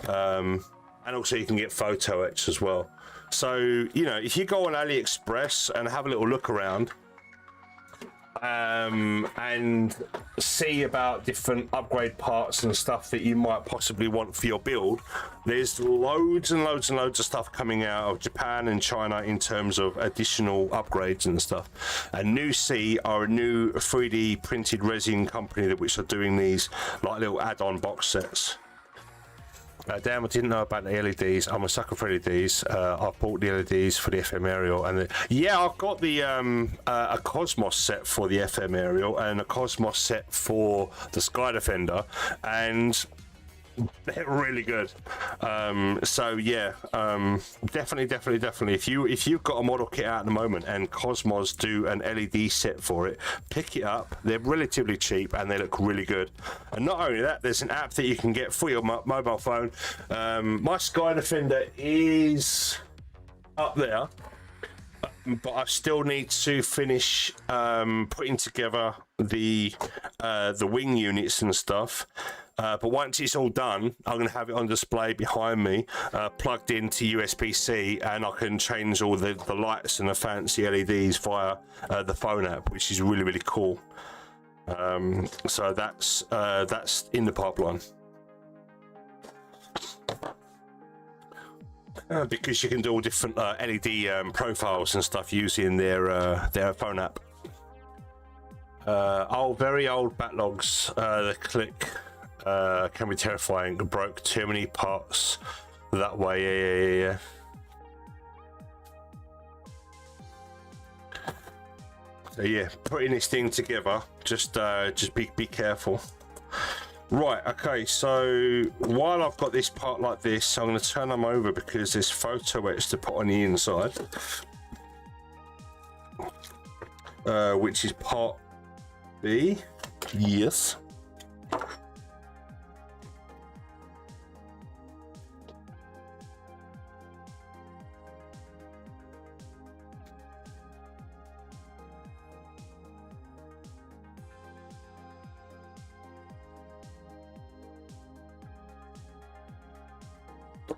and also you can get photo etch as well. So, you know, if you go on AliExpress and have a little look around, and see about different upgrade parts and stuff that you might possibly want for your build, there's loads and loads and loads of stuff coming out of Japan and China in terms of additional upgrades and stuff. And Nu Gundam are a new 3D printed resin company which are doing these like little add-on box sets. Damn, I didn't know about the LEDs. I'm a sucker for LEDs. I've bought the LEDs for the FM aerial, and yeah, I've got the a Cosmos set for the FM aerial and a Cosmos set for the Sky Defender, and they're really good. So yeah, definitely. If you've got a model kit out at the moment and Cosmos do an LED set for it, pick it up. They're relatively cheap and they look really good. And not only that, there's an app that you can get for your mobile phone. My Sky Defender is up there, but I still need to finish putting together the wing units and stuff. But once it's all done, I'm going to have it on display behind me, plugged into USB-C, and I can change all the lights and the fancy LEDs via the phone app, which is really, really cool. So that's in the pipeline. Because you can do all different LED profiles and stuff using their phone app. Very old backlogs. The click can be terrifying. Broke too many parts that way. Yeah. So yeah, putting this thing together, just be careful. Right, okay, so while I've got this part like this, I'm going to turn them over because there's photo etch to put on the inside, which is part B. Yes.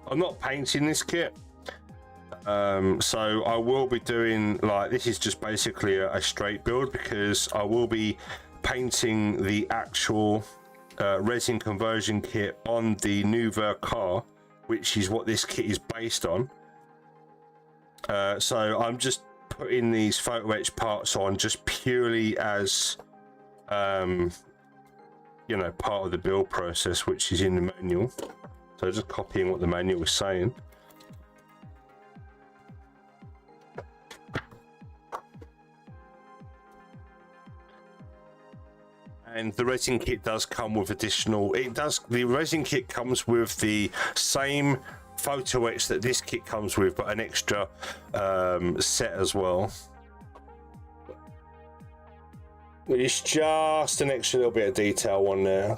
I'm not painting this kit, so I will be doing, like, this is just basically a straight build, because I will be painting the actual resin conversion kit on the Nu car, which is what this kit is based on. So I'm just putting these photo etch parts on just purely as you know, part of the build process, which is in the manual. So just copying what the manual was saying. And the resin kit does come with additional, the resin kit comes with the same photo etch that this kit comes with, but an extra set as well. It's just an extra little bit of detail on there.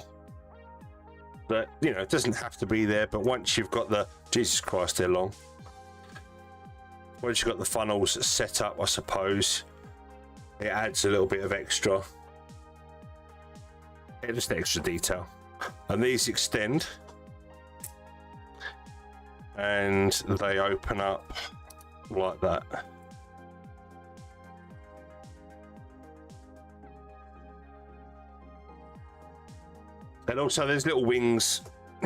But, you know, it doesn't have to be there, but once you've got the, Jesus Christ, they're long. Once you've got the funnels set up, I suppose, it adds a little bit of extra. Yeah, just extra detail. And these extend. And they open up like that. And also there's little wings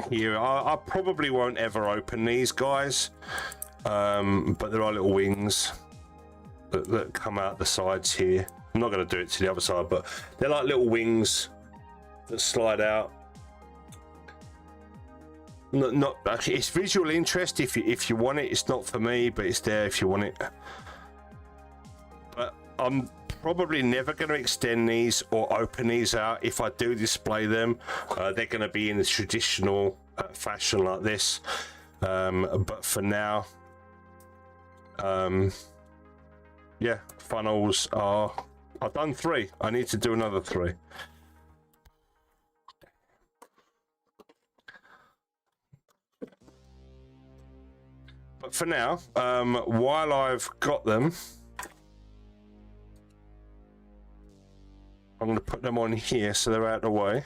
here. I probably won't ever open these guys, but there are little wings that come out the sides here. I'm not going to do it to the other side, but they're like little wings that slide out. Not it's visual interest if you want it. It's not for me, but it's there if you want it. But I'm probably never going to extend these or open these out. If I do display them, they're going to be in the traditional fashion like this. But for now, yeah, funnels are, I've done 3. I need to do another 3. But for now, while I've got them, I'm going to put them on here so they're out of the way.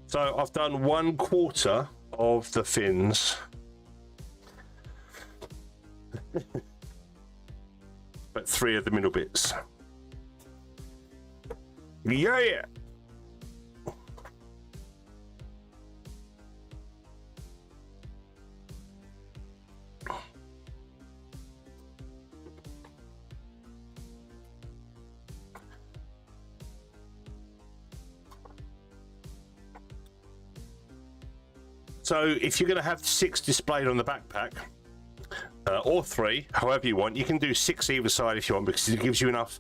So I've done 1/4 of the fins. But 3 of the middle bits. Yeah. So if you're going to have 6 displayed on the backpack, or 3, however you want, you can do 6 either side if you want, because it gives you enough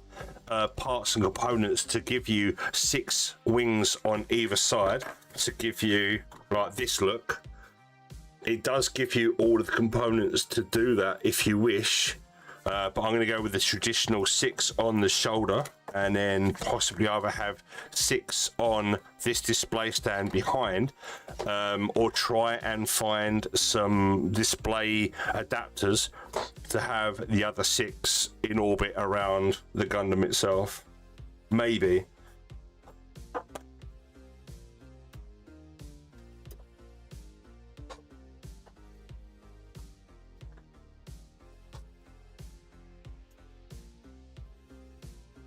parts and components to give you 6 wings on either side to give you like this look. It does give you all of the components to do that if you wish, but I'm going to go with the traditional 6 on the shoulder and then possibly either have 6 on this display stand behind, or try and find some display adapters to have the other 6 in orbit around the Gundam itself. Maybe.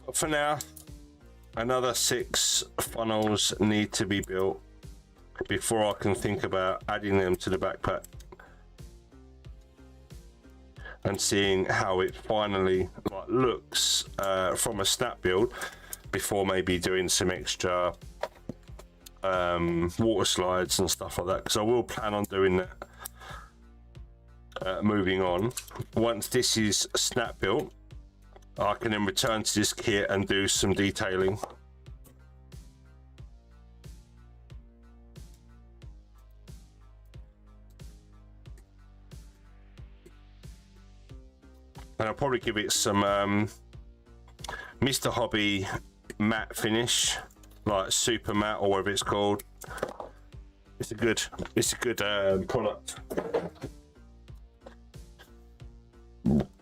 But for now, another 6 funnels need to be built before I can think about adding them to the backpack and seeing how it finally looks from a snap build, before maybe doing some extra water slides and stuff like that, because I will plan on doing that moving on. Once this is snap built, I can then return to this kit and do some detailing. And I'll probably give it some Mr. Hobby matte finish, like super matte or whatever it's called. It's a good product.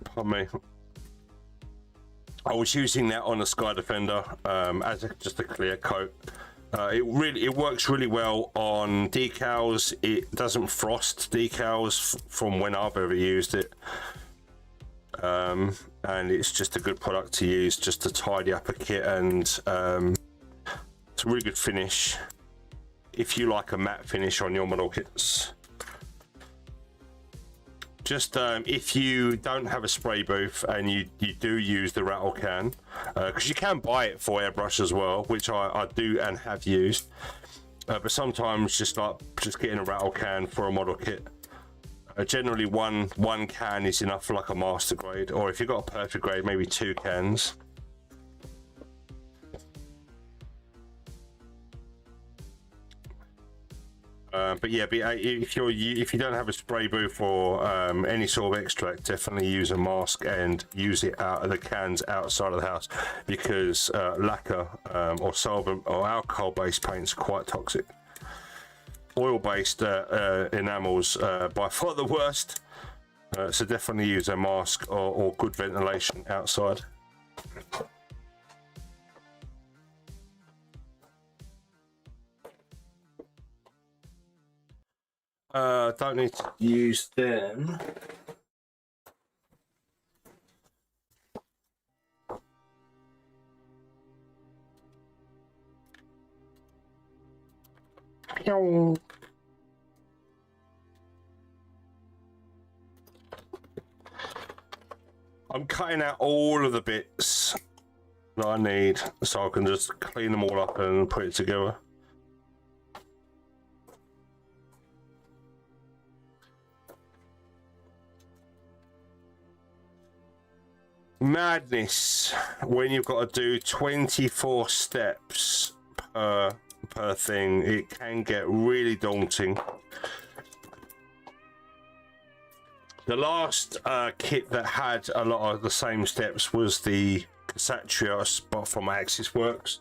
Pardon me. I was using that on the Sky Defender as just a clear coat. It works really well on decals. It doesn't frost decals from when I've ever used it. And it's just a good product to use just to tidy up a kit, and it's a really good finish if you like a matte finish on your model kits. Just if you don't have a spray booth and you do use the rattle can, because you can buy it for airbrush as well, which I do and have used, but sometimes just getting a rattle can for a model kit. Generally one can is enough for like a master grade, or if you've got a perfect grade, maybe 2 cans. But if you don't have a spray booth or any sort of extract, definitely use a mask and use it out of the cans outside of the house, because lacquer or solvent or alcohol based paints are quite toxic. Oil based enamels by far the worst, so definitely use a mask or good ventilation outside. Don't need to use them. I'm cutting out all of the bits that I need so I can just clean them all up and put it together. Madness when you've got to do 24 steps per thing. It can get really daunting. The last kit that had a lot of the same steps was the Satria spot from Axis Works.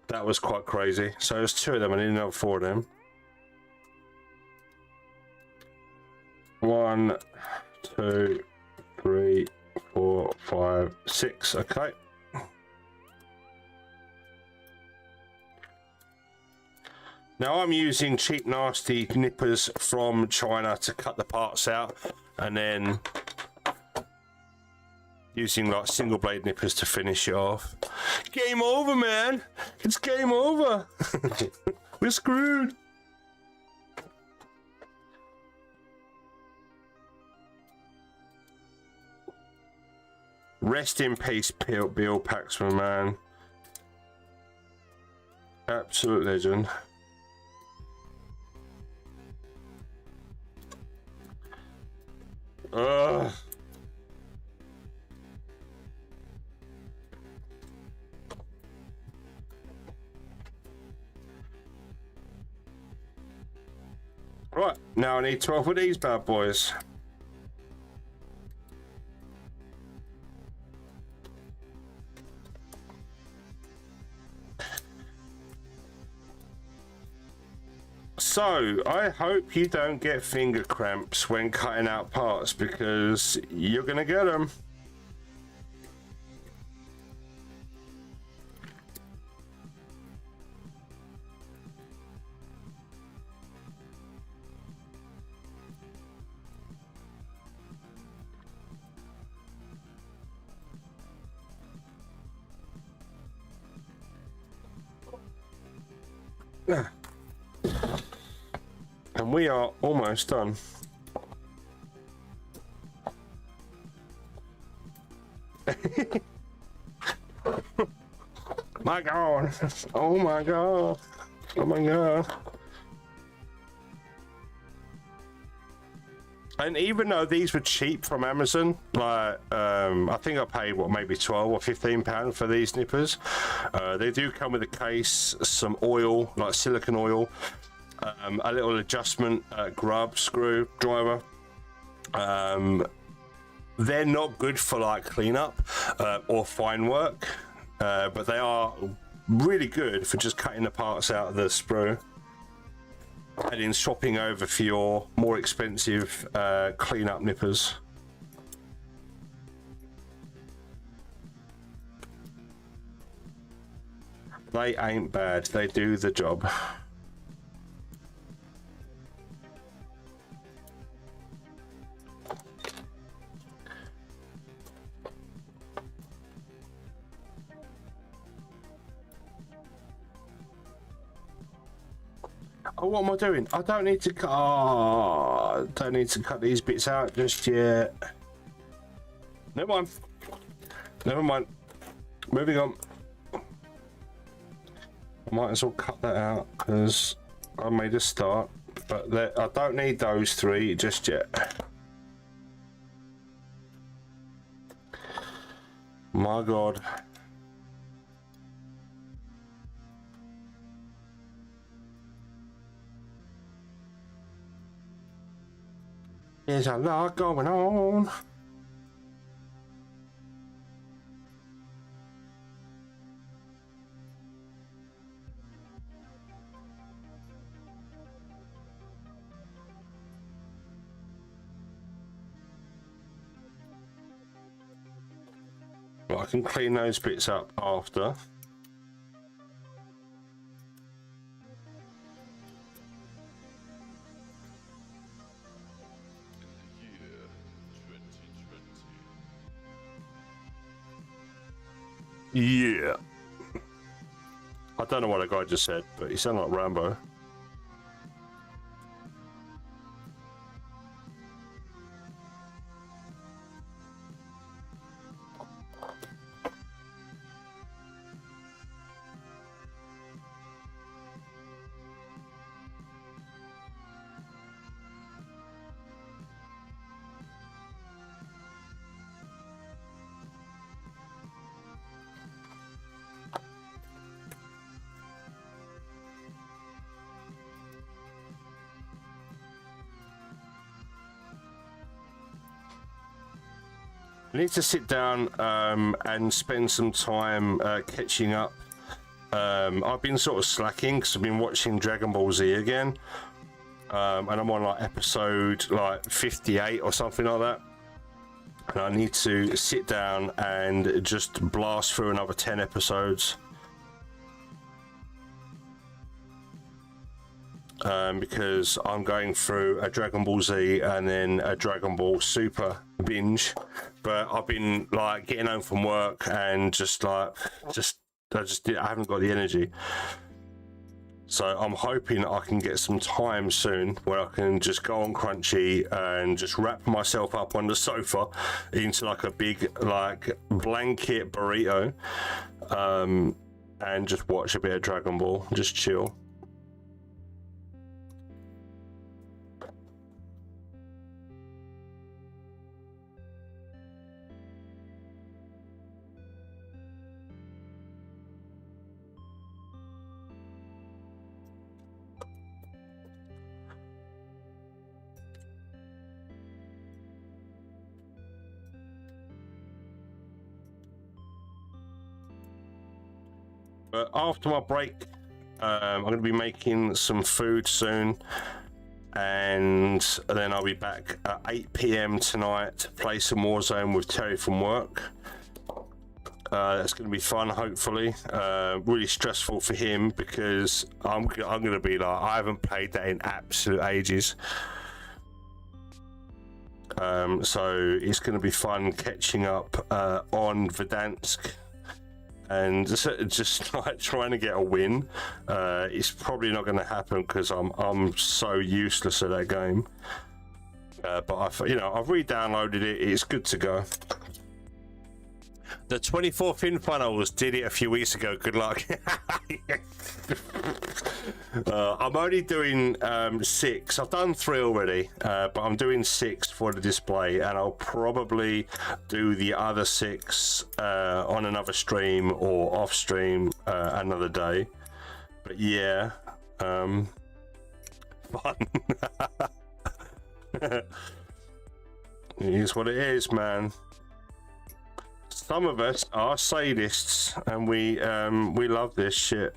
That was quite crazy. So there's 2 of them. I need another 4 of them. 1, 2, 3, 4, 5, 6. Okay. Now I'm using cheap nasty nippers from China to cut the parts out, and then using like single blade nippers to finish it off. Game over, man. It's game over. We're screwed. Rest in peace, Bill Paxman, man. Absolute legend. Ugh. Right, now I need 12 of these bad boys. So I hope you don't get finger cramps when cutting out parts, because you're gonna get them. And we are almost done. My God. Oh my God. Oh my God. And even though these were cheap from Amazon, like I think I paid what, maybe 12 or 15 pounds for these nippers. They do come with a case, some oil, like silicone oil, a little adjustment grub screwdriver. They're not good for like cleanup or fine work, but they are really good for just cutting the parts out of the sprue and then swapping over for your more expensive cleanup nippers. They ain't bad, they do the job. Oh, what am I doing? I don't need to cut. Oh, don't need to cut these bits out just yet. Never mind. Never mind. Moving on. I might as well cut that out because I made a start, but I don't need those three just yet. My God. There's a lot going on. Well, I can clean those bits up after. Yeah. I don't know what a guy just said, but he sounded like Rambo. I need to sit down and spend some time catching up. I've been sort of slacking because I've been watching Dragon Ball Z again, and I'm on like episode like 58 or something like that. And I need to sit down and just blast through another 10 episodes. Because I'm going through a Dragon Ball Z and then a Dragon Ball Super binge, but I've been like getting home from work and I haven't got the energy. So I'm hoping I can get some time soon where I can just go on Crunchy and just wrap myself up on the sofa into like a big like blanket burrito, and just watch a bit of Dragon Ball, just chill. But after my break, I'm going to be making some food soon, and then I'll be back at 8 p.m. tonight to play some Warzone with Terry from work. That's going to be fun, hopefully. Really stressful for him because I'm going to be like, I haven't played that in absolute ages. So it's going to be fun catching up on Verdansk and just like trying to get a win. It's probably not going to happen because I'm so useless at that game. But I've re-downloaded it. It's good to go. The 24 fin funnels did it a few weeks ago. Good luck. I'm only doing 6. I've done 3 already, but I'm doing 6 for the display, and I'll probably do the other 6 on another stream or off stream another day. But yeah, fun. It is what it is, man. Some of us are sadists, and we love this shit.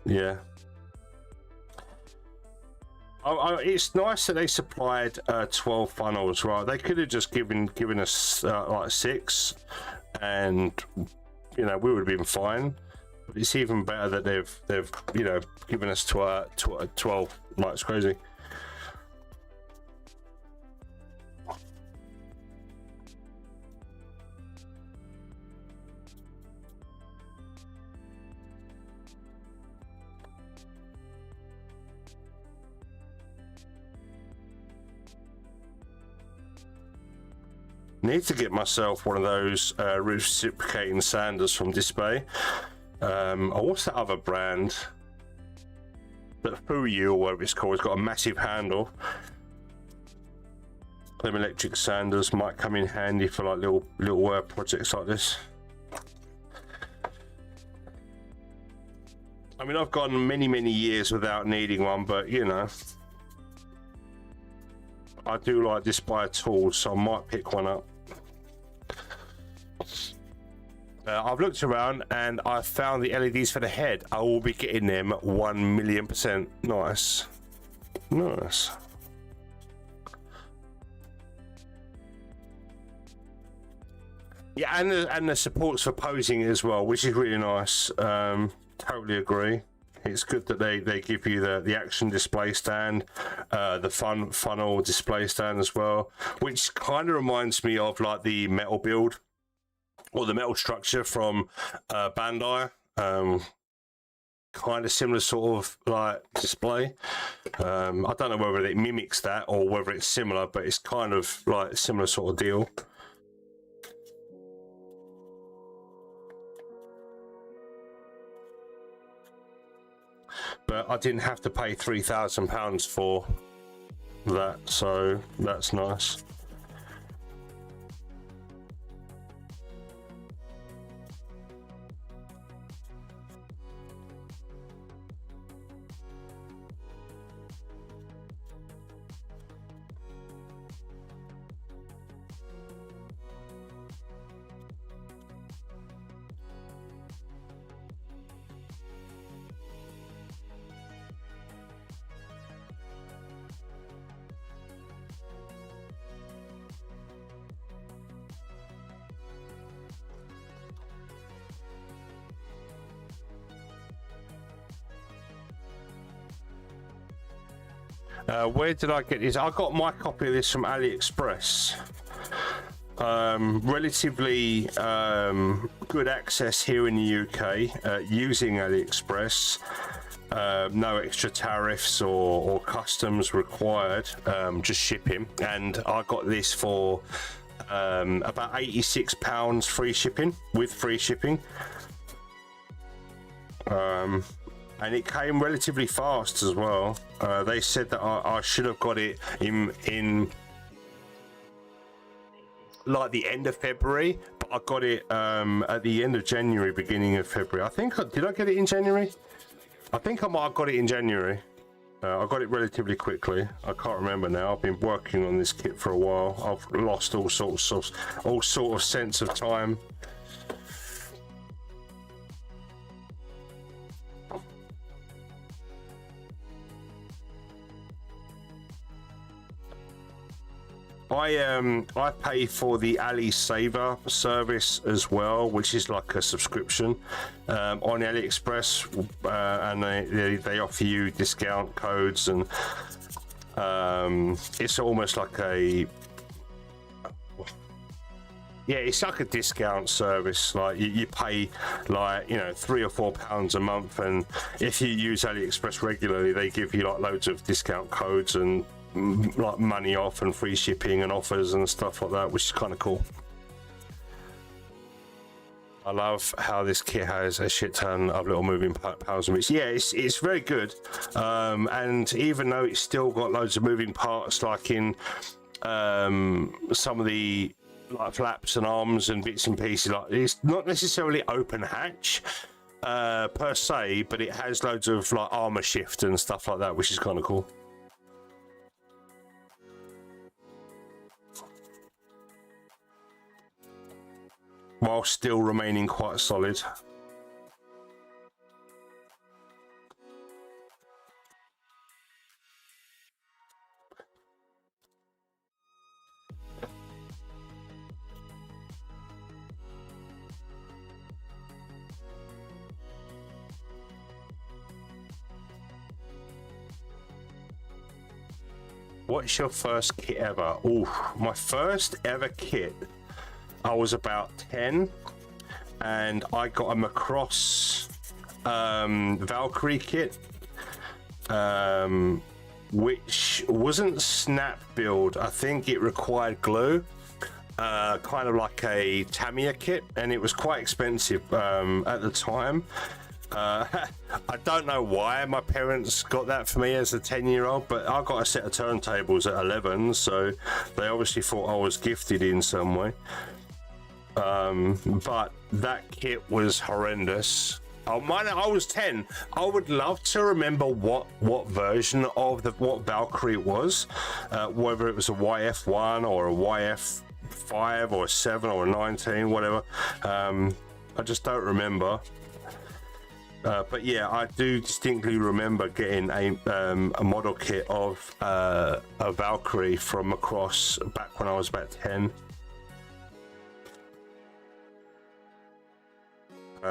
Yeah. It's nice that they supplied 12 funnels, right? They could have just given us like 6, and we would have been fine. But it's even better that they've given us 12. Like, it's crazy. Need to get myself one of those reciprocating sanders from Display. What's that other brand? That Fuyu or whatever it's called. It's got a massive handle. Them electric sanders might come in handy for like little projects like this. I mean, I've gone many years without needing one, but I do like Display tools, so I might pick one up. I've looked around and I found the LEDs for the head. I will be getting them 1,000,000%. Nice. Yeah, and the supports for posing as well, which is really nice. Totally agree. It's good that they give you the action display stand, the funnel display stand as well, which kind of reminds me of like the metal build or the metal structure from Bandai. Kind of similar sort of like display. I don't know whether it mimics that or whether it's similar, but it's kind of like a similar sort of deal. But I didn't have to pay £3,000 for that, so that's nice. Where did I get this? I got my copy of this from AliExpress. Relatively good access here in the UK using AliExpress. No extra tariffs or customs required, just shipping. And I got this for about £86 free shipping, with free shipping. And it came relatively fast as well. They said that I should have got it in like the end of February, but I got it at the end of January, beginning of February. Did I get it in January? I think I might have got it in January. I got it relatively quickly. I can't remember now. I've been working on this kit for a while. I've lost all sort of sense of time. I pay for the Ali Saver service as well, which is like a subscription on AliExpress, and they offer you discount codes, and it's almost like it's like a discount service. Like you pay like, you know, £3 or £4 a month, and if you use AliExpress regularly, they give you like loads of discount codes and like money off and free shipping and offers and stuff like that, which is kind of cool. I love how this kit has a shit ton of little moving parts and bits. Yeah, it's very good, and even though it's still got loads of moving parts, like in some of the like flaps and arms and bits and pieces, like it's not necessarily open hatch per se, but it has loads of like armor shift and stuff like that, which is kind of cool. While still remaining quite solid. What's your first kit ever? Oh, my first ever kit, I was about 10, and I got a Macross Valkyrie kit, which wasn't snap build. I think it required glue, kind of like a Tamiya kit, and it was quite expensive at the time. I don't know why my parents got that for me as a 10-year-old, but I got a set of turntables at 11, so they obviously thought I was gifted in some way. But that kit was horrendous. I was 10. I would love to remember what version of what Valkyrie it was, whether it was a YF1 or a YF5 or a 7 or a 19, whatever. I just don't remember. But yeah, I do distinctly remember getting a model kit of a Valkyrie from Macross back when I was about 10.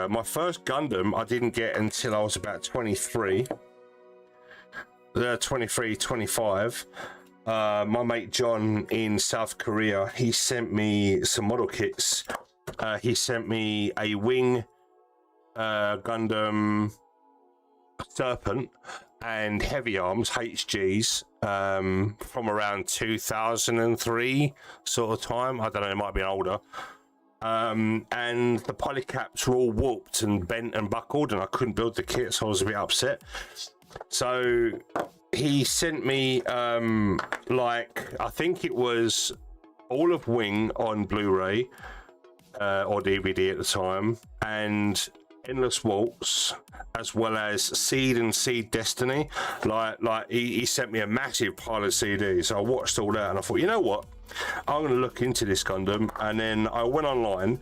My first Gundam I didn't get until I was about 23. 25. My mate John in South Korea, he sent me some model kits. He sent me a Wing Gundam Serpent and Heavy Arms HGs from around 2003 sort of time. I don't know, it might be older. And the polycaps were all warped and bent and buckled, and I couldn't build the kit, so I was a bit upset. So he sent me like, I think it was all of Wing on Blu-ray or DVD at the time, and Endless Waltz, as well as Seed and Seed Destiny. Like he sent me a massive pile of CDs. So I watched all that and I thought, you know what, I'm going to look into this Gundam. And then I went online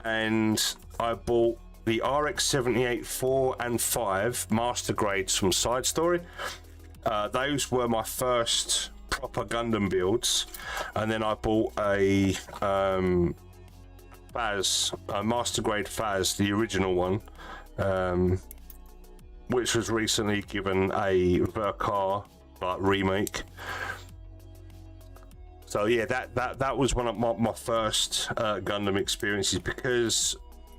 and I bought the RX-78 4 and 5 master grades from Side Story. Those were my first proper Gundam builds. And then I bought a Phaz, master grade Phaz, the original one, which was recently given a Verkar remake. So yeah, that was one of my first Gundam experiences, because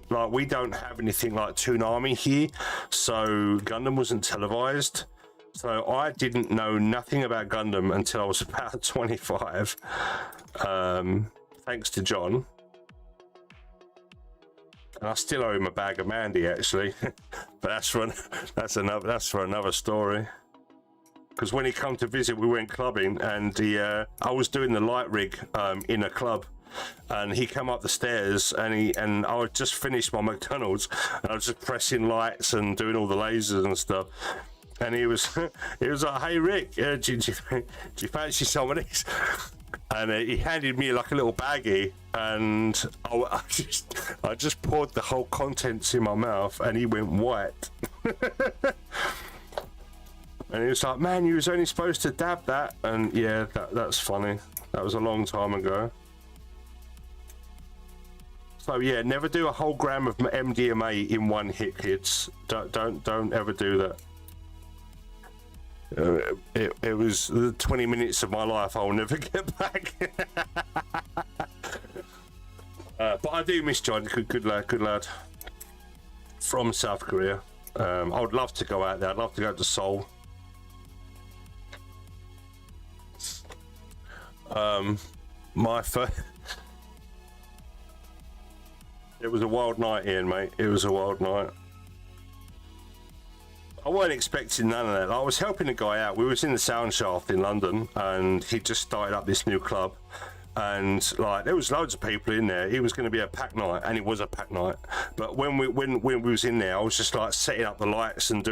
like we don't have anything like Toonami here, so Gundam wasn't televised. So I didn't know nothing about Gundam until I was about 25. Thanks to John. And I still owe him a bag of Mandy, actually, but that's for another story. Because when he come to visit, we went clubbing, and I was doing the light rig in a club, and he came up the stairs, and I had just finished my McDonald's, and I was just pressing lights and doing all the lasers and stuff. And he was like, "Hey Rick, do you fancy some of these?" And he handed me like a little baggie, and I just poured the whole contents in my mouth, and he went white. And he was like, "Man, you was only supposed to dab that." And yeah, that's funny. That was a long time ago. So yeah, never do a whole gram of MDMA in one hit, kids. Don't ever do that. It was 20 minutes of my life I'll never get back. But I do miss John. Good lad. From South Korea. I would love to go out there. I'd love to go to Seoul. My first. It was a wild night, Ian, mate. It was a wild night. I weren't expecting none of that. I was helping a guy out. We was in the sound shaft in London, and he just started up this new club. And like, there was loads of people in there. It was going to be a packed night, and it was a packed night. But when we was in there, I was just like setting up the lights and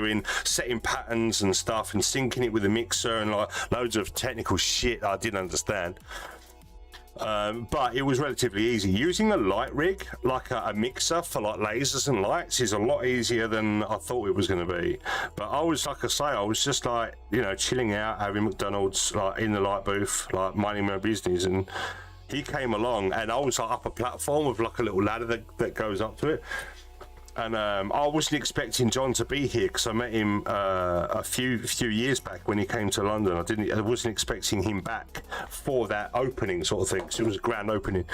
setting patterns and stuff, and syncing it with the mixer and like loads of technical shit I didn't understand. But it was relatively easy. Using a light rig like a mixer for like lasers and lights is a lot easier than I thought it was going to be. But I was, like I say, I was just like, you know, chilling out, having McDonald's, like in the light booth, like minding my business, and he came along, and I was like up a platform with like a little ladder that goes up to it. And I wasn't expecting John to be here because I met him a few years back when he came to London. I wasn't expecting him back for that opening sort of thing. So it was a grand opening.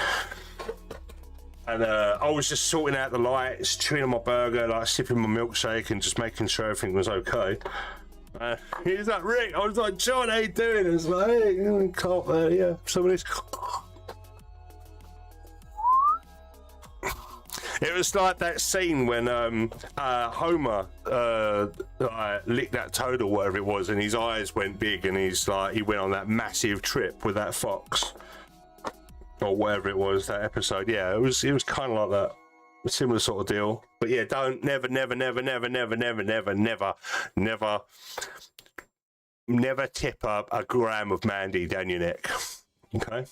And I was just sorting out the lights, chewing on my burger, like sipping my milkshake, and just making sure everything was okay. He was like, Rick. I was like, John, how you doing? I was like, hey, can't, yeah, somebody's. It was like that scene when Homer licked that toad or whatever it was, and his eyes went big, and he went on that massive trip with that fox or whatever it was, that episode. Yeah, it was kind of like that, a similar sort of deal. But yeah, never tip up a gram of Mandy down your neck. Okay.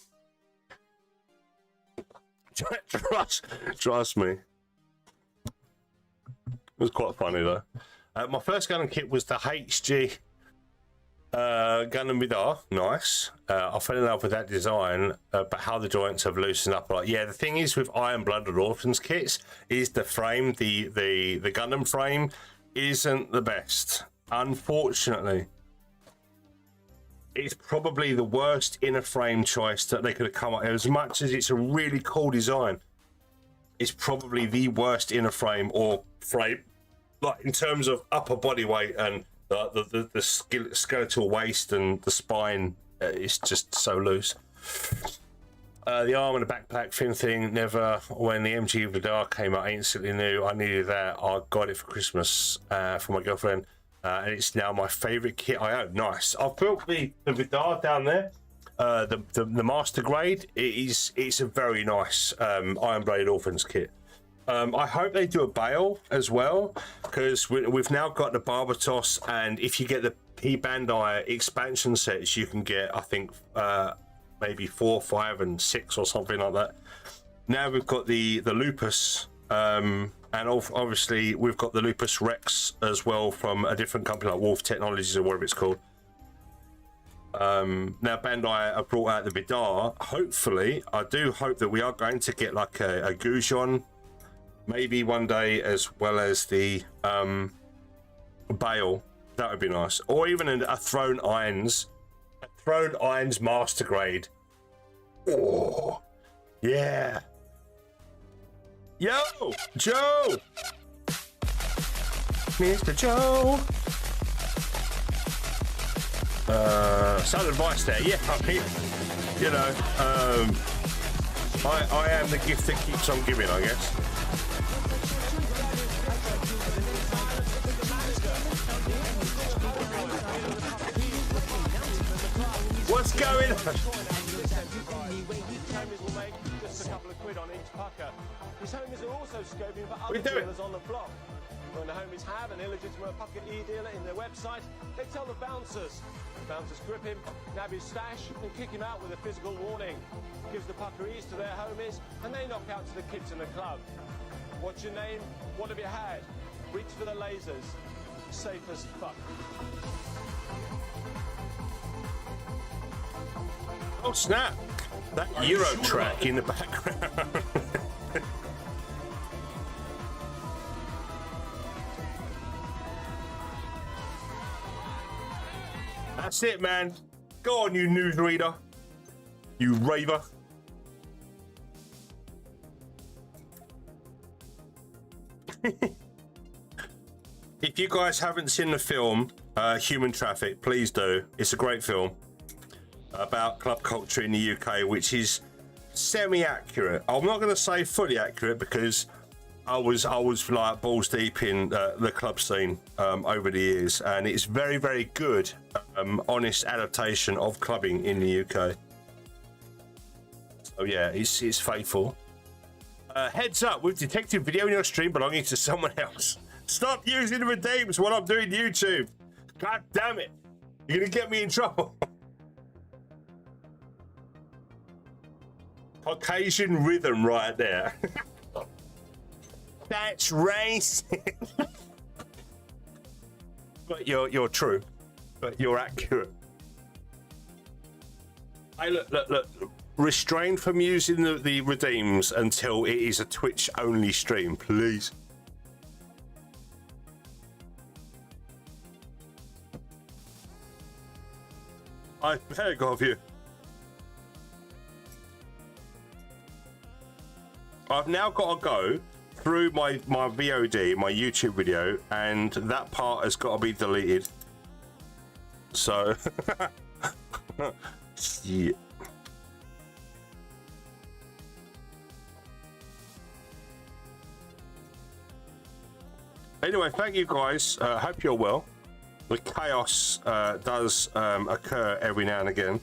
Trust me. It was quite funny though. My first Gundam kit was the HG Gundam Vidar. Nice. I fell in love with that design, but how the joints have loosened up. Like, yeah, the thing is with Iron Blooded Orphans kits is the frame, the Gundam frame isn't the best, unfortunately. It's probably the worst inner frame choice that they could have come up with. As much as it's a really cool design, it's probably the worst inner frame or frame, like in terms of upper body weight and the skeletal waist and the spine. It's just so loose. The arm and the backpack fin thing, never. When the MG Vidar came out, I instantly knew I needed that. I got it for Christmas for my girlfriend. And it's now my favourite kit I own. Nice. I've built the Vidar down there. The master grade. It's a very nice Iron Blade Orphans kit. I hope they do a Bale as well, because we've now got the Barbatos, and if you get the P Bandai expansion sets, you can get, I think, maybe 4, 5, and 6 or something like that. Now we've got the Lupus. And obviously we've got the Lupus Rex as well from a different company like Wolf Technologies or whatever it's called. Now Bandai have brought out the Vidar. Hopefully, I do hope that we are going to get like a Gujon maybe one day, as well as the Bale. That would be nice. Or even a Throne Irons Master Grade. Oh, yeah. Yo, Joe! Mr. Joe! Sound advice there, yeah, I mean, you know, I am the gift that keeps on giving, I guess. What's going on? Just a couple of quid on each pucker. His homies are also scoping for other doing? dealers on the block. When the homies have an illegitimate pucker e-dealer in their website, they tell the bouncers. The bouncers grip him, nab his stash, and kick him out with a physical warning. Gives the pucker e's to their homies, and they knock out to the kids in the club. What's your name? What have you had? Reach for the lasers. Safe as fuck. Oh, snap. That Euro track in the background. That's it, man. Go on, you newsreader. You raver. If you guys haven't seen the film Human Traffic, please do. It's a great film about club culture in the UK, which is semi-accurate. I'm not going to say fully accurate because I was like balls deep in the club scene over the years, and it's very, very good, honest adaptation of clubbing in the UK. So yeah, it's faithful. Heads up, we've detected video in your stream belonging to someone else. Stop using the redeems while I'm doing YouTube. God damn it. You're going to get me in trouble. Caucasian rhythm right there. That's racist. But you're true. But you're accurate. Hey, look. Restrain from using the redeems until it is a Twitch only stream, please. I beg of you. I've now got to go through my VOD, my YouTube video, and that part has got to be deleted. So, yeah. Anyway, thank you guys. Hope you're well. The chaos does occur every now and again.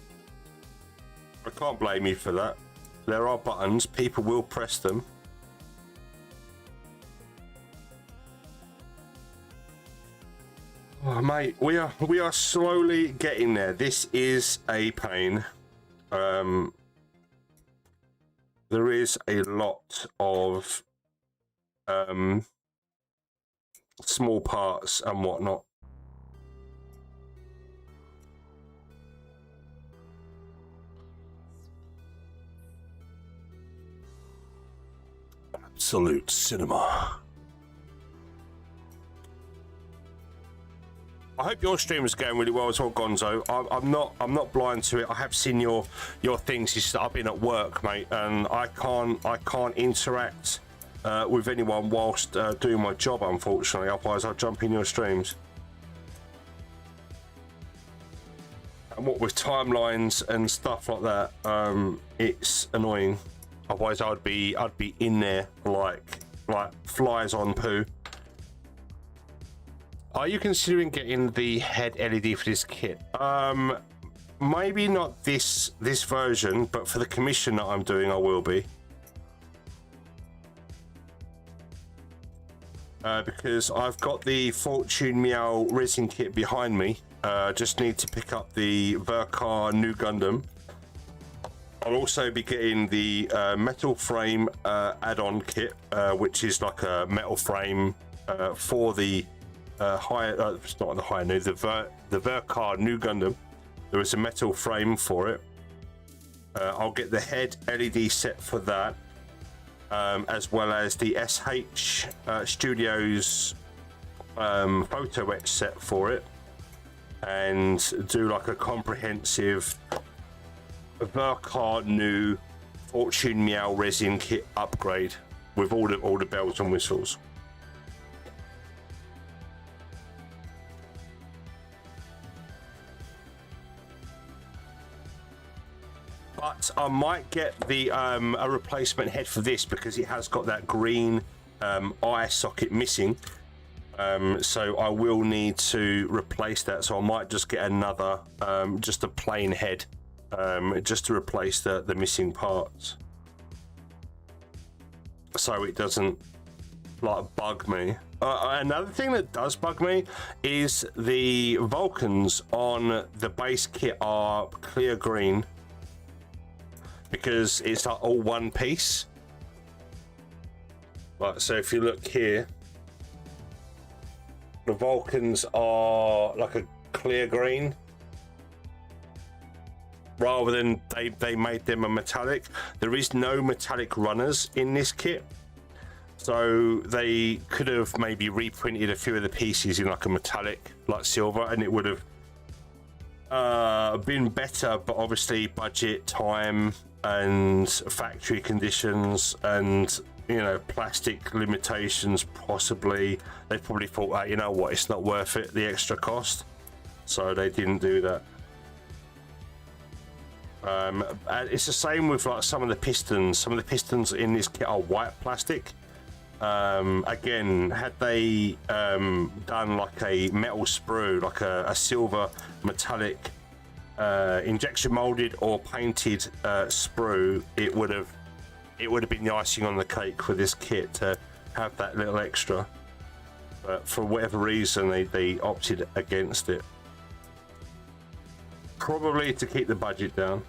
I can't blame you for that. There are buttons. People will press them. Oh, mate, we are slowly getting there. This is a pain. There is a lot of small parts and whatnot. Absolute cinema. I hope your stream is going really well as well, Gonzo. I'm not blind to it. I have seen your things. It's just I've been at work, mate, and I can't interact with anyone whilst doing my job, unfortunately. Otherwise, I'll jump in your streams. And what with timelines and stuff like that, it's annoying. Otherwise, I'd be in there like flies on poo. Are you considering getting the head LED for this kit? Maybe not this version, but for the commission that I'm doing, I will be. Because I've got the Fortune Meow resin kit behind me. Just need to pick up the Verkar Nu Gundam. I'll also be getting the metal frame add-on kit, which is like a metal frame for the it's not the higher Nu, the Verkar Nu Gundam. There is a metal frame for it. I'll get the head LED set for that, as well as the SH Studios photo etch set for it, and do like a comprehensive Verkar Nu Fortune Meow resin kit upgrade with all the bells and whistles. But I might get the a replacement head for this because it has got that green eye socket missing. So I will need to replace that. So I might just get another, just a plain head, just to replace the missing parts, so it doesn't like bug me. Another thing that does bug me is the Vulcans on the base kit are clear green, because it's like all one piece. Right, so if you look here, the Vulcans are like a clear green. rather than they made them a metallic. There is no metallic runners in this kit, so they could have maybe reprinted a few of the pieces in like a metallic, like silver, and it would have been better. But obviously budget, time, and factory conditions, and you know, plastic limitations, possibly they probably thought, oh, you know what, it's not worth it, the extra cost, so they didn't do that. And it's the same with like some of the pistons. Some of the pistons in this kit are white plastic. Again, had they done like a metal sprue, like a silver metallic injection molded or painted sprue, it would have been the icing on the cake for this kit to have that little extra. But for whatever reason, they opted against it. Probably to keep the budget down.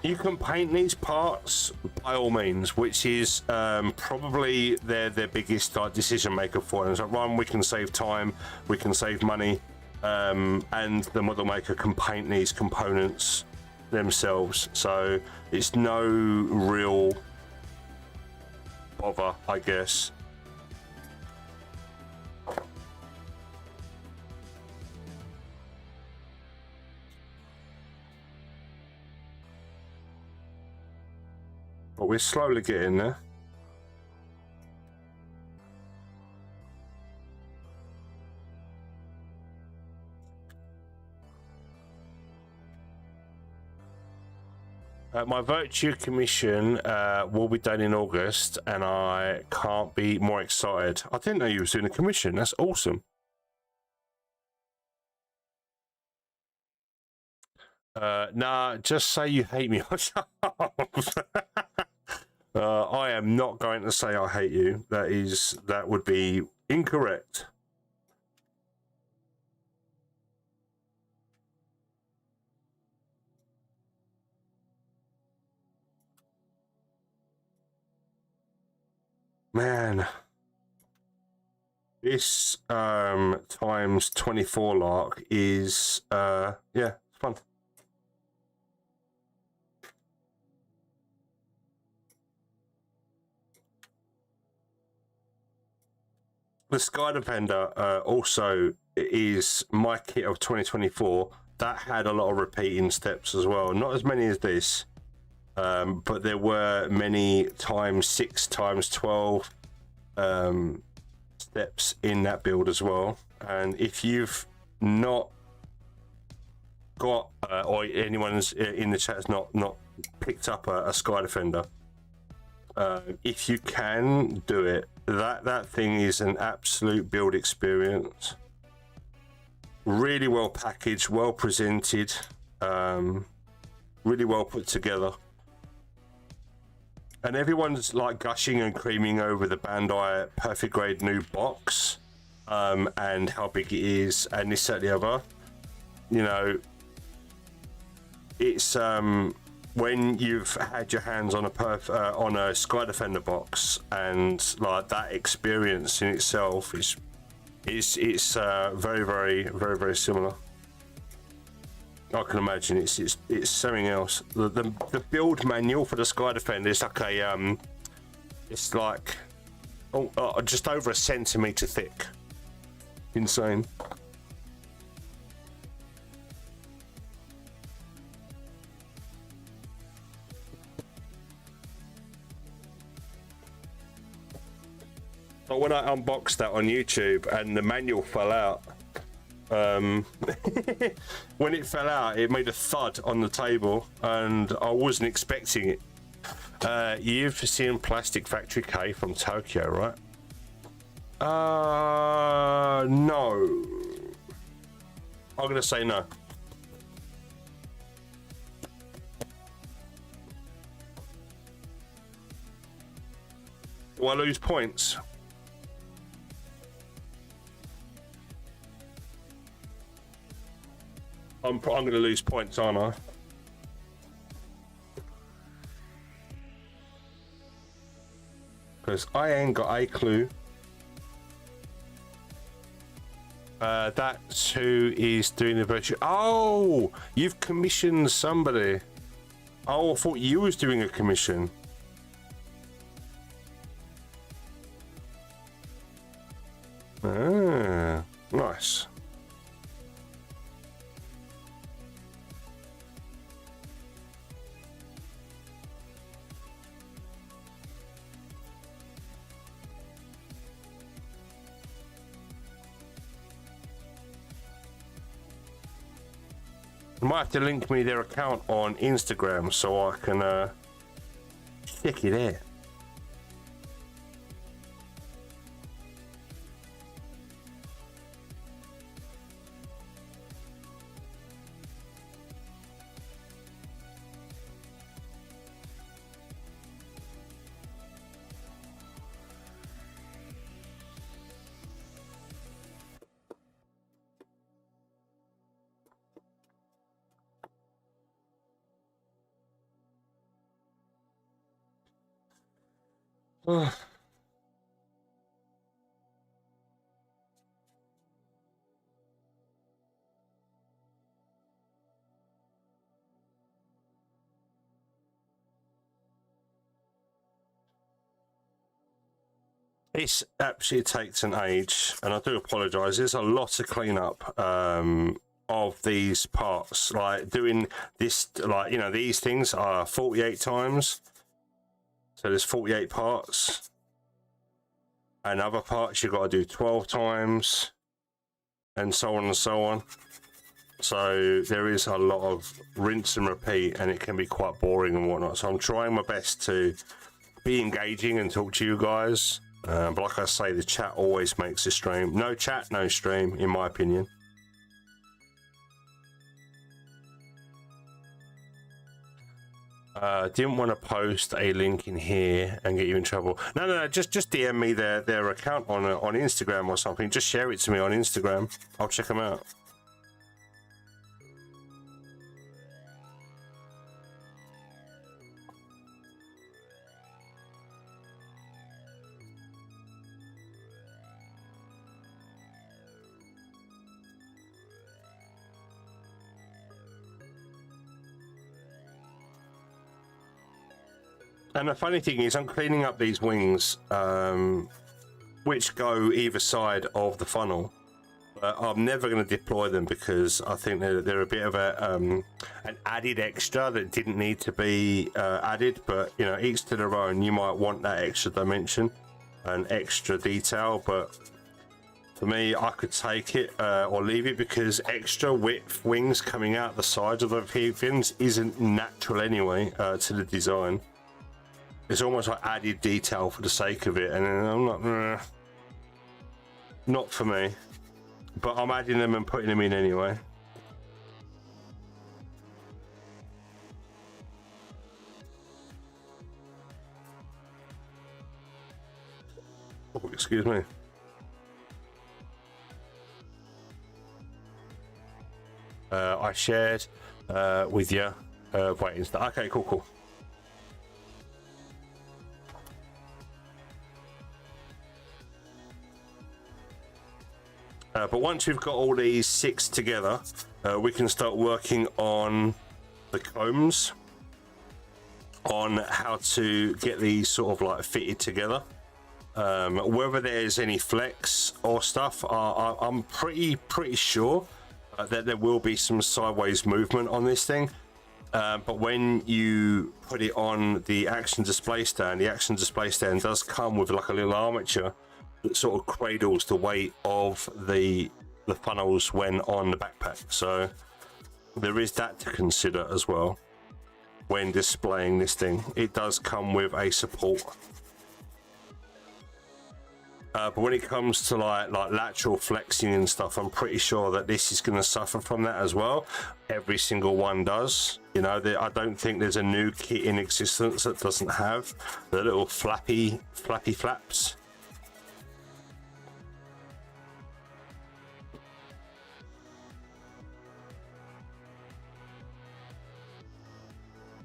You can paint these parts by all means, which is probably their biggest decision maker for them. So one, we can save time, we can save money, and the model maker can paint these components themselves. So it's no real bother, I guess. But we're slowly getting there. My virtue commission will be done in August, and I can't be more excited. I didn't know you were doing a commission. That's awesome. Nah, just say you hate me. I am not going to say I hate you. That would be incorrect. Man, this times 24 lark is yeah, it's fun. The Sky Defender also is my kit of 2024. That had a lot of repeating steps as well. Not as many as this, but there were many times 6 times 12 steps in that build as well. And if you've not got, or anyone's in the chat has not picked up a Sky Defender, if you can do it, that thing is an absolute build experience. Really well packaged, well presented, really well put together. And everyone's like gushing and creaming over the Bandai Perfect Grade new box, and how big it is, and this, that, and the other. You know, it's when you've had your hands on a Sky Defender box, and like that experience in itself is very, very, very, very similar. I can imagine it's something else. The build manual for the Sky Defender is like a it's like just over a centimeter thick. Insane. But when I unboxed that on YouTube and the manual fell out, when it fell out, it made a thud on the table, and I wasn't expecting it. You've seen Plastic Factory K from Tokyo, right? No. I'm gonna say no. Will I lose points? I'm going to lose points, aren't I? Because I ain't got a clue. That's who is doing the virtual. Oh, you've commissioned somebody. Oh, I thought you was doing a commission. Ah, nice. You might have to link me their account on Instagram so I can check it out. It's absolutely takes an age, and I do apologise. There's a lot to clean up of these parts. Like doing this, like, you know, these things are 48 times. So there's 48 parts. And other parts you've got to do 12 times, and so on and so on. So there is a lot of rinse and repeat, and it can be quite boring and whatnot. So I'm trying my best to be engaging and talk to you guys. But like I say, the chat always makes the stream. No chat, no stream, in my opinion. Didn't want to post a link in here and get you in trouble. No, just DM me their account on Instagram or something. Just share it to me on Instagram. I'll check them out. And the funny thing is, I'm cleaning up these wings, which go either side of the funnel. But I'm never going to deploy them because I think they're a bit of an added extra that didn't need to be added. But, you know, each to their own. You might want that extra dimension and extra detail. But for me, I could take it or leave it, because extra width wings coming out the sides of the fins isn't natural anyway to the design. It's almost like added detail for the sake of it, and I'm not for me. But I'm adding them and putting them in anyway. Oh, excuse me. I shared with you. Wait, okay, cool. But once we've got all these 6 together, we can start working on the combs, on how to get these sort of like fitted together. Whether there's any flex or stuff, I'm pretty sure that there will be some sideways movement on this thing. But when you put it on the action display stand does come with like a little armature that sort of cradles the weight of the funnels when on the backpack. So there is that to consider as well when displaying this thing. It does come with a support. But when it comes to like lateral flexing and stuff, I'm pretty sure that this is going to suffer from that as well. Every single one does. You know, I don't think there's a new kit in existence that doesn't have the little flappy flaps.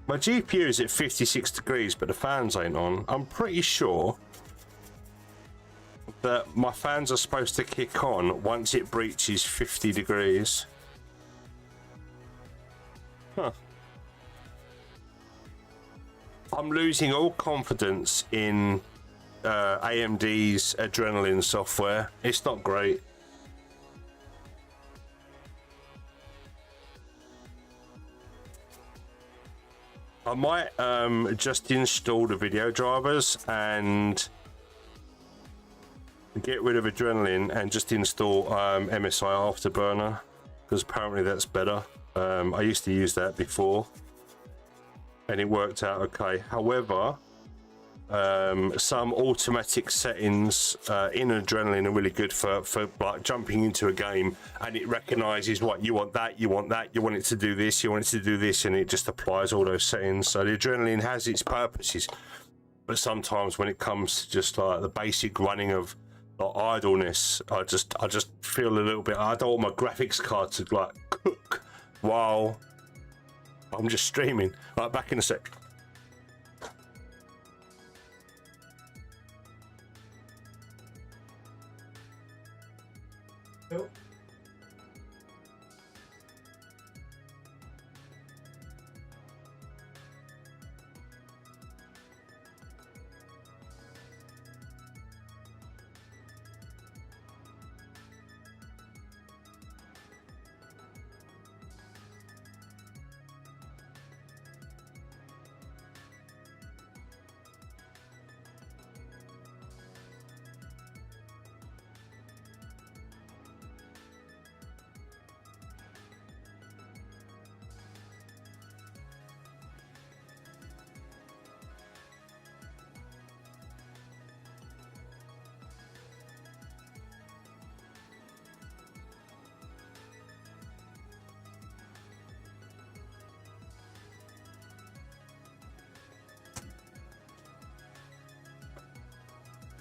My GPU is at 56 degrees, but the fans ain't on. I'm pretty sure that my fans are supposed to kick on once it breaches 50 degrees. Huh. I'm losing all confidence in AMD's adrenaline software. It's not great. I might just install the video drivers and get rid of adrenaline and just install MSI Afterburner, because apparently that's better. I used to use that before and it worked out okay. However, some automatic settings in adrenaline are really good for like jumping into a game, and it recognizes what you want, you want it to do this, you want it to do this, and it just applies all those settings. So the adrenaline has its purposes, but sometimes when it comes to just like the basic running of like idleness, I just feel a little bit, I don't want my graphics card to like cook while I'm just streaming. Right, back in a sec.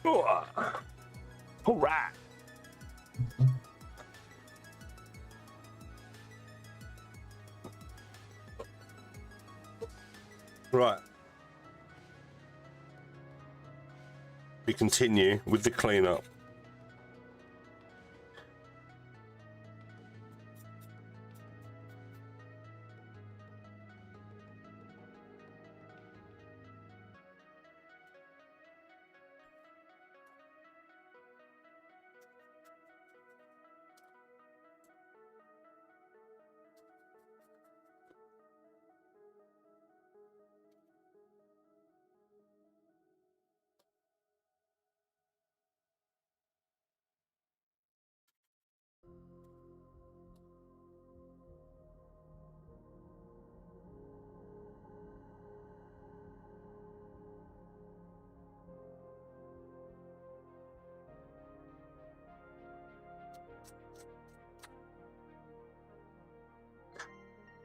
Oh, all right. Right. We continue with the cleanup.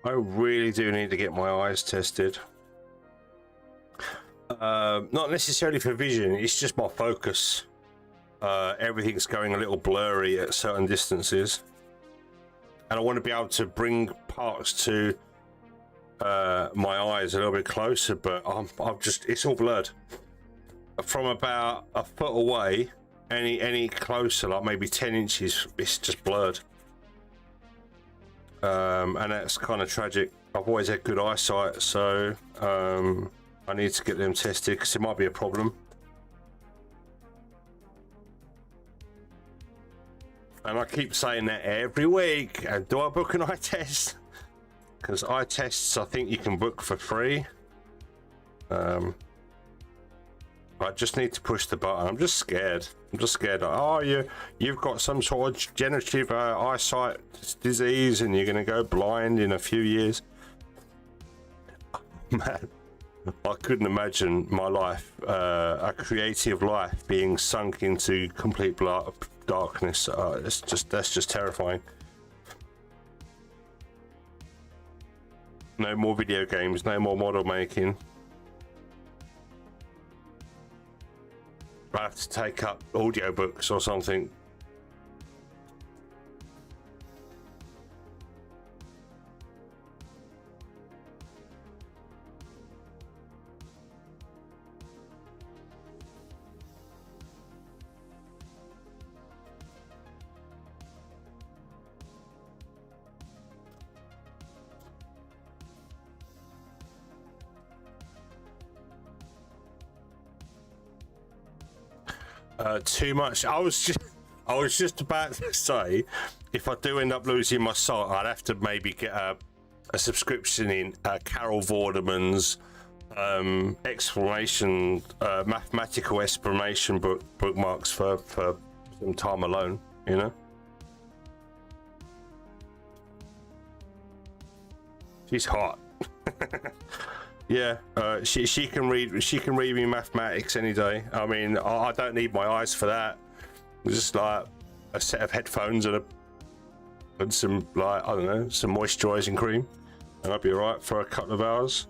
I really do need to get my eyes tested. Not necessarily for vision, it's just my focus. Everything's going a little blurry at certain distances, and I want to be able to bring parts to my eyes a little bit closer, but I'm just, it's all blurred. From about a foot away, any closer, like maybe 10 inches, it's just blurred. And that's kind of tragic. I've always had good eyesight, so I need to get them tested because it might be a problem. And I keep saying that every week. And do I book an eye test? Because eye tests, I think you can book for free. I just need to push the button. I'm just scared. I'm just scared. Oh, you've got some sort of degenerative eyesight disease, and you're going to go blind in a few years. Man, I couldn't imagine my life, a creative life, being sunk into complete darkness. That's just terrifying. No more video games. No more model making. I have to take up audiobooks or something. Too much. I was just about to say, if I do end up losing my sight, I'd have to maybe get a subscription in Carol Vorderman's explanation, mathematical explanation bookmarks for some time alone, you know. She's hot. Yeah, she can read me mathematics any day. I mean, I don't need my eyes for that. It's just like a set of headphones and some, like, I don't know, some moisturising cream, and I'll be alright for a couple of hours.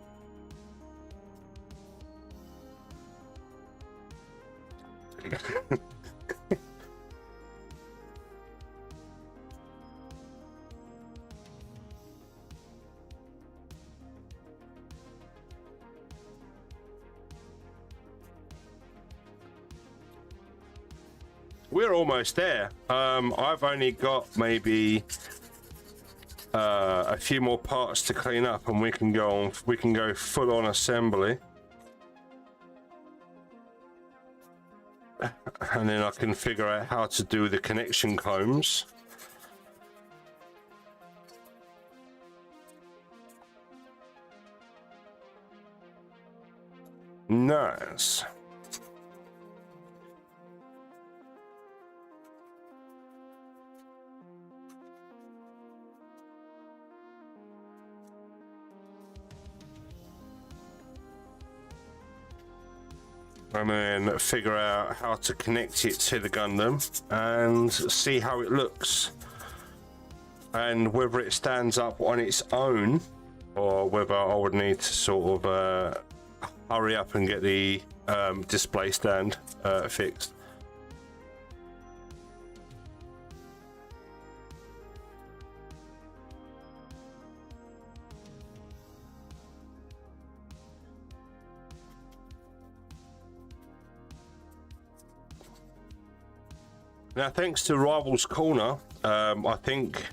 We're almost there. I've only got maybe a few more parts to clean up, and we can go full on assembly. And then I can figure out how to do the connection combs. Nice. And then figure out how to connect it to the Gundam and see how it looks, and whether it stands up on its own or whether I would need to sort of hurry up and get the display stand fixed. Now, thanks to Rivals Corner, I think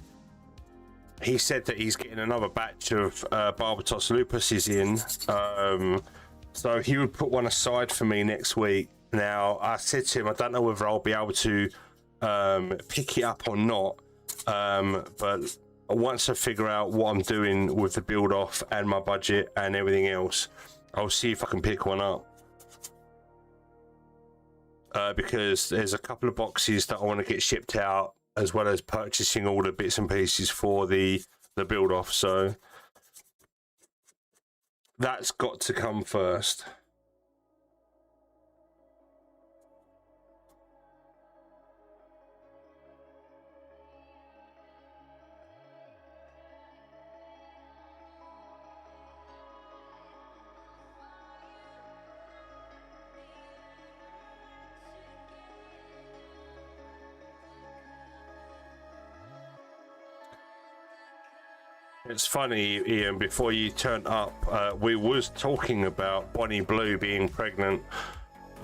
he said that he's getting another batch of Barbatos Lupuses in, so he would put one aside for me next week. Now, I said to him, I don't know whether I'll be able to pick it up or not, but once I figure out what I'm doing with the build off and my budget and everything else, I'll see if I can pick one up. Because there's a couple of boxes that I want to get shipped out, as well as purchasing all the bits and pieces for the build off, so that's got to come first. It's funny, Ian, before you turned up, we was talking about Bonnie Blue being pregnant,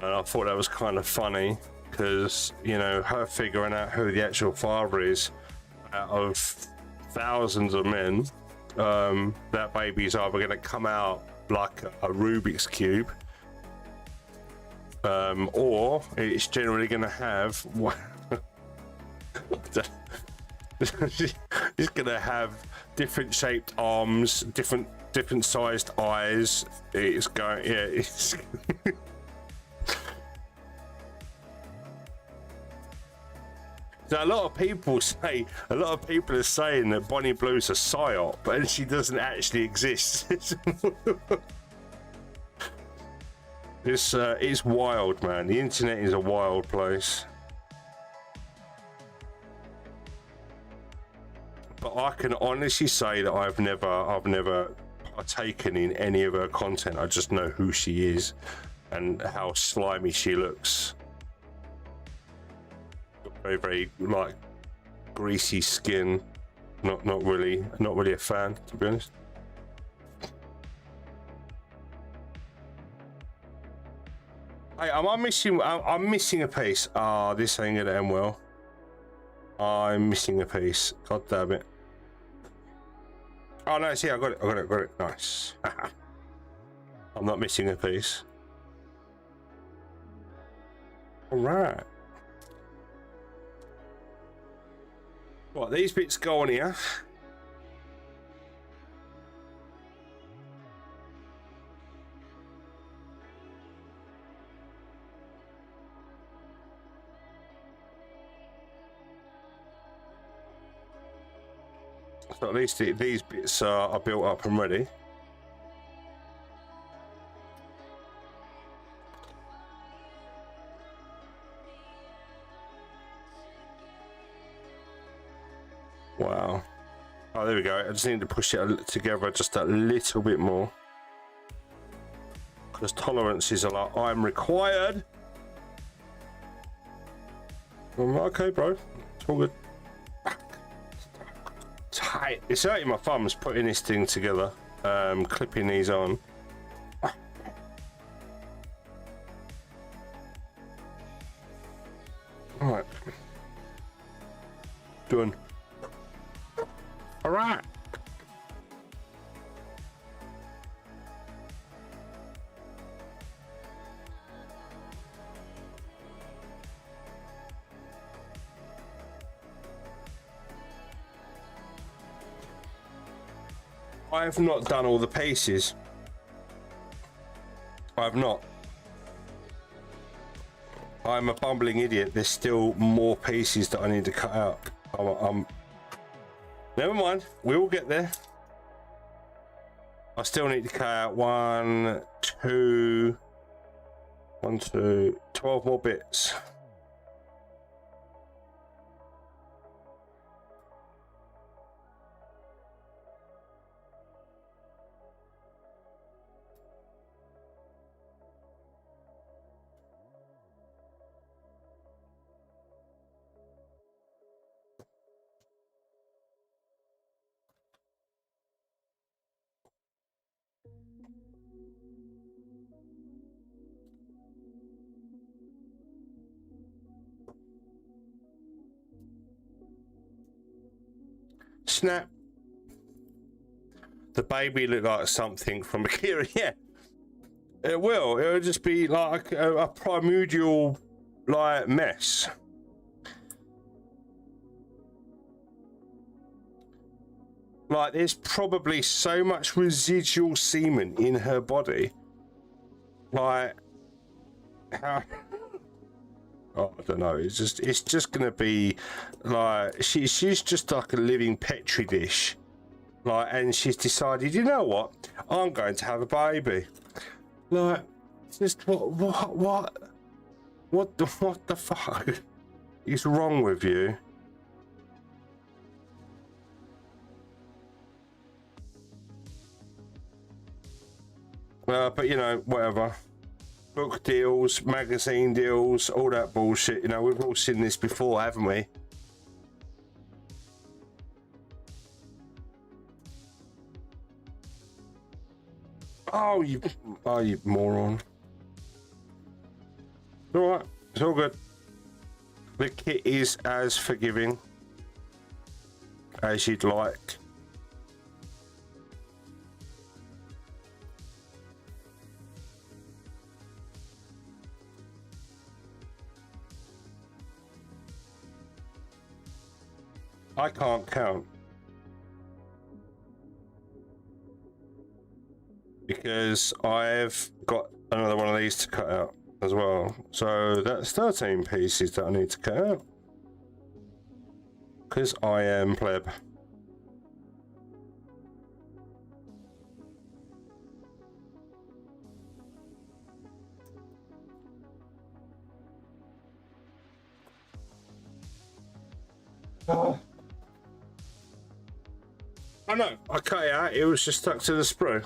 and I thought that was kind of funny, because, you know, her figuring out who the actual father is out of thousands of men, that baby's either going to come out like a Rubik's Cube, or it's generally going to have... It's going to have different shaped arms, different sized eyes. It's going, yeah, it's so a lot of people are saying that Bonnie Blue's a psyop, and she doesn't actually exist. It's wild, man. The internet is a wild place. But I can honestly say that I've never partaken in any of her content. I just know who she is and how slimy she looks. Very, very, like, greasy skin. Not really a fan, to be honest. Hey, I'm missing a piece. Ah, this ain't gonna end well. I'm missing a piece. God damn it. Oh no, see, I got it. Nice. I'm not missing a piece. All right. Right, these bits go on here. So at least these bits are built up and ready. Wow. Oh, there we go. I just need to push it together just a little bit more. Because tolerances are like, I'm required. Okay, bro. It's all good. Tight. It's hurting my thumbs putting this thing together. Clipping these on. Alright. Done. Alright. I have not done all the pieces. I have not. I'm a bumbling idiot. There's still more pieces that I need to cut out. Never mind. We will get there. I still need to cut out 1, 2, 12 more bits. Snap. The baby looked like something from Akira. Yeah, it will. It'll just be like a primordial like mess. Like there's probably so much residual semen in her body. Like how? Oh, I don't know. It's just gonna be like she's just like a living petri dish, like, and she's decided, you know what, I'm going to have a baby. Like, just what the fuck is wrong with you? But you know, whatever. Book deals, magazine deals, all that bullshit. You know, we've all seen this before, haven't we? Oh, you moron. It's all right. It's all good. The kit is as forgiving as you'd like. I can't count because I've got another one of these to cut out as well. So that's 13 pieces that I need to cut out because I am pleb. Oh. I know, I cut it out, it was just stuck to the sprue.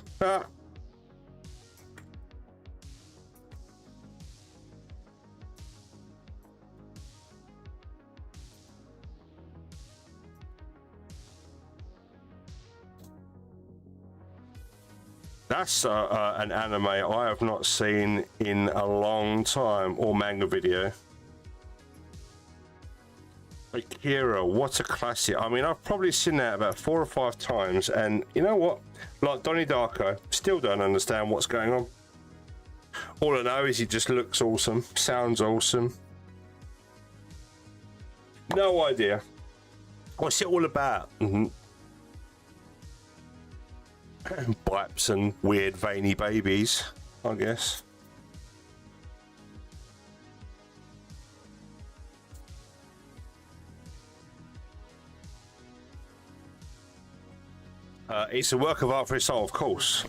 That's an anime I have not seen in a long time, or manga video. Akira, what a classic. I mean, I've probably seen that about 4 or 5 times, and you know what? Like Donnie Darko, still don't understand what's going on. All I know is he just looks awesome, sounds awesome, No idea. What's it all about? Pipes and weird veiny babies, I guess. It's a work of art for its own, of course.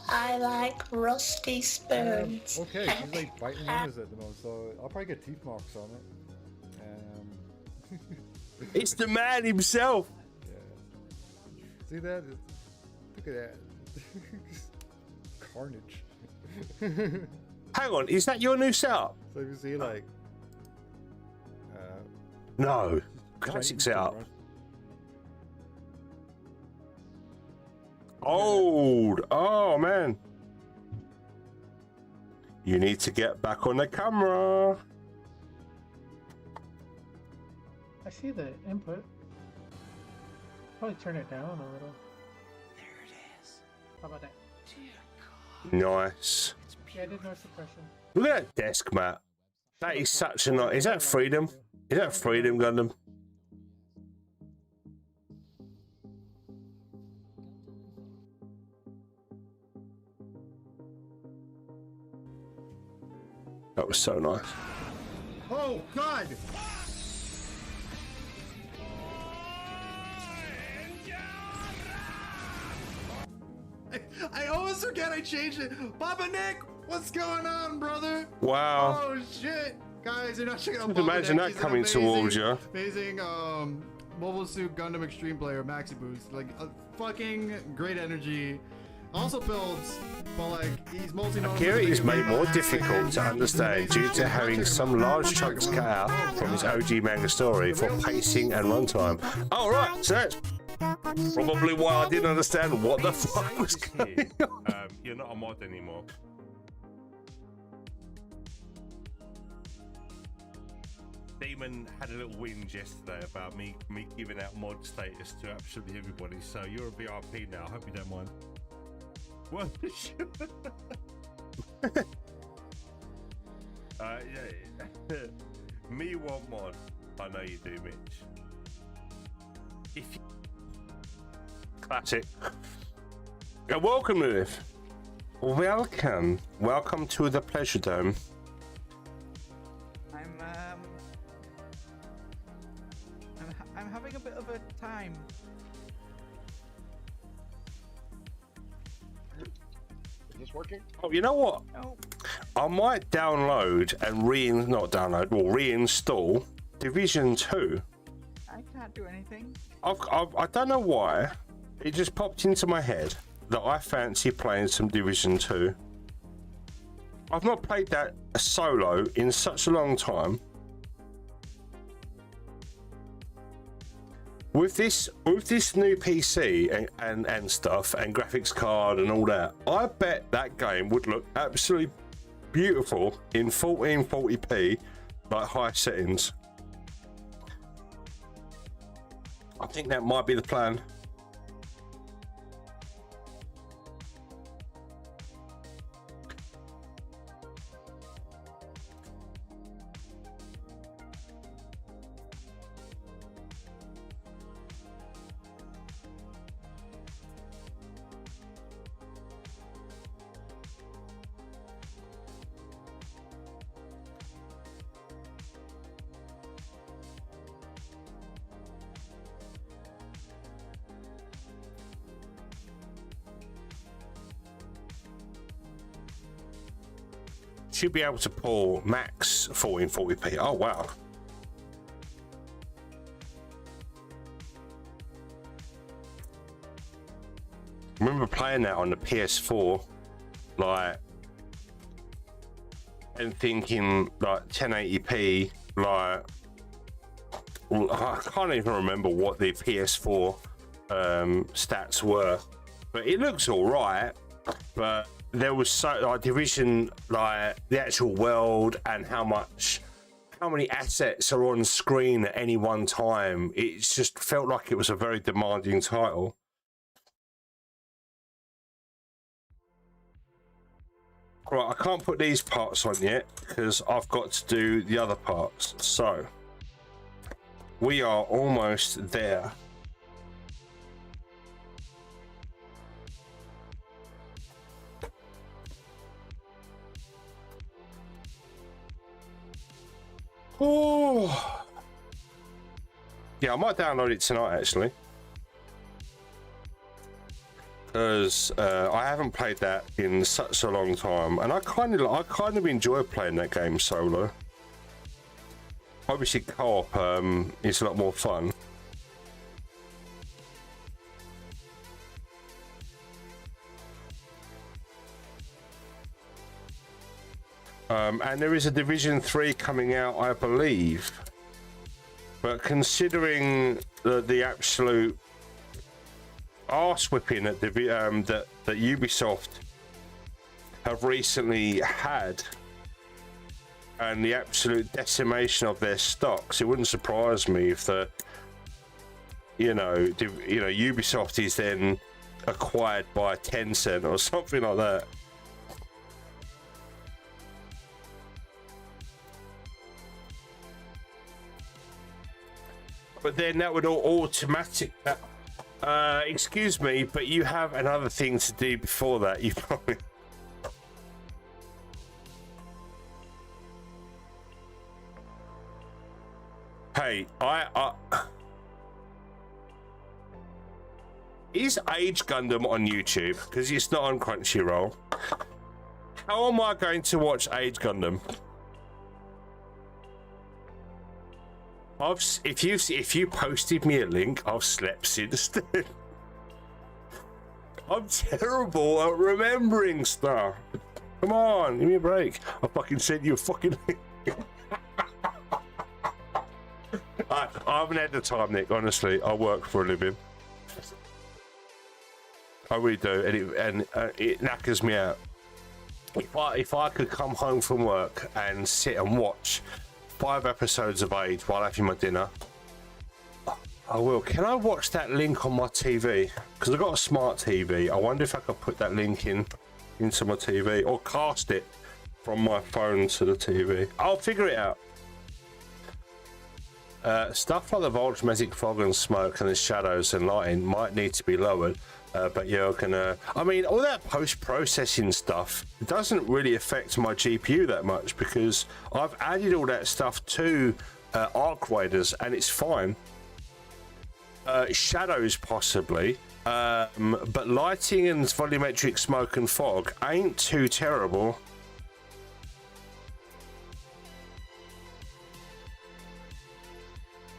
I like rusty spoons. Okay, she's like biting nose at the moment, so I'll probably get teeth marks on it. It's the man himself. Yeah. See that? Look at that. Carnage. Hang on, is that your new setup? So you see, like, No, classic setup. Old. Oh man. You need to get back on the camera. I see the input. Probably turn it down a little. There it is. How about that? Dear God. Nice. Yeah, I did no suppression. Look at that desk, Matt. That is such a nice. Is that freedom? Is that freedom, Gundam? That was so nice. oh God! I always forget I changed it. Papa Nick, what's going on, brother? Wow. Oh shit, guys, you're not checking out. Could imagine that coming towards you. Amazing, Mobile Suit Gundam Extreme player, Maxi Boost, like fucking great energy. Also builds, but like he's multi. Akira is made more difficult to understand due to having some large chunks cut out from his OG manga story for pacing and runtime. Oh right, so that's probably why I didn't understand what the fuck was going on. You're not a mod anymore. Demon had a little whinge yesterday about me giving out mod status to absolutely everybody, so you're a VIP now. I hope you don't mind. What? Yeah. Me want mod. I know you do, Mitch. If you... Classic. Welcome, Lilith. Welcome to the Pleasure Dome. I'm having a bit of a time. Is this working? Oh, you know what? No. I might download and reinstall Division 2. I can't do anything. I don't know why. It just popped into my head that I fancy playing some Division 2. I've not played that solo in such a long time. With this new PC and stuff and graphics card and all that, I bet that game would look absolutely beautiful in 1440p, like high settings. I think that might be the plan. Should be able to pull max 1440p. Oh wow. I remember playing that on the PS4, like, and thinking like 1080p, like, I can't even remember what the PS4 stats were, but it looks all right. But there was so like Division, like the actual world and how many assets are on screen at any one time. It just felt like it was a very demanding title. Right, I can't put these parts on yet because I've got to do the other parts. So we are almost there. Oh, yeah, I might download it tonight actually, because I haven't played that in such a long time, and I kind of enjoy playing that game solo. Obviously, co-op is a lot more fun. And there is a Division 3 coming out, I believe. But considering the absolute arse whipping that that Ubisoft have recently had, and the absolute decimation of their stocks, it wouldn't surprise me if Ubisoft is then acquired by Tencent or something like that. But then that would automatic. Excuse me, but you have another thing to do before that. You probably. Hey, is Age Gundam on YouTube? Because it's not on Crunchyroll. How am I going to watch Age Gundam? If you posted me a link, I've slept since then. I'm terrible at remembering stuff. Come on, give me a break. I fucking sent you a fucking link. I haven't had the time, Nick. Honestly, I work for a living. I really do, and it knackers me out. If I could come home from work and sit and watch 5 episodes of Age while having my dinner, I will. Can I watch that link on my TV? Because I've got a smart TV. I wonder if I could put that link into my TV or cast it from my phone to the TV. I'll figure it out. Stuff like the volumetric fog and smoke and the shadows and lighting might need to be lowered, but you're gonna. I mean, all that post-processing stuff doesn't really affect my GPU that much because I've added all that stuff to Arc Raiders and it's fine. Shadows possibly, but lighting and volumetric smoke and fog ain't too terrible.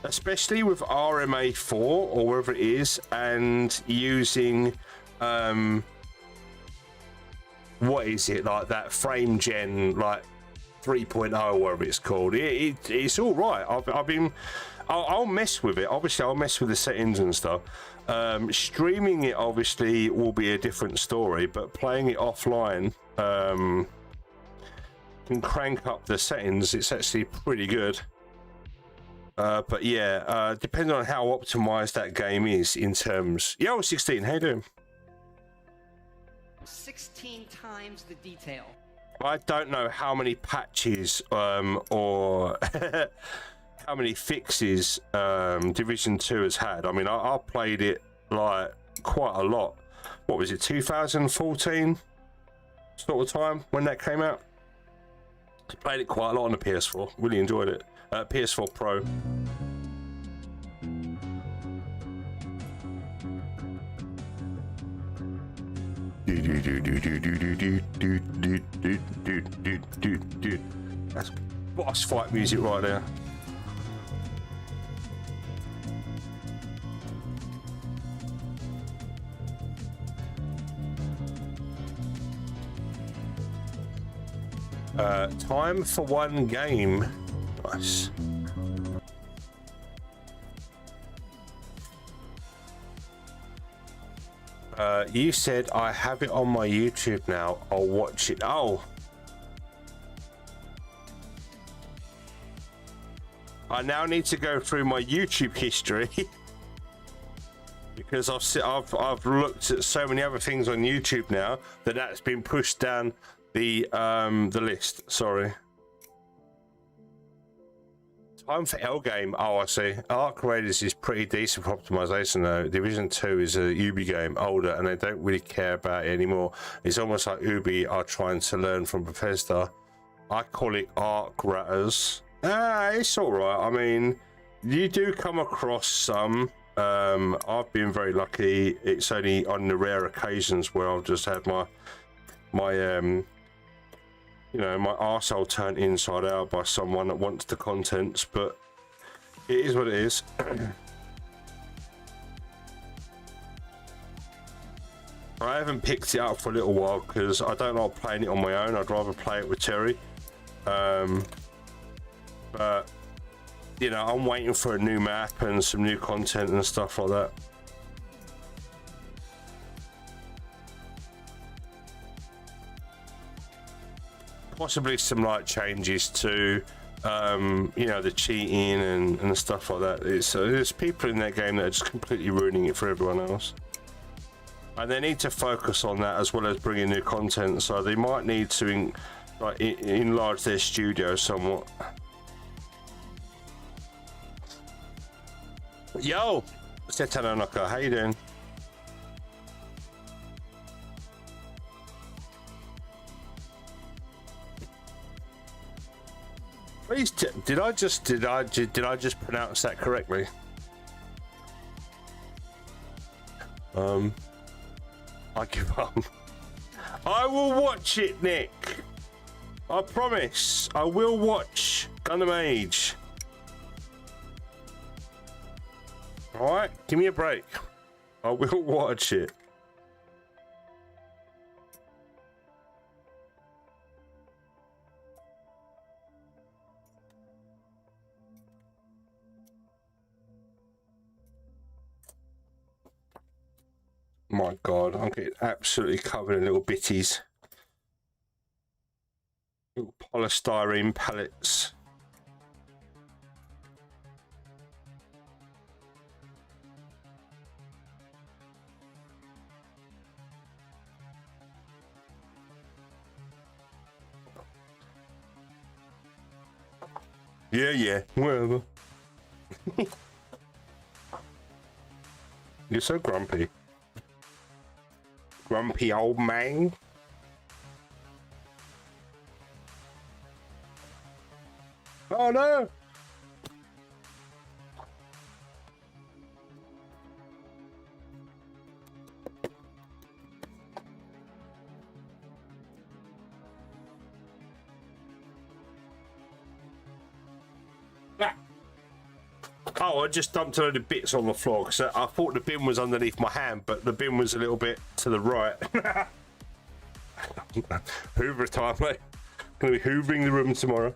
Especially with RMA4 or wherever it is, and using what is it, like that frame gen like 3.0 or whatever it's called. It's all right. I'll mess with it. Obviously I'll mess with the settings and stuff. Streaming it obviously will be a different story, but playing it offline can crank up the settings. It's actually pretty good. But yeah, depending on how optimized that game is in terms. Yo, 16, how you doing? 16 times the detail. I don't know how many patches or how many fixes Division 2 has had. I mean, I played it like quite a lot. What was it, 2014 sort of time when that came out? I played it quite a lot on the PS4. Really enjoyed it. PS4 Pro. That's boss fight music right there. Time for one game. Nice. You said I have it on my YouTube now. I'll watch it. Oh. I now need to go through my YouTube history because I've looked at so many other things on YouTube now that's been pushed down The list. Sorry. Time for L game. Oh, I see. Arc Raiders is pretty decent for optimization though. Division 2 is a Ubi game, older, and they don't really care about it anymore. It's almost like Ubi are trying to learn from Bethesda. I call it Arc Ratters. It's alright. I mean, you do come across some. I've been very lucky. It's only on the rare occasions where I've just had my you know, my arsehole turned inside out by someone that wants the contents, but it is what it is. I haven't picked it up for a little while because I don't like playing it on my own. I'd rather play it with Terry. But, you know, I'm waiting for a new map and some new content and stuff like that. Possibly some like changes to you know, the cheating and stuff like that. There's people in that game that are just completely ruining it for everyone else, and they need to focus on that as well as bringing new content. So they might need to enlarge their studio somewhat. Yo, Setano Naka, how you doing? Please, did I just pronounce that correctly? I give up. I will watch it, Nick. I promise. I will watch Gundam MEEJA. All right, give me a break. I will watch it. My God, I'm getting absolutely covered in little bitties. Little polystyrene pellets. Yeah, whatever. You're so grumpy. Grumpy old man. Oh no! Ah. Oh, I just dumped a load of bits on the floor because I thought the bin was underneath my hand, but the bin was a little bit to the right. Hoover time, mate. Gonna be hoovering the room tomorrow.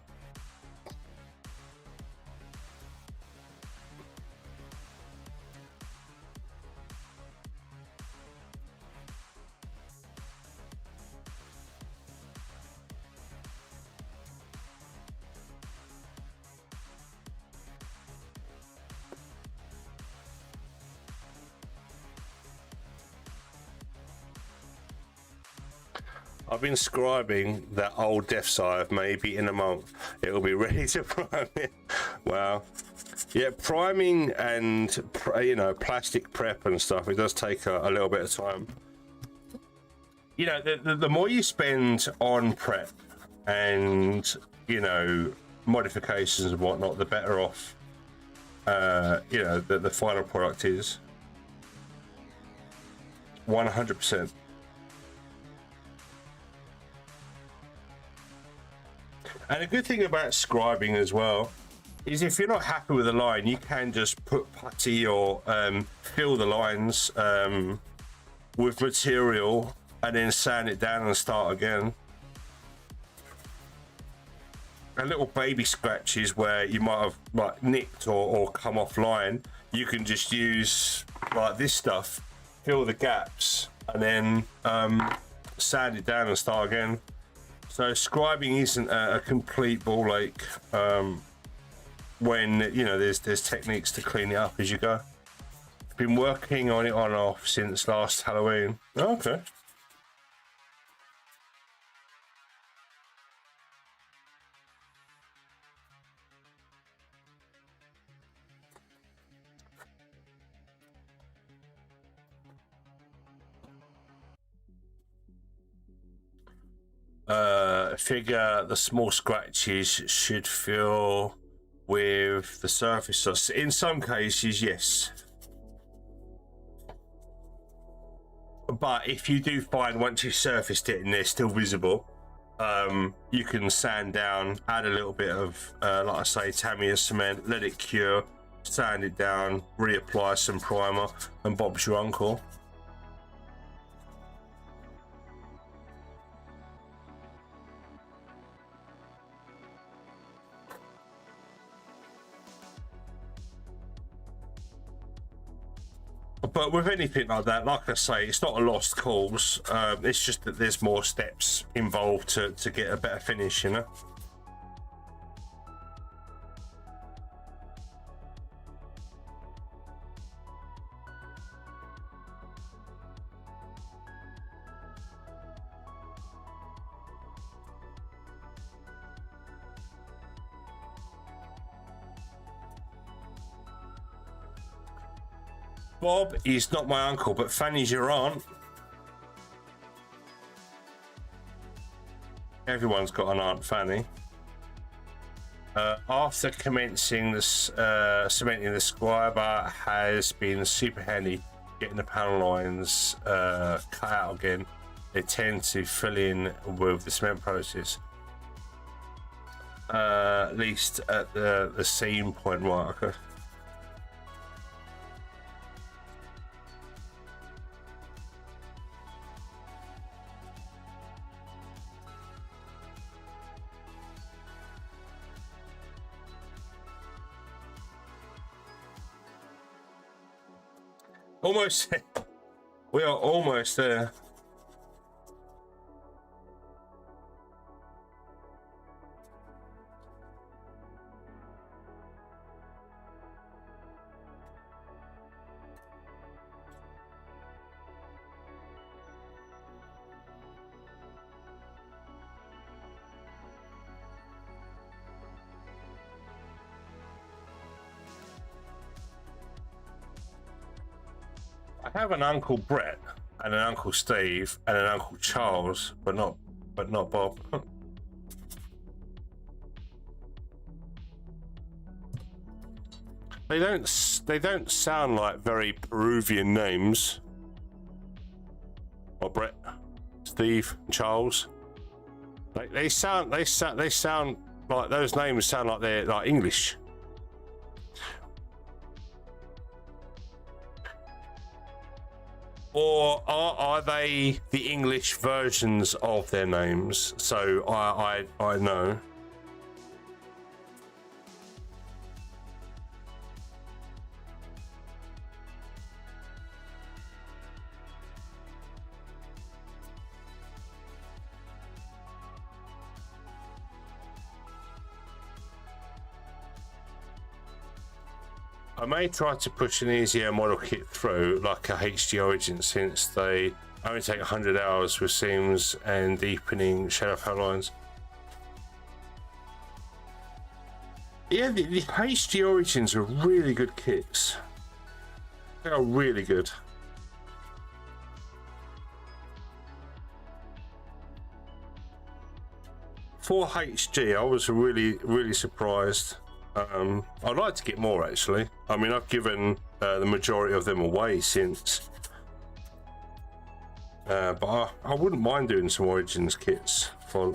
I've been scribing that old Death Scythe. Maybe in a month it'll be ready to prime it. Wow. Yeah, priming and, you know, plastic prep and stuff, it does take a little bit of time. You know, the more you spend on prep and, you know, modifications and whatnot, the better off, you know, the final product is. 100%. And a good thing about scribing as well is if you're not happy with a line, you can just put putty or fill the lines with material and then sand it down and start again. And little baby scratches where you might have like nicked or come offline, you can just use like this stuff, fill the gaps, and then sand it down and start again. So scribing isn't a complete ball ache when, you know, there's techniques to clean it up as you go. I've been working on it on and off since last Halloween. Oh, okay. figure the small scratches should fill with the surface sauce. In some cases, yes. But if you do find once you've surfaced it and they're still visible, you can sand down, add a little bit of, like I say, Tamiya cement, let it cure, sand it down, reapply some primer, and Bob's your uncle. But with anything like that, like I say, it's not a lost cause. It's just that there's more steps involved to get a better finish, you know? Bob is not my uncle, but Fanny's your aunt. Everyone's got an Aunt Fanny. After commencing this cementing, the squire bar has been super handy getting the panel lines cut out again. They tend to fill in with the cement process. At least at the seam point marker. Almost. We are almost there. I have an Uncle Brett and an Uncle Steve and an Uncle Charles, but not Bob. They don't sound like very Peruvian names. What, Brett, Steve, Charles? They sound like those names sound like they're like English. Or are they the English versions of their names? So I know. I may try to push an easier model kit through, like a HD Origin, since they only take 100 hours with seams and deepening shadow outlines. Yeah, the HD Origins are really good kits. They are really good. For HD, I was really surprised. I'd like to get more actually. I mean, I've given the majority of them away since, but I wouldn't mind doing some Origins kits for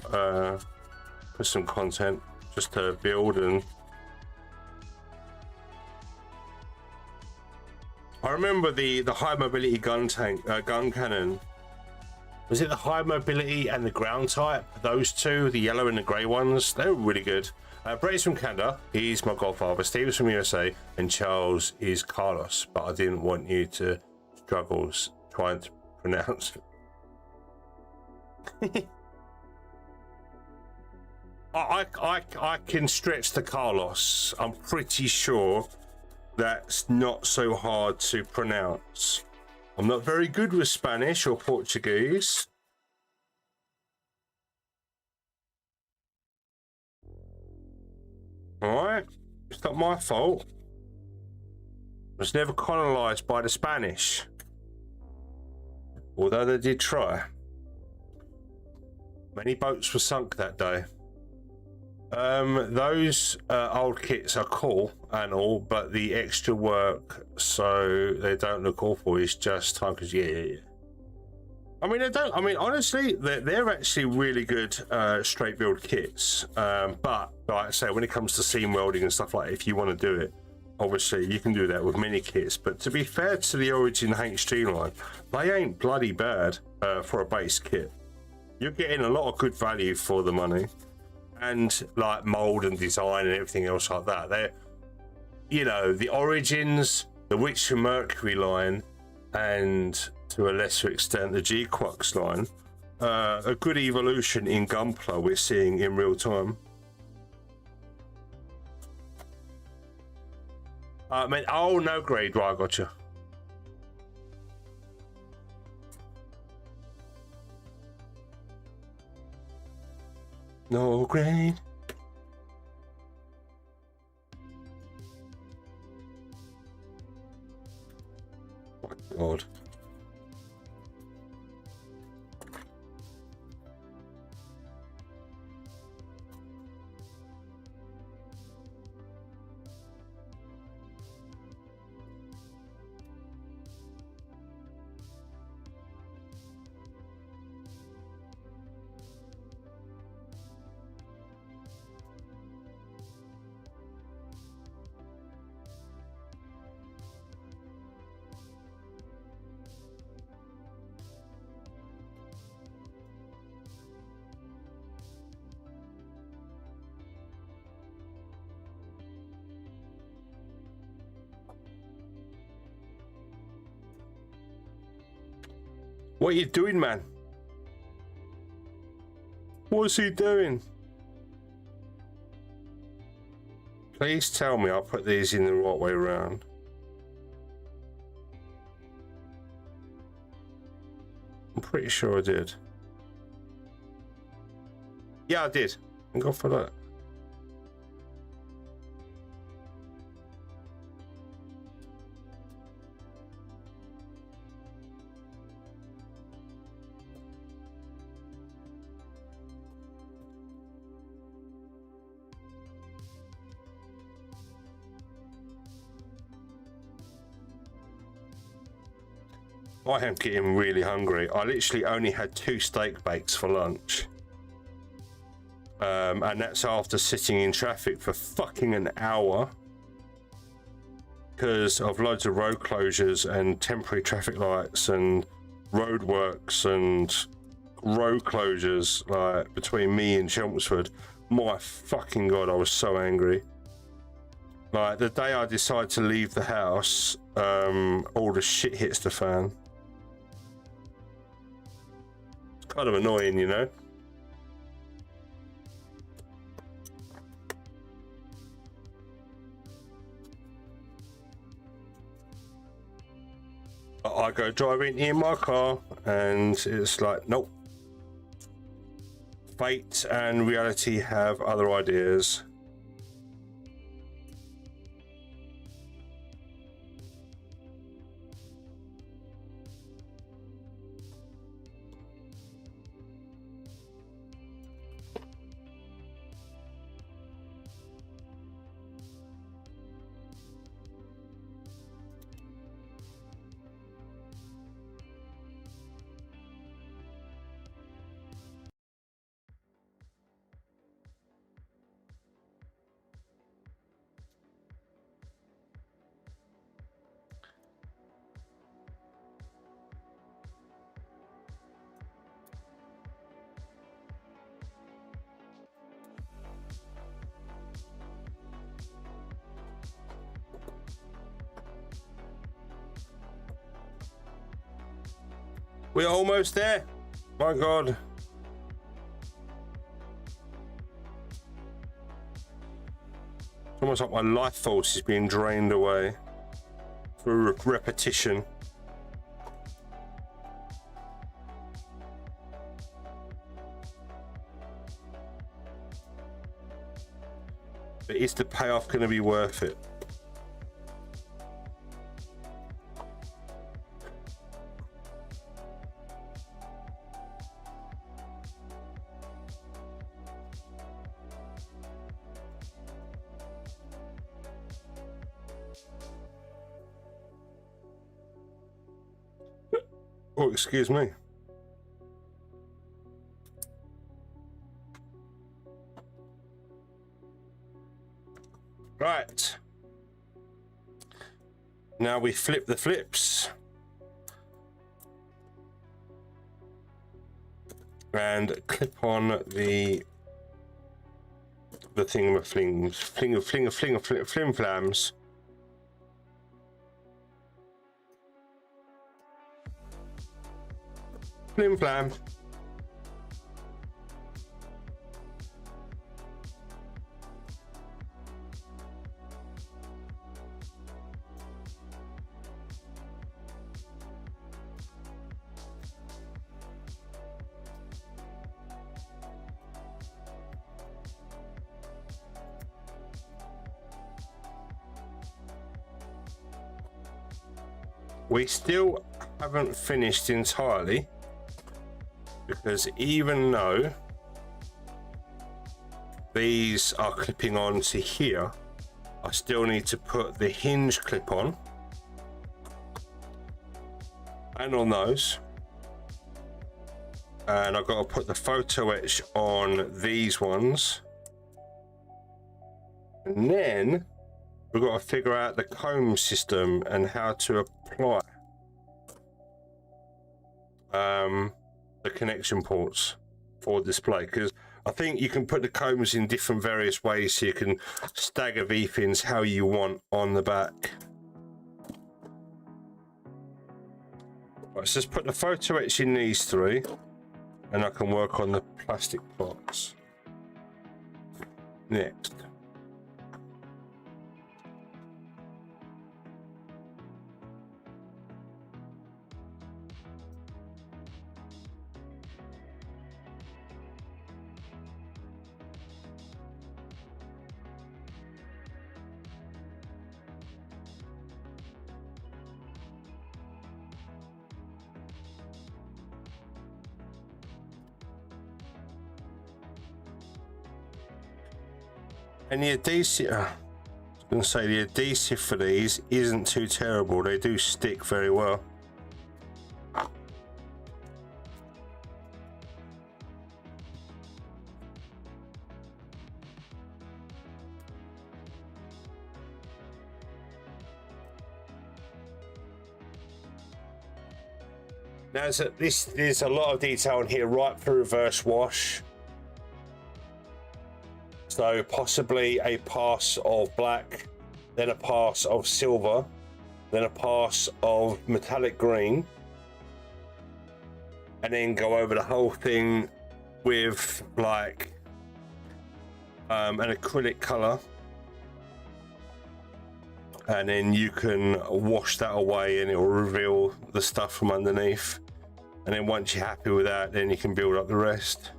some content just to build. And I remember the high mobility gun cannon. Was it the high mobility and the ground type? Those two, the yellow and the grey ones, they were really good. Brady's from Canada, he's my godfather, Steve's from USA, and Charles is Carlos, but I didn't want you to struggle trying to pronounce it. I can stretch the Carlos. I'm pretty sure that's not so hard to pronounce. I'm not very good with Spanish or Portuguese. Alright, it's not my fault. I was never colonized by the Spanish, although they did try. Many boats were sunk that day. Those old kits are cool and all, but the extra work, so they don't look awful, is just time. Because yeah. I mean, they don't. I mean, honestly, they're actually really good straight build kits. But like I say, when it comes to seam welding and stuff like that, if you want to do it, obviously you can do that with mini kits. But to be fair to the Origin HG line, they ain't bloody bad for a base kit. You're getting a lot of good value for the money, and like mold and design and everything else like that. They're, you know, the Origins, the Witcher Mercury line, and to a lesser extent the G-Quux line, a good evolution in Gunpla we're seeing in real time. Man, oh no grade, right, I gotcha. No grade. My God. What are you doing, man? What's he doing? Please tell me I'll put these in the right way around. I'm pretty sure I did. Yeah, I did. Thank God for that. I am getting really hungry. I literally only had 2 steak bakes for lunch. And that's after sitting in traffic for fucking an hour because of loads of road closures and temporary traffic lights and roadworks and road closures like between me and Chelmsford. My fucking God, I was so angry. Like the day I decide to leave the house, all the shit hits the fan. It's kind of annoying, you know. I go driving in my car and it's like, nope. Fate and reality have other ideas. We're almost there. My God. It's almost like my life force is being drained away through repetition. But is the payoff going to be worth it? Oh, excuse me. Right. Now we flip the flips. And clip on the thingamaflings, flim flams. Flim flam. We still haven't finished entirely, because even though these are clipping on to here, I still need to put the hinge clip on and on those, and I've got to put the photo etch on these ones, and then we've got to figure out the comb system and how to apply the connection ports for display, because I think you can put the combs in different various ways, so you can stagger V-fins how you want on the back. Right, so let's put the photo etch in these three, and I can work on the plastic box next. And the adhesive, I was going to say, the adhesive for these isn't too terrible. They do stick very well. Now, there's a lot of detail in here, right for reverse wash. So possibly a pass of black, then a pass of silver, then a pass of metallic green, and then go over the whole thing with like an acrylic color, and then you can wash that away and it will reveal the stuff from underneath. And then once you're happy with that, then you can build up the rest.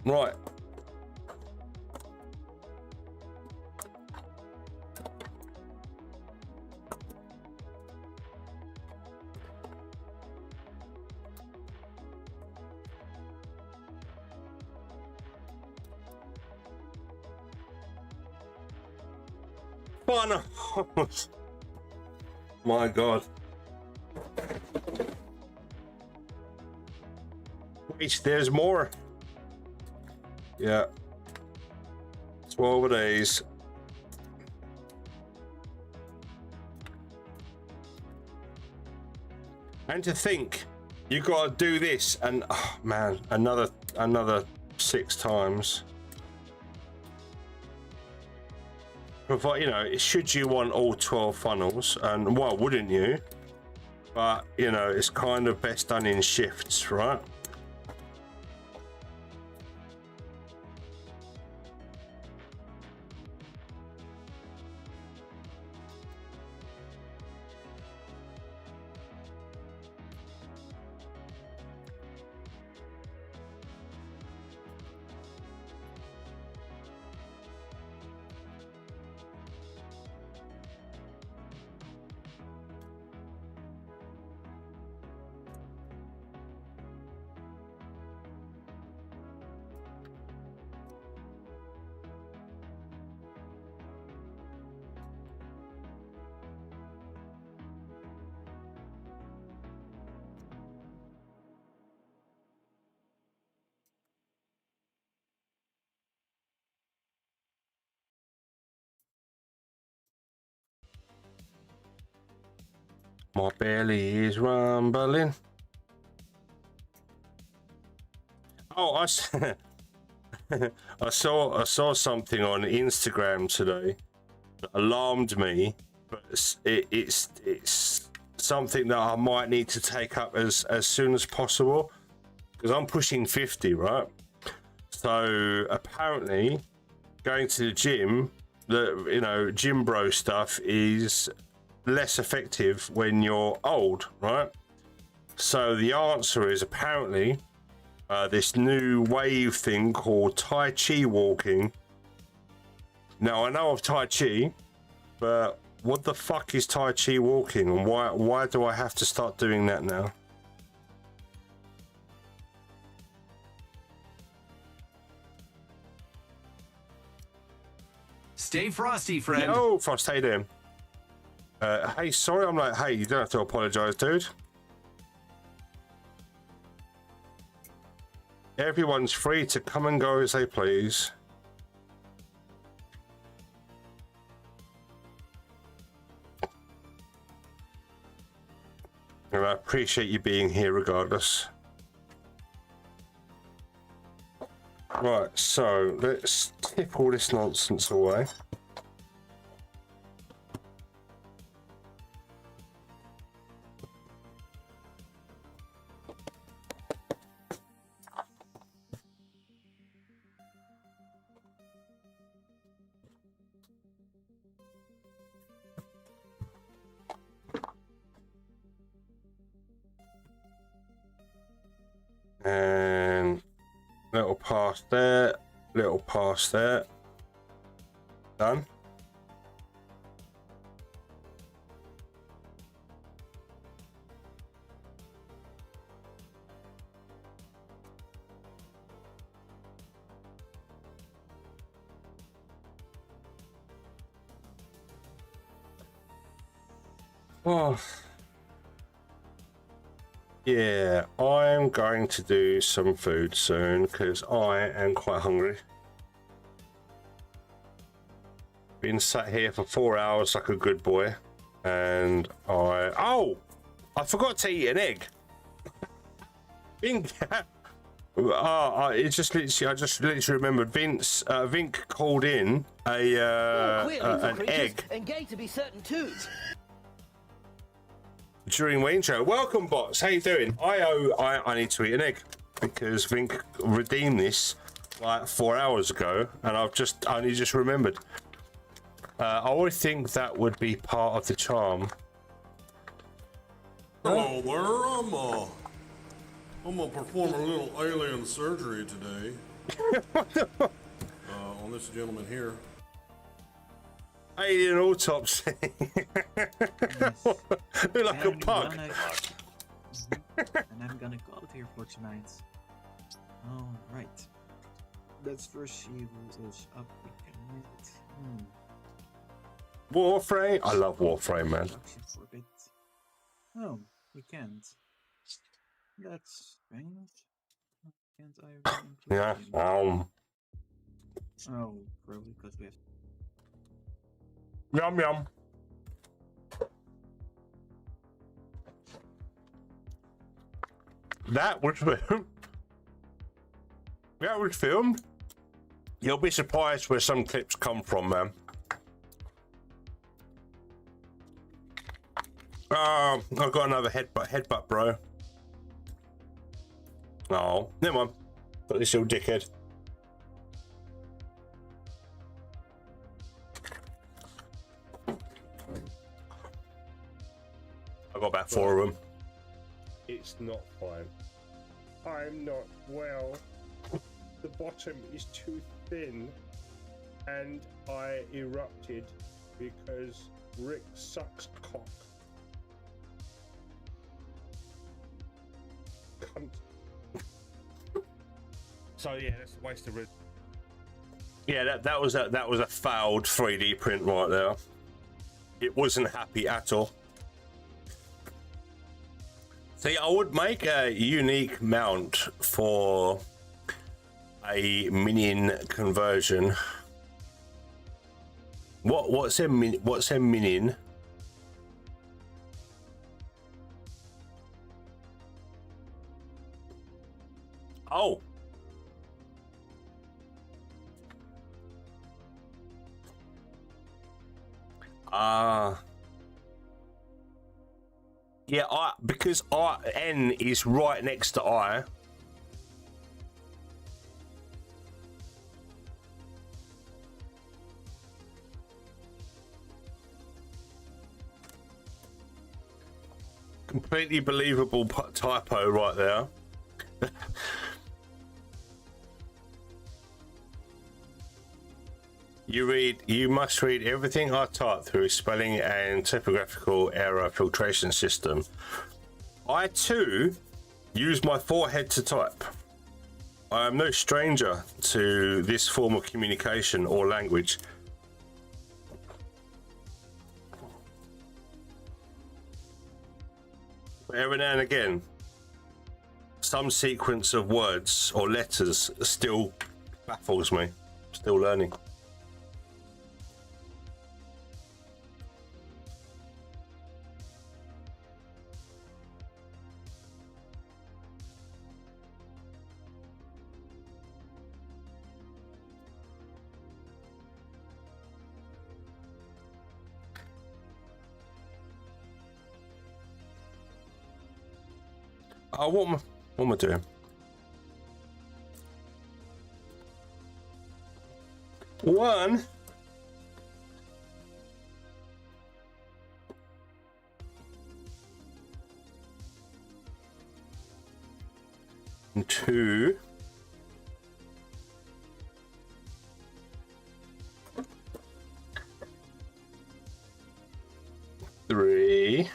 Right. Fun. My God. Wait, there's more. Yeah, 12 of these. And to think, you got to do this, and oh man, another 6 times. Provide, you know, should you want all 12 funnels, and why wouldn't you? But you know, it's kind of best done in shifts, right? My belly is rumbling. Oh, I saw something on Instagram today that alarmed me, but it's something that I might need to take up as soon as possible because I'm pushing 50, right? So apparently, going to the gym, gym bro stuff is less effective when you're old, right? So the answer is apparently this new wave thing called Tai Chi walking. Now I know of Tai Chi, but what the fuck is Tai Chi walking, and why do I have to start doing that now? Stay frosty, friend. Oh, Frost, how you doing? Hey, sorry, I'm like, hey, you don't have to apologize, dude. Everyone's free to come and go as they please. And I appreciate you being here regardless. Right, so let's tip all this nonsense away. And little pass there, little pass there. Done. Oh. Yeah, I'm going to do some food soon because I am quite hungry. Been sat here for 4 hours like a good boy, and I forgot to eat an egg. Vink, I just literally remembered. Vink called in an egg. And gay to be certain too. During MEEJA. Welcome, bots. How you doing? I need to eat an egg because Vink redeemed this like 4 hours ago, and I only just remembered. I would think that would be part of the charm. Hello there. I'm gonna perform a little alien surgery today on this gentleman here. Alien autopsy. You're like a pug. And I'm gonna go out here for tonight. All right. Let's first see who's up. Warframe. I love Warframe, man. For a bit. Oh, we can't. That's strange. Can't I? Yeah. Oh, probably because we have. Yum yum. That was filmed. That was filmed. You'll be surprised where some clips come from, man. I've got another headbutt, bro. Oh, never mind. Got this little dickhead. I got about 4 of them. It's not fine. I'm not well. The bottom is too thin, and I erupted because Rick sucks cock. Cunt. So yeah, that's a waste of resin. Yeah, that was a failed 3D print right there. It wasn't happy at all. See, I would make a unique mount for a minion conversion. What's a minion? Ah. Yeah, because N is right next to I. Completely believable typo right there. You must read everything I type through spelling and typographical error filtration system. I too use my forehead to type. I am no stranger to this form of communication or language. But every now and again, some sequence of words or letters still baffles me. Still learning. Oh, what am I doing? One. And two. Three.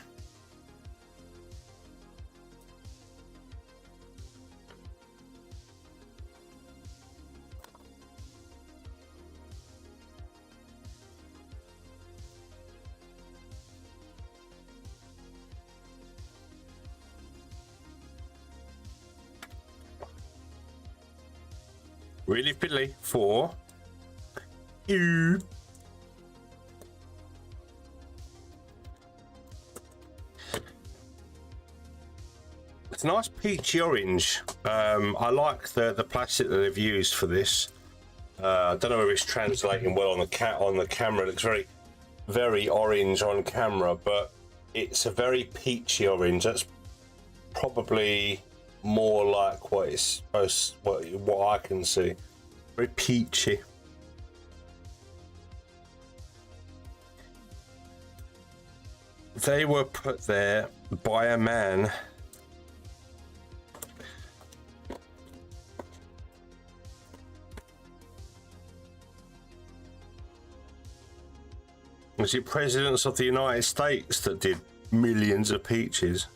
Really fiddly. Four. Ew. It's a nice peachy orange. I like the plastic that they've used for this. I don't know if it's translating well on the camera. It looks very, very orange on camera, but it's a very peachy orange. That's probably more like what it's supposed, what I can see. Very peachy. They were put there by a man. Was it presidents of the United States that did millions of peaches?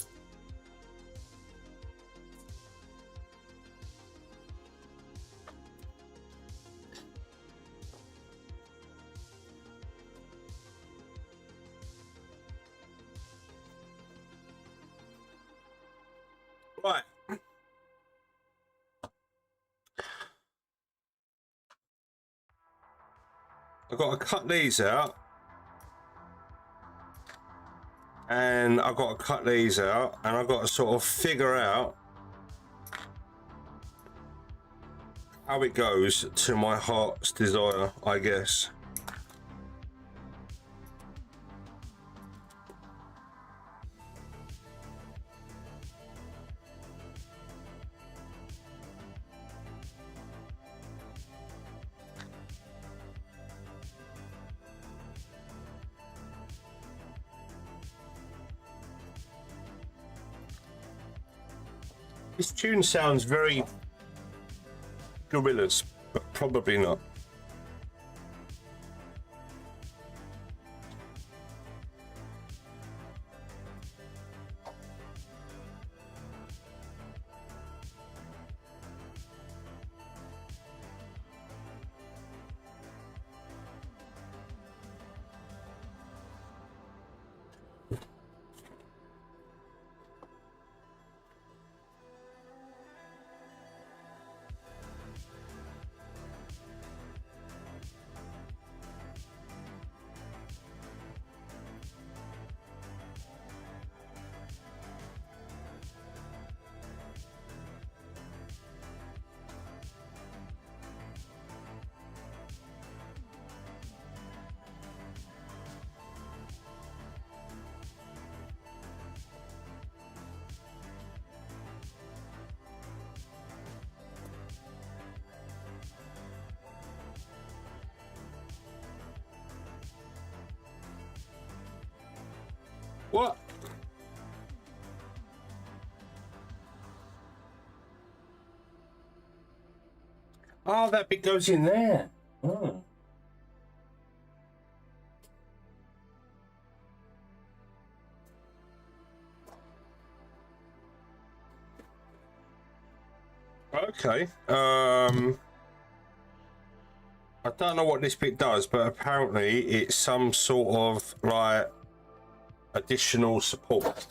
Right. I've got to cut these out. And I've got to cut these out. And I've got to sort of figure out how it goes to my heart's desire, I guess. This tune sounds very Gorillaz, but probably not. What? Oh, that bit goes in there. Oh. Okay. I don't know what this bit does, but apparently it's some sort of like additional support,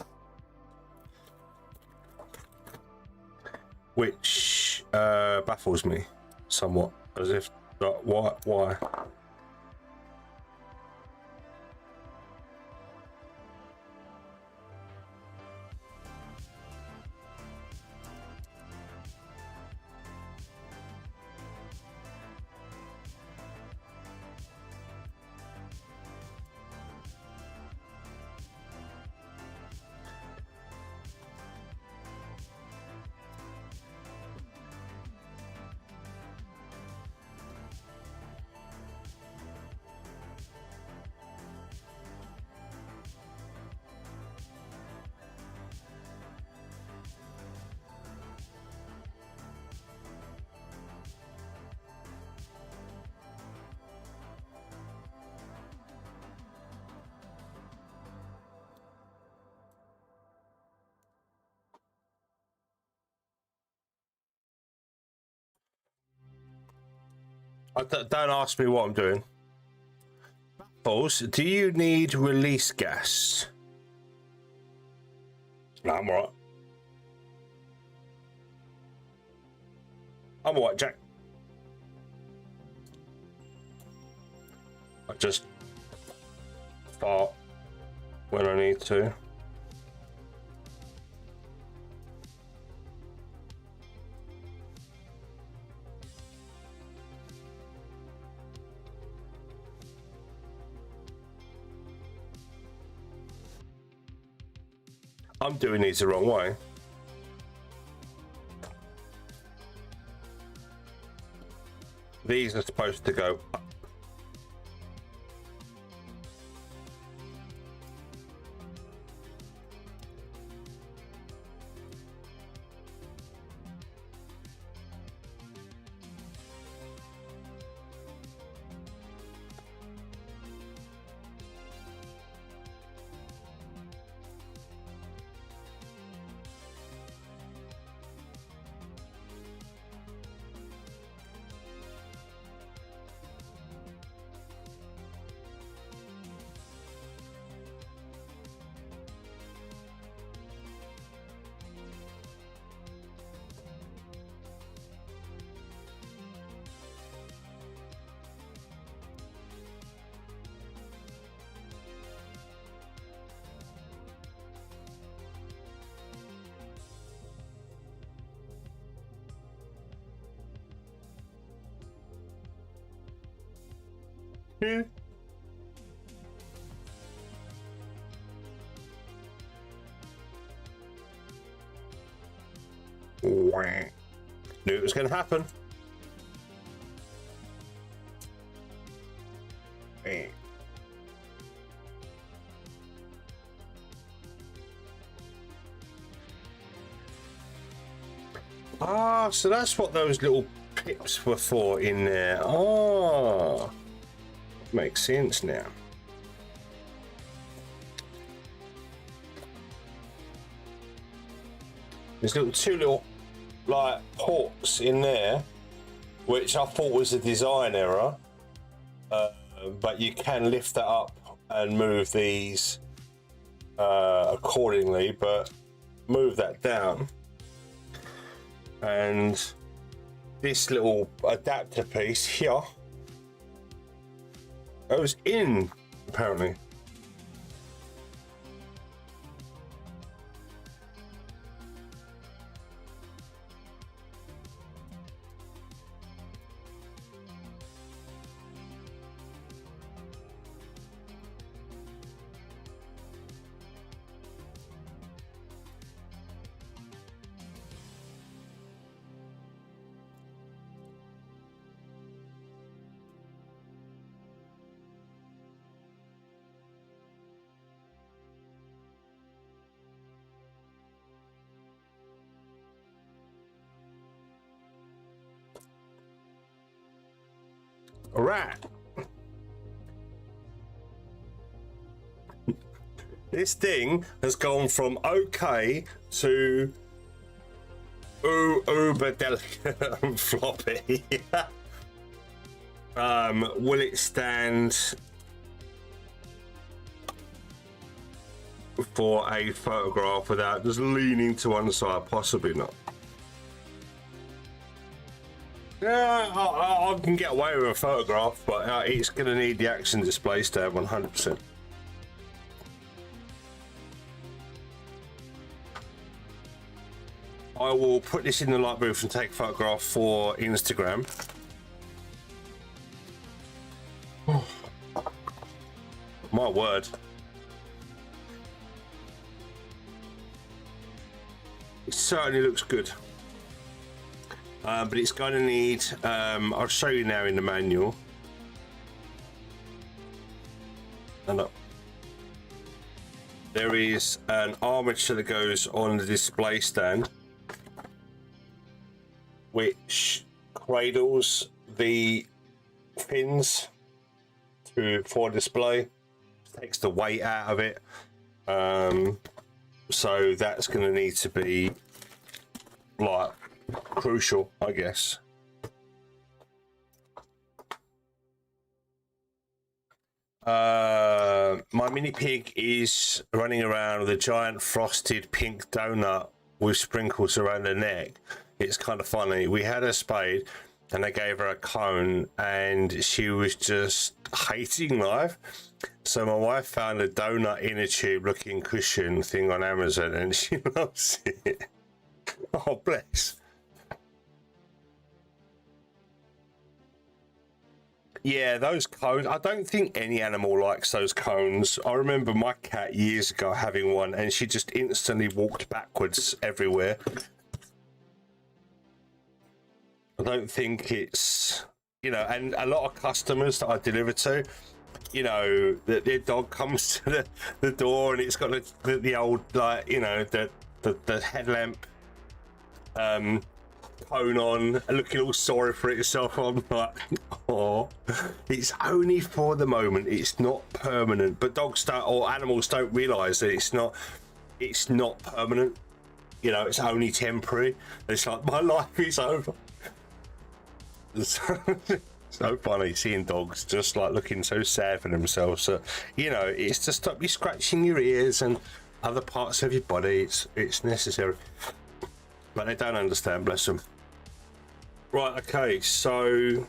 which baffles me somewhat. As if, like, why? Don't ask me what I'm doing. Balls, do you need release gas? No, I'm alright. I'm alright, Jack. I just fart when I need to. I'm doing these the wrong way. These are supposed to go up. Hmm. Wah. Knew it was going to happen. Eh. Ah, so that's what those little pips were for in there. Ah, makes sense now. There's two little like ports in there, which I thought was a design error, but you can lift that up and move these accordingly, but move that down. And this little adapter piece here goes in, apparently. All right. This thing has gone from okay to uber delicate and floppy. Will it stand for a photograph without just leaning to one side? Possibly not. Yeah, I can get away with a photograph, but it's going to need the action display stand 100%. I will put this in the light booth and take a photograph for Instagram. My word. It certainly looks good. But it's going to need, I'll show you now in the manual. And there is an armature that goes on the display stand, which cradles the pins for display, takes the weight out of it. So that's going to need to be like crucial, I guess. My mini pig is running around with a giant frosted pink donut with sprinkles around her neck. It's kind of funny. We had her spayed and they gave her a cone and she was just hating life. So my wife found a donut inner tube looking cushion thing on Amazon and she loves it. Oh, bless. Yeah, those cones. I don't think any animal likes those cones. I remember my cat years ago having one and she just instantly walked backwards everywhere. I don't think it's, you know, and a lot of customers that I deliver to, you know, that their dog comes to the door and it's got the old, like, you know, the headlamp cone on, looking all sorry for itself. I'm like, oh, it's only for the moment. It's not permanent. But dogs don't, or animals don't realise that it's not permanent. You know, it's only temporary. It's like, my life is over. So funny seeing dogs just like looking so sad for themselves. So, you know, it's to stop you scratching your ears and other parts of your body. It's necessary, but they don't understand, bless them. Right, okay, so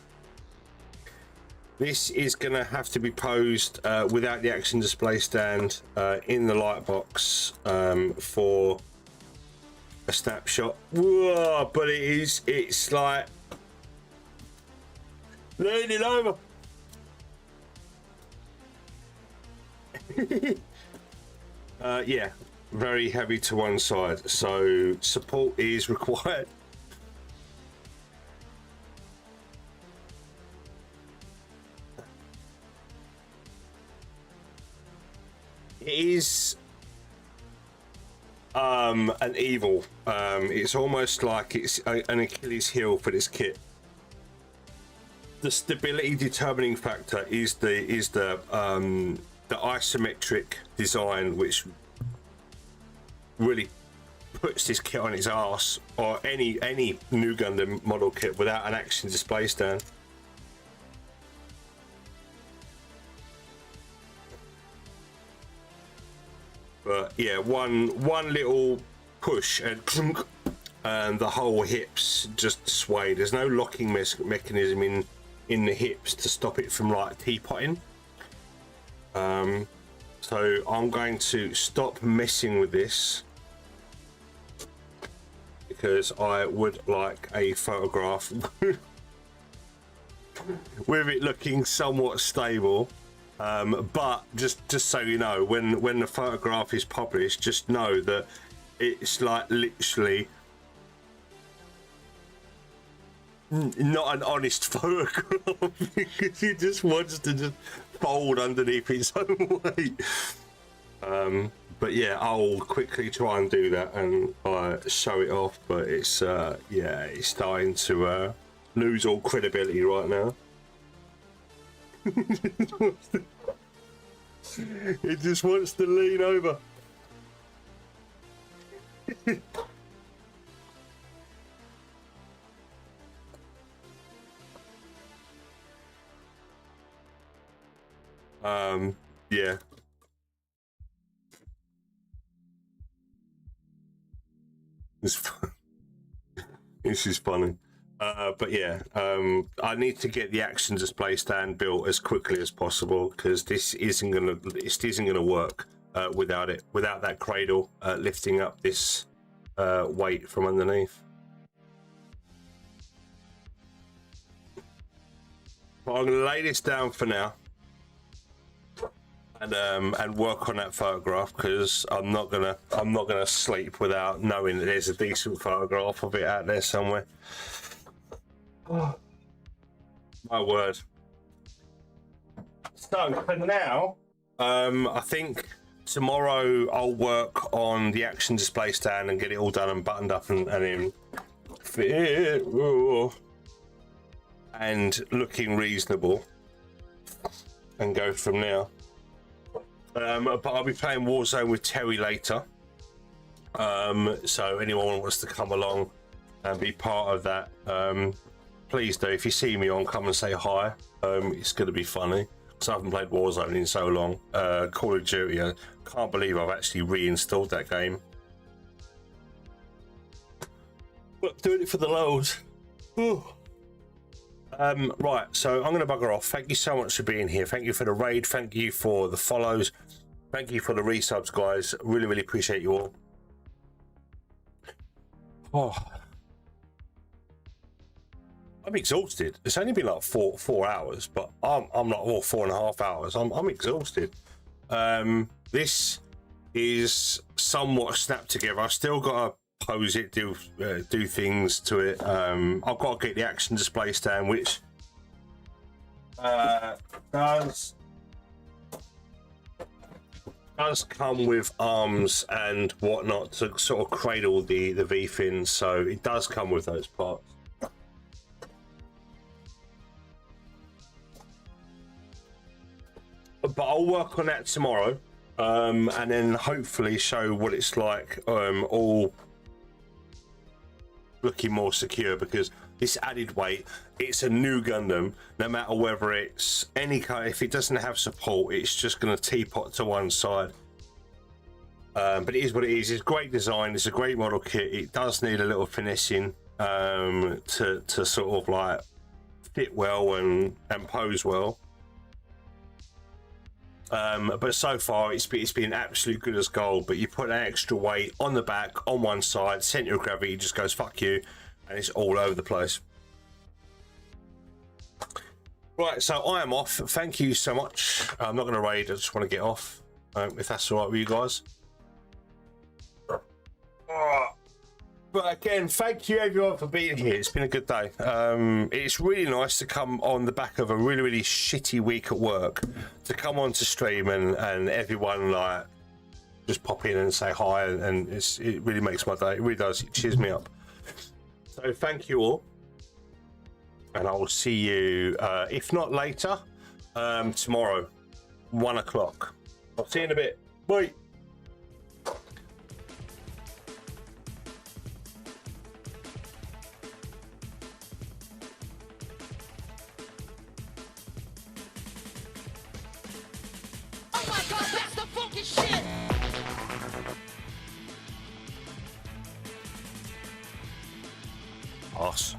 this is gonna have to be posed without the action display stand in the light box for a snapshot. Whoa, but it's like leaning over. Yeah, very heavy to one side, so support is required. It is an evil. It's almost like it's an Achilles heel for this kit. The stability determining factor is the isometric design, which really puts this kit on its arse, or any Nu Gundam model kit without an action display stand. But yeah, one little push and the whole hips just sway. There's no locking mechanism in the hips to stop it from like teapotting. So I'm going to stop messing with this because I would like a photograph with it looking somewhat stable. But just so you know, when the photograph is published, just know that it's like literally not an honest photograph because it just wants to just fold underneath its own weight. But yeah, I'll quickly try and do that and show it off, but it's yeah, it's starting to lose all credibility right now. It just wants to lean over. Yeah. This is funny. But yeah, I need to get the action display stand built as quickly as possible because this isn't gonna work without it, without that cradle lifting up this weight from underneath. But I'm gonna lay this down for now and work on that photograph because I'm not gonna sleep without knowing that there's a decent photograph of it out there somewhere. Oh, my word. So for now, I think tomorrow I'll work on the action display stand and get it all done and buttoned up and in fit and looking reasonable and go from there. But I'll be playing Warzone with Terry later. So anyone who wants to come along and be part of that, please do. If you see me on, come and say hi. It's going to be funny. So I haven't played Warzone in so long. Call of Duty, I can't believe I've actually reinstalled that game. But doing it for the lows. Right, so I'm going to bugger off. Thank you so much for being here. Thank you for the raid. Thank you for the follows. Thank you for the resubs, guys. Really, really appreciate you all. Oh, I'm exhausted. It's only been like four hours, but I'm not, well, 4.5 hours. I'm exhausted. This is somewhat snapped together. I've still got to pose it, do things to it. I've got to get the action display stand, which does come with arms and whatnot to sort of cradle the V fins, so it does come with those parts. But I'll work on that tomorrow, and then hopefully show what it's like, all looking more secure, because this added weight, it's a Nu Gundam. No matter whether it's any kind, if it doesn't have support, it's just going to teapot to one side. But it is what it is. It's great design. It's a great model kit. It does need a little finessing to sort of like fit well and pose well. But so far it's been absolute good as gold. But you put an extra weight on the back, on one side, center of gravity just goes fuck you, and it's all over the place. Right, so I am off. Thank you so much. I'm not going to raid. I just want to get off, if that's all right with you guys. But again, thank you everyone for being here. It's been a good day. It's really nice to come on the back of a really, really shitty week at work, to come on to stream and everyone like just pop in and say hi, and it really makes my day. It really does. It cheers me up. So thank you all, and I will see you, if not later, tomorrow, 1 o'clock. I'll see you in a bit. Bye. Awesome.